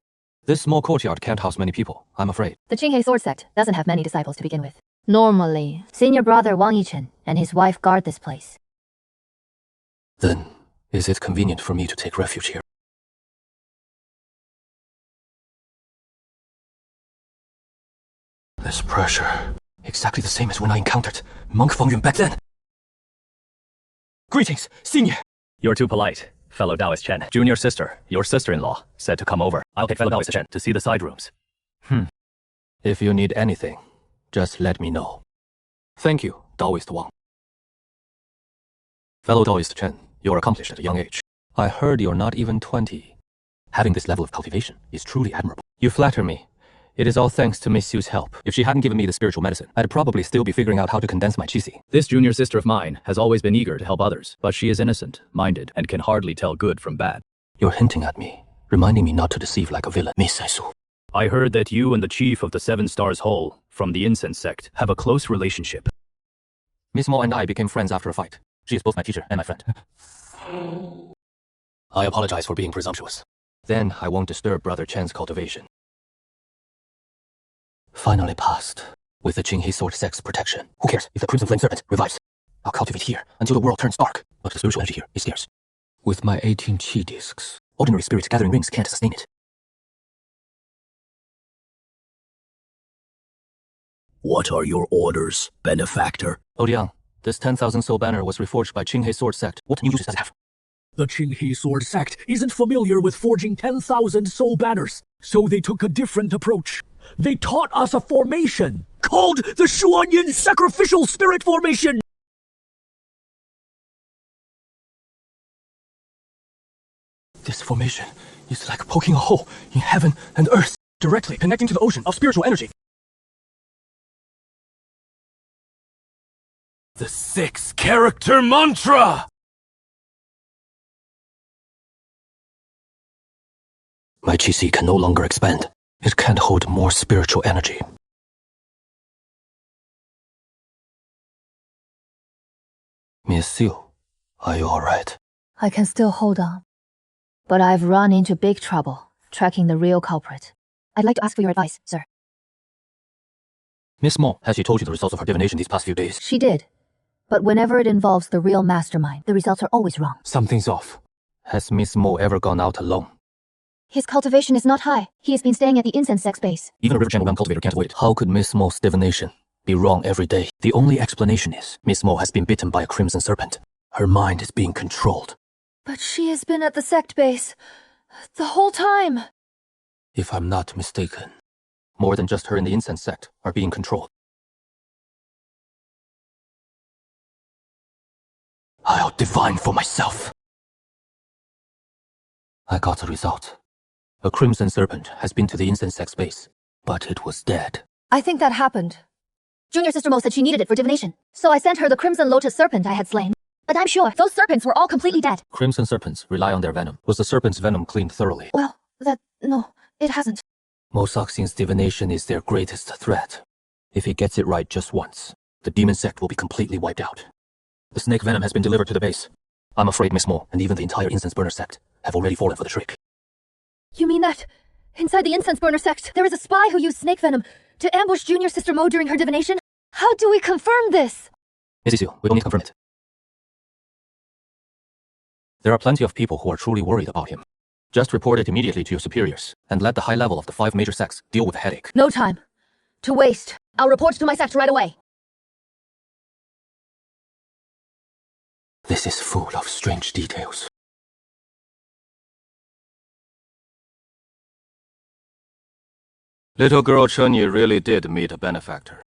This small courtyard can't house many people, I'm afraid. The Qinghe sword sect doesn't have many disciples to begin with. Normally, senior brother Wang Yichen and his wife guard this place. Then, is it convenient for me to take refuge here? This pressure, exactly the same as when I encountered Monk Fengyun back then. Greetings, senior! You're too polite, fellow Taoist Chen. Junior sister, your sister-in-law, said to come over. I'll take fellow Taoist Chen to see the side rooms. If you need anything, just let me know. Thank you, Taoist Wang. Fellow Taoist Chen, you're accomplished at a young age. I heard you're not even 20. Having this level of cultivation is truly admirable. You flatter me. It is all thanks to Miss Yu's help. If she hadn't given me the spiritual medicine, I'd probably still be figuring out how to condense my qi. This junior sister of mine has always been eager to help others, but she is innocent, minded, and can hardly tell good from bad. You're hinting at me, reminding me not to deceive like a villain. Miss Saisu. I heard that you and the chief of the 7 Stars Hole, from the incense sect, have a close relationship. Miss Mo and I became friends after a fight. She is both my teacher and my friend. I apologize for being presumptuous. Then I won't disturb Brother Chen's cultivation. Finally passed, with the Qinghe sword sect's protection. Who cares if the Crimson Flame Serpent revives? I'll cultivate here until the world turns dark, but the spiritual energy here is scarce. With my 18 chi discs, ordinary spirit gathering rings can't sustain it. What are your orders, benefactor? Odiang, this 10,000 soul banner was reforged by Qinghe sword sect. What new uses does it have? The Chen Ye sword sect isn't familiar with forging 10,000 soul banners, so they took a different approach. They taught us a formation called the Shuanyin Sacrificial Spirit Formation. This formation is like poking a hole in heaven and earth, directly connecting to the ocean of spiritual energy. The 6-character mantra! My qi can no longer expand. It can't hold more spiritual energy. Miss Siu, are you alright? I can still hold on. But I've run into big trouble, tracking the real culprit. I'd like to ask for your advice, sir. Miss Mo, has she told you the results of her divination these past few days? She did. But whenever it involves the real mastermind, the results are always wrong. Something's off. Has Miss Mo ever gone out alone? His cultivation is not high. He has been staying at the incense sect base. Even a river channel cultivator can't avoid it. How could Miss Mo's divination be wrong every day? The only explanation is Miss Mo has been bitten by a crimson serpent. Her mind is being controlled. But she has been at the sect base the whole time. If I'm not mistaken, more than just her and the incense sect are being controlled. I'll divine for myself. I got the result. A crimson serpent has been to the incense sect base, but it was dead. I think that happened. Junior Sister Mo said she needed it for divination, so I sent her the crimson lotus serpent I had slain. But I'm sure those serpents were all completely dead. Crimson serpents rely on their venom. Was the serpent's venom cleaned thoroughly? Well, no, it hasn't. Mo Saxing's divination is their greatest threat. If he gets it right just once, the demon sect will be completely wiped out. The snake venom has been delivered to the base. I'm afraid Miss Mo and even the entire incense burner sect have already fallen for the trick. You mean that inside the incense burner sect, there is a spy who used snake venom to ambush Junior Sister Mo during her divination? How do we confirm this? Mrs. Yu, we don't need to confirm it. There are plenty of people who are truly worried about him. Just report it immediately to your superiors, and let the high level of the 5 major sects deal with the headache. No time to waste. I'll report to my sect right away. This is full of strange details. Little girl Chen Ye really did meet a benefactor.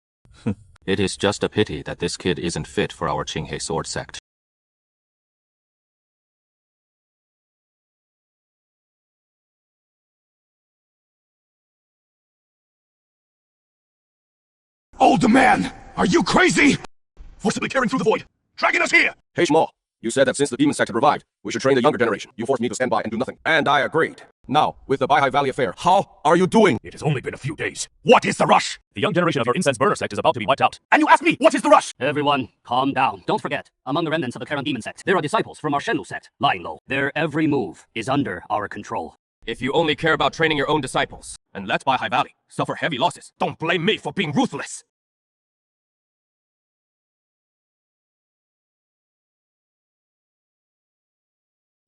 It is just a pity that this kid isn't fit for our Qinghe sword sect. Old man! Are you crazy? Forcibly carrying through the void, dragging us here! Hey, Shmo, you said that since the demon sect had revived, we should train the younger generation. You forced me to stand by and do nothing. And I agreed. Now, with the Baihai Valley affair, how are you doing? It has only been a few days. What is the rush? The young generation of your incense burner sect is about to be wiped out. And you ask me, what is the rush? Everyone, calm down. Don't forget, among the remnants of the Karen Demon sect, there are disciples from our Shenlu sect, lying low. Their every move is under our control. If you only care about training your own disciples, and let Baihai Valley suffer heavy losses, don't blame me for being ruthless.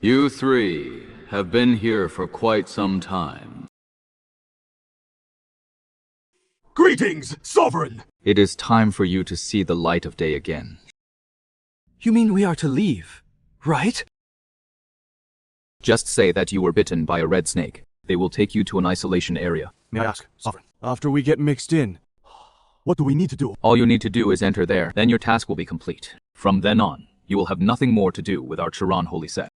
You three have been here for quite some time. Greetings, Sovereign! It is time for you to see the light of day again. You mean we are to leave, right? Just say that you were bitten by a red snake. They will take you to an isolation area. May I ask, Sovereign? After we get mixed in, What do we need to do? All you need to do is enter there, then your task will be complete. From then on, you will have nothing more to do with our Chiron holy sect.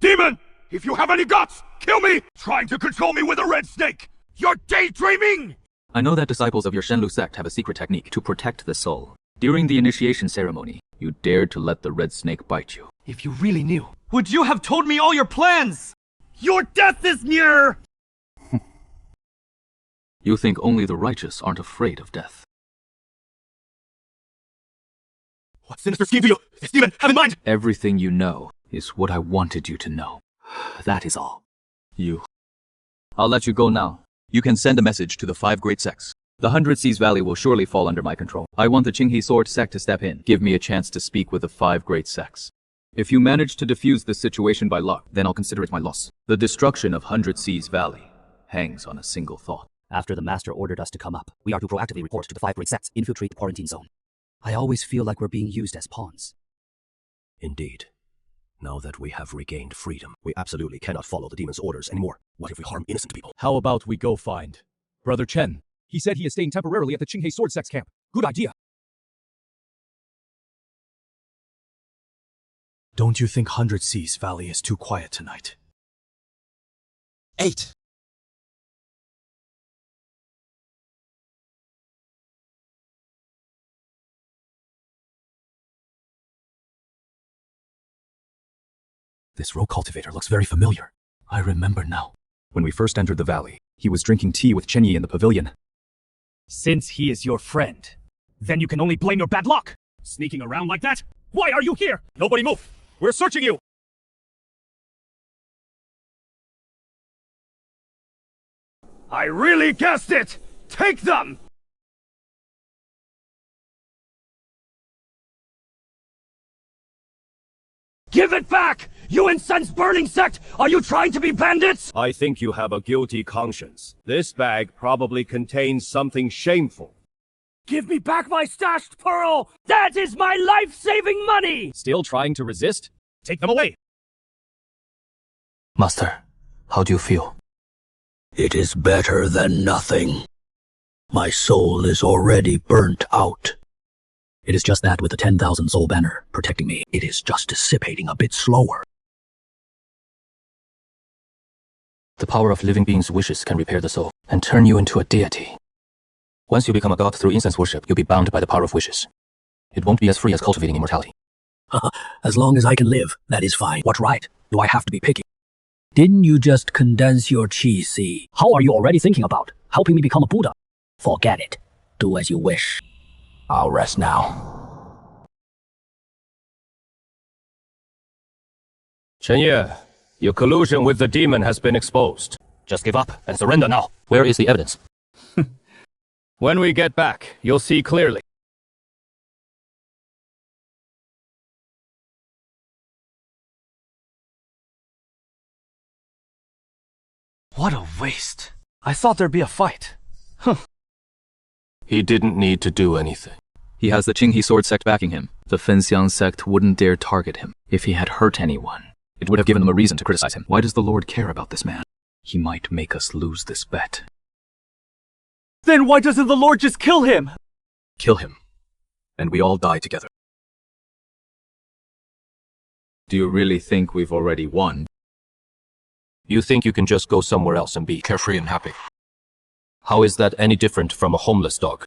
Demon! If you have any guts, kill me! Trying to control me with a red snake! You're daydreaming! I know that disciples of your Shenlu sect have a secret technique to protect the soul. During the initiation ceremony, you dared to let the red snake bite you. if you really knew. Would you have told me all your plans? Your death is near! You think only the righteous aren't afraid of death. What sinister scheme do you, this demon, have in mind? Everything you know is what I wanted you to know. That is all. I'll let you go now. You can send a message to the 5 great sects. The 100 Seas Valley will surely fall under my control. I want the Chen Ye sword sect to step in. Give me a chance to speak with the 5 great sects. If you manage to defuse this situation by luck, then I'll consider it my loss. The destruction of 100 Seas Valley hangs on a single thought. After the Master ordered us to come up, we are to proactively report to the 5 great sects, infiltrate the quarantine zone. I always feel like we're being used as pawns. Indeed. Now that we have regained freedom, we absolutely cannot follow the demon's orders anymore. What if we harm innocent people? How about we go find Brother Chen? He said he is staying temporarily at the Chen Ye sword sect's camp. Good idea. Don't you think 100 Seas Valley is too quiet tonight? 8. This rogue cultivator looks very familiar. I remember now. When we first entered the valley, he was drinking tea with Chen Ye in the pavilion. Since he is your friend, then you can only blame your bad luck. Sneaking around like that? Why are you here? Nobody move! We're searching you! I really guessed it! Take them! Give it back! You incensed burning sect! Are you trying to be bandits? I think you have a guilty conscience. This bag probably contains something shameful. Give me back my stashed pearl! That is my life-saving money! Still trying to resist? Take them away! Master, how do you feel? It is better than nothing. My soul is already burnt out. It is just that with the 10,000 soul banner protecting me, it is just dissipating a bit slower. The power of living beings' wishes can repair the soul and turn you into a deity. Once you become a god through incense worship, you'll be bound by the power of wishes. It won't be as free as cultivating immortality. As long as I can live, that is fine. What right do I have to be picky? Didn't you just condense your chi see? How are you already thinking about helping me become a Buddha? Forget it. Do as you wish. I'll rest now. Chen Ye, your collusion with the demon has been exposed. Just give up and surrender now. Where is the evidence? When we get back, you'll see clearly. What a waste. I thought there'd be a fight. He didn't need to do anything. He has the Chen Ye sword sect backing him. The Fenxiang sect wouldn't dare target him. If he had hurt anyone, it would have given them a reason to criticize him. Why does the Lord care about this man? He might make us lose this bet. Then why doesn't the Lord just kill him? Kill him, and we all die together. Do you really think we've already won? You think you can just go somewhere else and be carefree and happy? How is that any different from a homeless dog?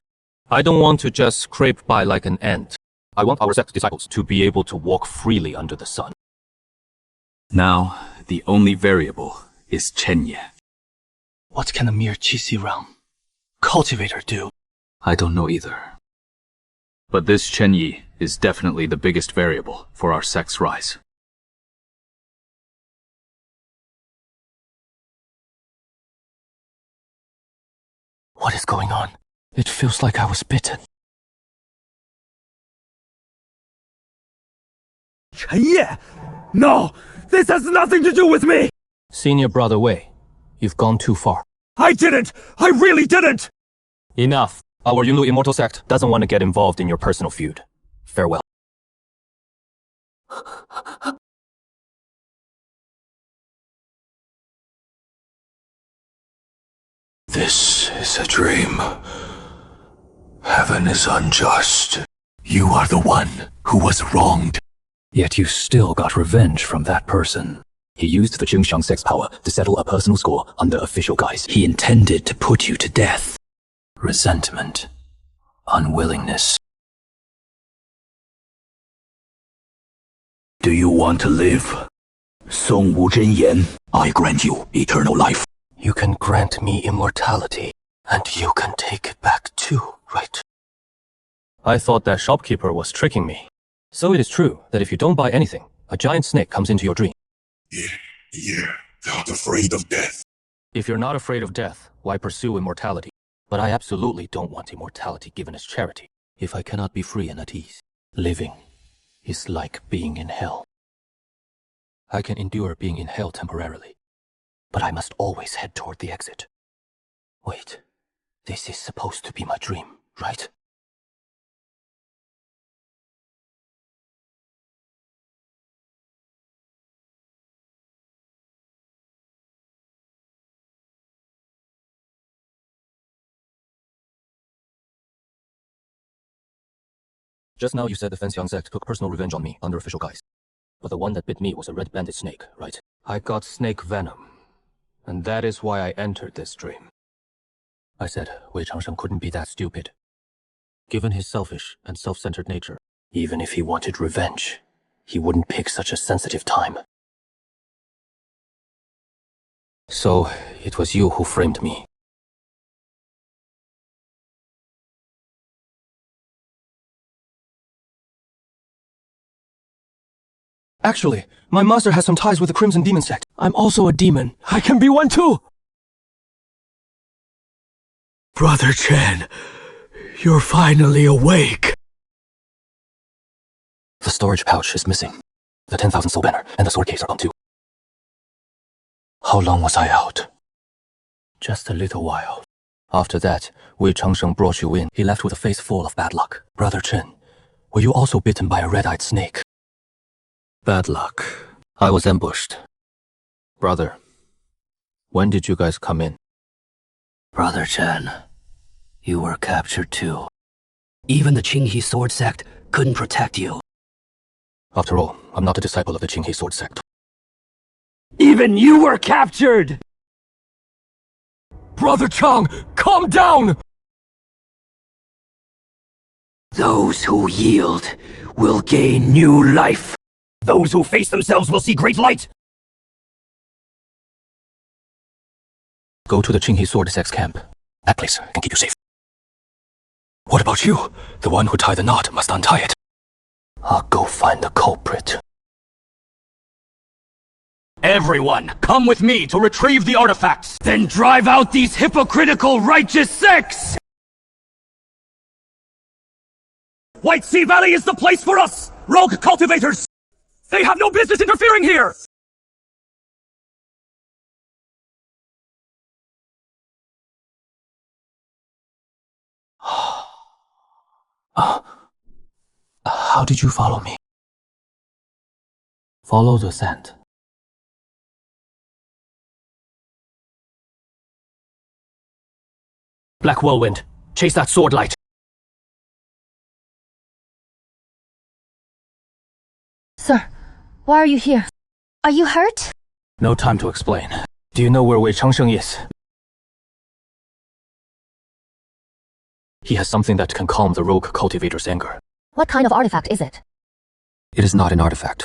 I don't want to just scrape by like an ant. I want our sect disciples to be able to walk freely under the sun. Now, the only variable is Chen Ye. What can a mere Qixi realm cultivator do? I don't know either. But this Chen Ye is definitely the biggest variable for our sect's rise. What is going on? It feels like I was bitten. Chen Ye! No! This has nothing to do with me! Senior brother Wei, you've gone too far. I didn't! I really didn't! Enough. Our Yunlu Immortal sect doesn't want to get involved in your personal feud. Farewell. This is a dream. Heaven is unjust. You are the one who was wronged. Yet you still got revenge from that person. He used the Qingxiang sect's power to settle a personal score under official guise. He intended to put you to death. Resentment. Unwillingness. Do you want to live? Song Wu Zhenyan, I grant you eternal life. You can grant me immortality, and you can take it back too, right? I thought that shopkeeper was tricking me. So it is true that if you don't buy anything, a giant snake comes into your dream. Yeah, not afraid of death. If you're not afraid of death, why pursue immortality? But I absolutely don't want immortality given as charity. If I cannot be free and at ease, living is like being in hell. I can endure being in hell temporarily, but I must always head toward the exit. Wait, this is supposed to be my dream, right? Just now you said the Fenxiang sect took personal revenge on me under official guise. But the one that bit me was a red banded snake, right? I got snake venom. And that is why I entered this dream. I said Wei Changsheng couldn't be that stupid. Given his selfish and self-centered nature, even if he wanted revenge, he wouldn't pick such a sensitive time. So, it was you who framed me. Actually, my master has some ties with the Crimson Demon sect. I'm also a demon. I can be one too! Brother Chen, you're finally awake. The storage pouch is missing. The 10,000 soul banner and the sword case are gone too. How long was I out? Just a little while. After that, Wei Changsheng brought you in. He left with a face full of bad luck. Brother Chen, were you also bitten by a red-eyed snake? Bad luck. I was ambushed. Brother, when did you guys come in? Brother Chen, you were captured too. Even the Chen Ye sword sect couldn't protect you. After all, I'm not a disciple of the Chen Ye sword sect. Even you were captured! Brother Chang, calm down! Those who yield will gain new life. Those who face themselves will see great light. Go to the Chen Ye sword sect's camp. That place can keep you safe. What about you? The one who tied the knot must untie it. I'll go find the culprit. Everyone, come with me to retrieve the artifacts! Then drive out these hypocritical righteous sects! White Sea Valley is the place for us! Rogue cultivators! They have no business interfering here! How did you follow me? Follow the scent. Black Whirlwind, chase that sword light. Sir, why are you here? Are you hurt? No time to explain. Do you know where Wei Changsheng is? He has something that can calm the rogue cultivator's anger. What kind of artifact is it? It is not an artifact.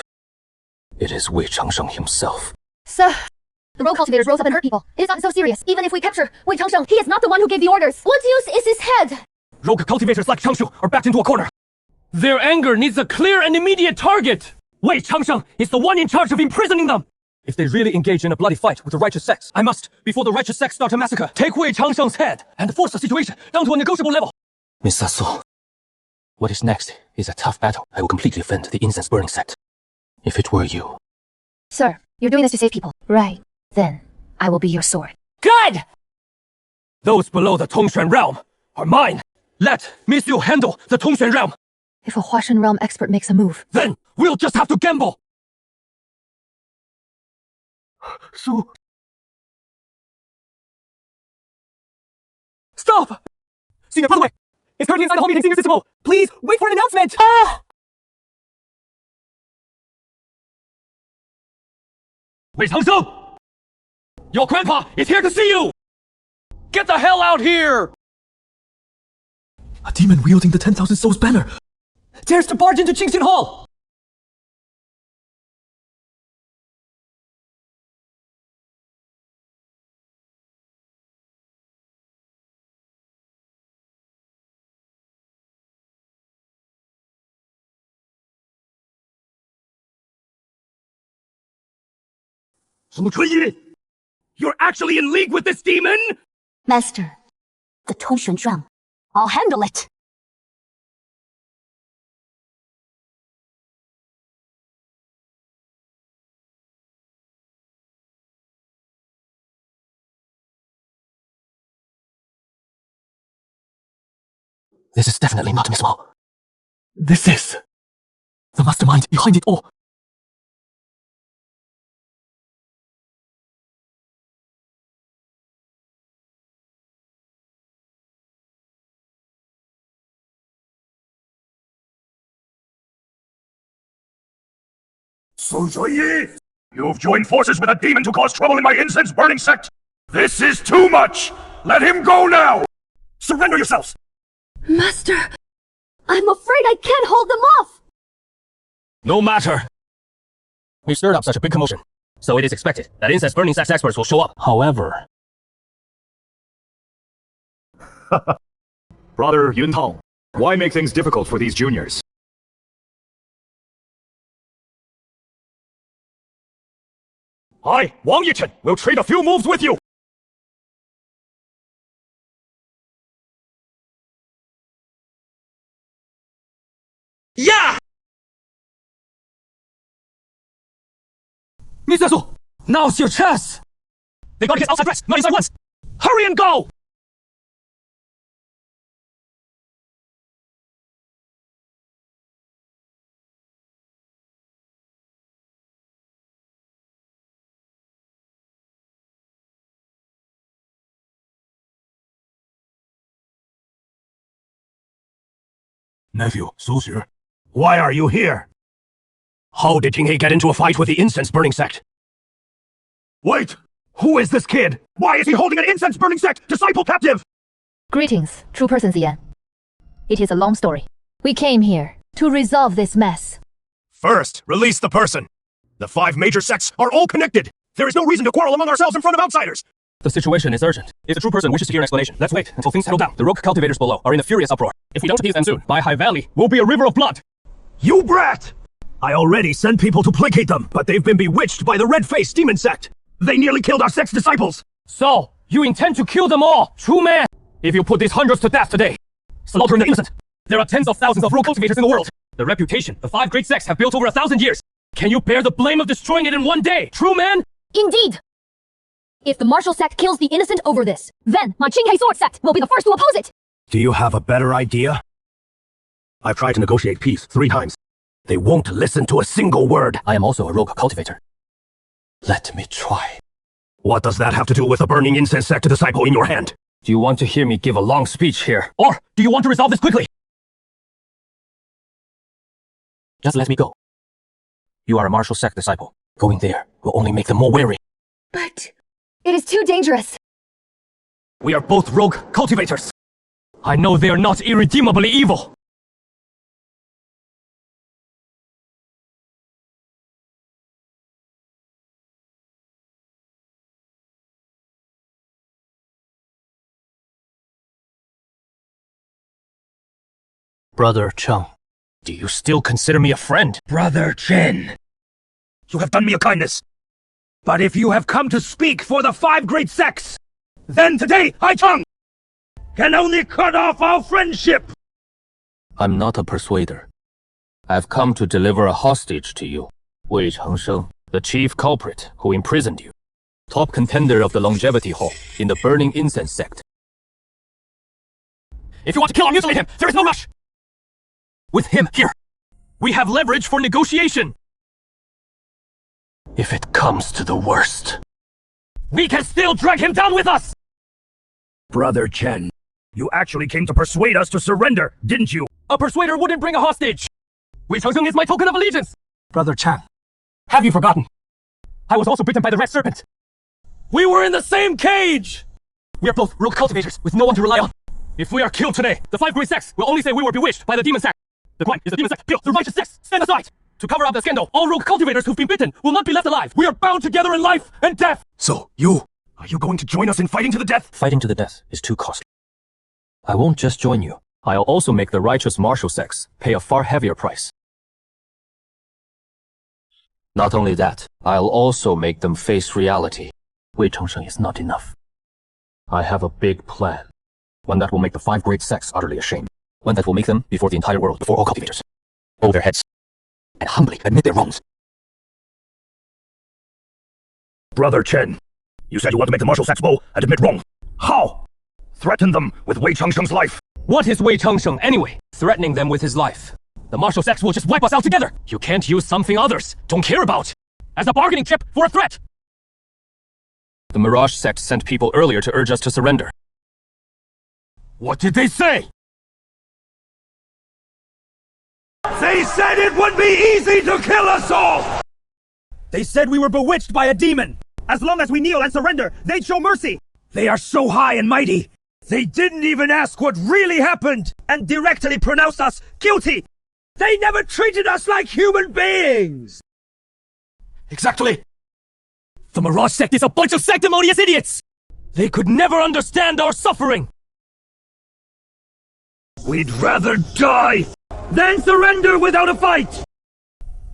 It is Wei Changsheng himself. Sir, the rogue cultivators rose up and hurt people. It is not so serious. Even if we capture Wei Changsheng, he is not the one who gave the orders. What use is his head? Rogue cultivators like Changshu are backed into a corner. Their anger needs a clear and immediate target. Wei Changsheng is the one in charge of imprisoning them. If they really engage in a bloody fight with the righteous sects, I must, before the righteous sects start a massacre, take Wei Changsheng's head and force the situation down to a negotiable level. Miss Sasso, what is next is a tough battle. I will completely offend the incense-burning sect. If it were you. Sir, you're doing this to save people. Right. Then, I will be your sword. Good! Those below the Tongshan realm are mine. Let Miss Yu handle the Tongshan realm. If a Huashan realm expert makes a move, then we'll just have to gamble. Su. Stop! Senior, by the way, it's currently inside the hall meeting senior system hall. Please wait for an announcement. Wei Changsheng! Your grandpa is here to see you! Get the hell out here! A demon wielding the 10,000 souls banner dares to barge into Qingxin Hall! Chen Ye! You're actually in league with this demon?! Master, the Tongshan drum. I'll handle it. This is definitely not Miss Mao. This is the mastermind behind it all. Chen Ye, you've joined forces with a demon to cause trouble in my incense-burning sect. This is too much. Let him go now. Surrender yourselves. Master, I'm afraid I can't hold them off. No matter. We stirred up such a big commotion, so it is expected that incense-burning sex experts will show up. However... Brother Yuntao, why make things difficult for these juniors? I, Wang Yichen, will trade a few moves with you. Yeah! Misasu, now's your chance! They gotta get outside threats, not inside ones! Hurry and go! Nephew, Su, why are you here? How did Chen Ye get into a fight with the incense-burning sect? Wait! Who is this kid? Why is he holding an incense-burning sect disciple captive? Greetings, true person Ziyan. It is a long story. We came here to resolve this mess. First, release the person. The 5 major sects are all connected. There is no reason to quarrel among ourselves in front of outsiders. The situation is urgent. If the true person wishes to hear an explanation, let's wait until things settle down. The rogue cultivators below are in a furious uproar. If we don't appease them soon, Bai Hai Valley will be a river of blood. You brat! I already sent people to placate them, but they've been bewitched by the red-faced demon sect. They nearly killed our sect's disciples. So, you intend to kill them all, true man? If you put these hundreds to death today, slaughtering the innocent, there are tens of thousands of rogue cultivators in the world. The reputation the 5 great sects have built over 1,000 years. Can you bear the blame of destroying it in one day, true man? Indeed! If the martial sect kills the innocent over this, then my Chen Ye sword sect will be the first to oppose it! Do you have a better idea? I've tried to negotiate peace 3 times. They won't listen to a single word. I am also a rogue cultivator. Let me try. What does that have to do with the burning incense sect disciple in your hand? Do you want to hear me give a long speech here? Or do you want to resolve this quickly? Just let me go. You are a martial sect disciple. Going there will only make them more wary. But it is too dangerous. We are both rogue cultivators. I know they are not irredeemably evil. Brother Cheng. Do you still consider me a friend? Brother Chen, you have done me a kindness. But if you have come to speak for the 5 great sects, then today I, Cheng, can only cut off our friendship. I'm not a persuader. I've come to deliver a hostage to you, Wei Chengsheng, the chief culprit who imprisoned you, top contender of the longevity hall in the burning incense sect. If you want to kill or mutilate him, there is no rush! With him here, we have leverage for negotiation! If it comes to the worst, we can still drag him down with us! Brother Chen, you actually came to persuade us to surrender, didn't you? A persuader wouldn't bring a hostage! Wei Chengsheng is my token of allegiance! Brother Chen, have you forgotten? I was also bitten by the red serpent. We were in the same cage! We are both rogue cultivators with no one to rely on. If we are killed today, the 5 great sects will only say we were bewitched by the demon sect. The crime is the demon sect killed the righteous sects. Stand aside! To cover up the scandal, all rogue cultivators who've been bitten will not be left alive. We are bound together in life and death! So, are you going to join us in fighting to the death? Fighting to the death is too costly. I won't just join you. I'll also make the righteous martial sects pay a far heavier price. Not only that, I'll also make them face reality. Wei Chengsheng is not enough. I have a big plan. One that will make the 5 great sects utterly ashamed. One that will make them, before the entire world, before all cultivators, bow their heads and humbly admit their wrongs. Brother Chen, you said you want to make the martial sects bow and admit wrong. How? Threaten them with Wei Chengsheng's life. What is Wei Chengsheng anyway? Threatening them with his life. The martial sects will just wipe us out together. You can't use something others don't care about as a bargaining chip for a threat. The Mirage sect sent people earlier to urge us to surrender. What did they say? They said it would be easy to kill us all! They said we were bewitched by a demon. As long as we kneel and surrender, they'd show mercy. They are so high and mighty. They didn't even ask what really happened and directly pronounced us guilty. They never treated us like human beings. Exactly. The Mirage sect is a bunch of sanctimonious idiots. They could never understand our suffering. We'd rather die than surrender without a fight.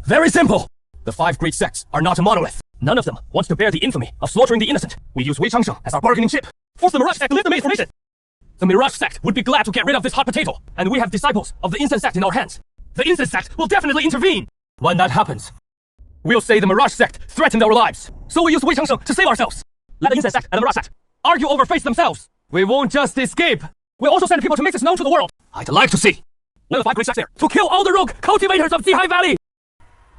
Very simple. The 5 great sects are not a monolith. None of them wants to bear the infamy of slaughtering the innocent. We use Wei Changsheng as our bargaining chip. Force the Mirage sect to lift the main formation. The Mirage sect would be glad to get rid of this hot potato, and we have disciples of the Incense sect in our hands. The Incense sect will definitely intervene. When that happens, we'll say the Mirage sect threatened our lives, so we use Wei Changsheng to save ourselves. Let the Incense sect and the Mirage sect argue over fates themselves. We won't just escape. We'll also send people to make this known to the world. I'd like to see one of the 5 great sects there to kill all the rogue cultivators of Zihai Valley.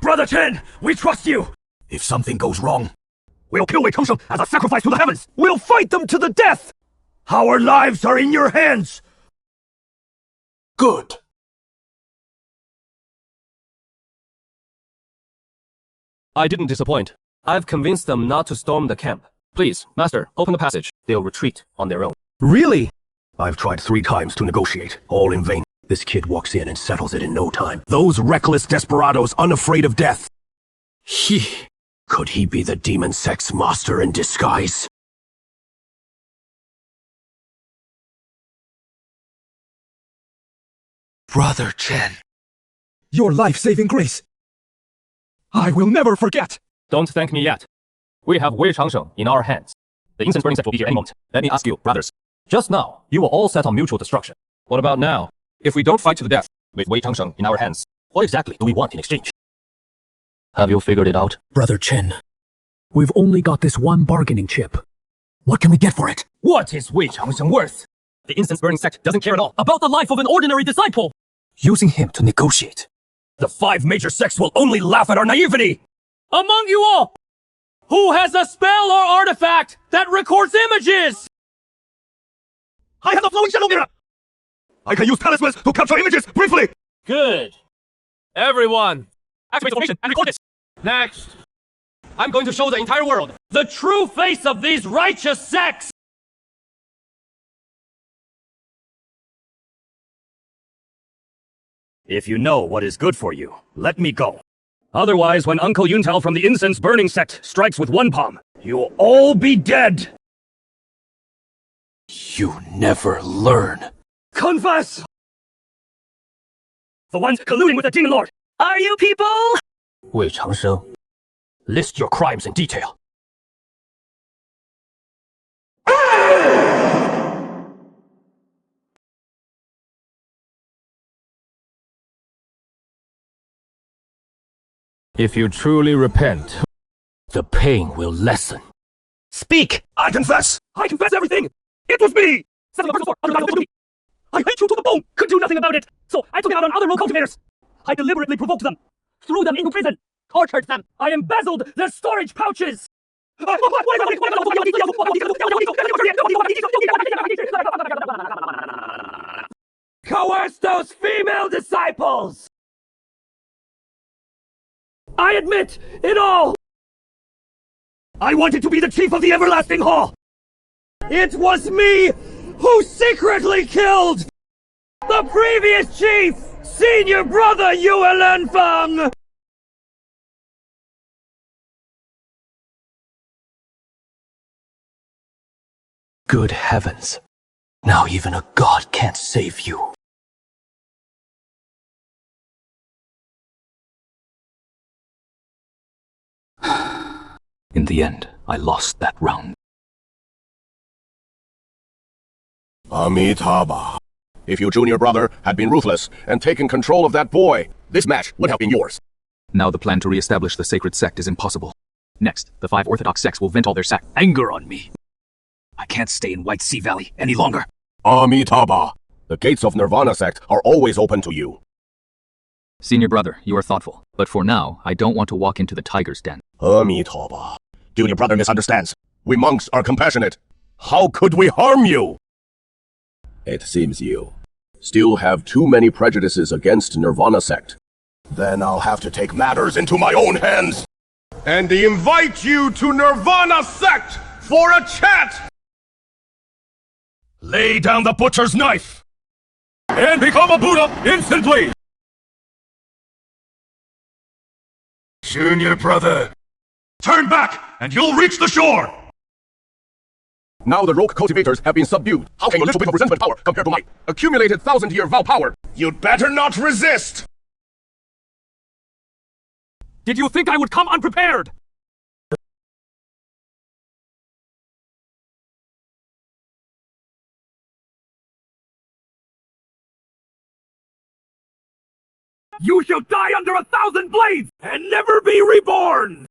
Brother Chen, we trust you. If something goes wrong, we'll kill Wei Changsheng as a sacrifice to the heavens. We'll fight them to the death. Our lives are in your hands. Good. I didn't disappoint. I've convinced them not to storm the camp. Please, Master, open the passage. They'll retreat on their own. Really? I've tried 3 times to negotiate, all in vain. This kid walks in and settles it in no time. Those reckless desperados unafraid of death. Could he be the demon sect's master in disguise? Brother Chen, your life-saving grace. I will never forget. Don't thank me yet. We have Wei Changsheng in our hands. The incense burning sect will be here any moment. Let me ask you, brothers. Just now, you were all set on mutual destruction. What about now? If we don't fight to the death, with Wei Changsheng in our hands, what exactly do we want in exchange? Have you figured it out? Brother Chen, we've only got this one bargaining chip. What can we get for it? What is Wei Changsheng worth? The incense burning sect doesn't care at all about the life of an ordinary disciple. Using him to negotiate. The 5 major sects will only laugh at our naivety. Among you all, who has a spell or artifact that records images? I have the flowing shadow mirror. I can use talismans to capture images briefly. Good. Everyone, activate the formation and record this. Next, I'm going to show the entire world the true face of these righteous sects. If you know what is good for you, let me go. Otherwise, when Uncle Yuntel from the incense burning sect strikes with one palm, you'll all be dead. You never learn. Confess! The ones colluding with the demon lord. Are you people? Wei Changsheng, list your crimes in detail. If you truly repent, the pain will lessen. Speak! I confess! I confess everything! It was me! Set the personal store, I hate you to the bone! Could do nothing about it! So I took it out on other rogue cultivators! I deliberately provoked them! Threw them into prison! Tortured them! I embezzled their storage pouches! Coerced those female disciples! I admit it all! I wanted to be the chief of the Everlasting Hall! It was me who secretly killed the previous chief, Senior Brother Yue Lanfeng! Good heavens. Now even a god can't save you. In the end, I lost that round. Amitabha. If your junior brother had been ruthless and taken control of that boy, this match would have been yours. Now the plan to re-establish the sacred sect is impossible. Next, the 5 orthodox sects will vent all their anger on me. I can't stay in White Sea Valley any longer. Amitabha. The gates of Nirvana sect are always open to you. Senior brother, you are thoughtful. But for now, I don't want to walk into the tiger's den. Amitabha. Junior brother misunderstands. We monks are compassionate. How could we harm you? It seems you still have too many prejudices against Nirvana sect. Then I'll have to take matters into my own hands. and invite you to Nirvana sect for a chat! Lay down the butcher's knife and become a Buddha instantly! Junior brother, turn back and you'll reach the shore! Now the rogue cultivators have been subdued. How can your little bit of resentment power compare to my accumulated 1,000-year vow power? You'd better not resist! Did you think I would come unprepared? You shall die under 1,000 blades and never be reborn!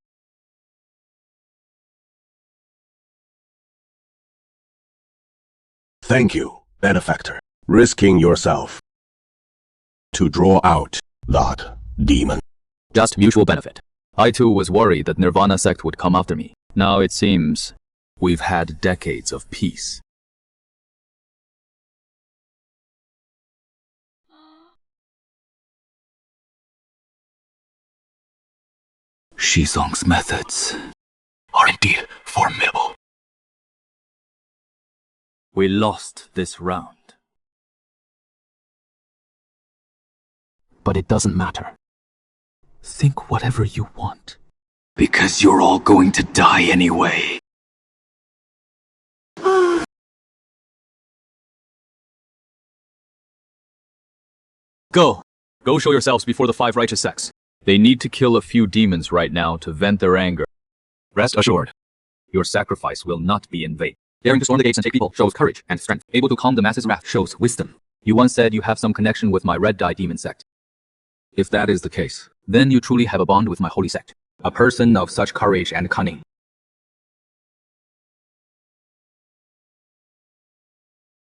Thank you, benefactor, risking yourself to draw out that demon. Just mutual benefit. I too was worried that Nirvana sect would come after me. Now it seems we've had decades of peace. Shizong's methods are indeed formidable. We lost this round. But it doesn't matter. Think whatever you want. Because you're all going to die anyway. Go! Go show yourselves before the 5 righteous sects. They need to kill a few demons right now to vent their anger. Rest assured, your sacrifice will not be in vain. Daring to storm the gates and take people shows courage and strength. Able to calm the masses' wrath shows wisdom. You once said you have some connection with my red dye demon sect. If that is the case, then you truly have a bond with my holy sect. A person of such courage and cunning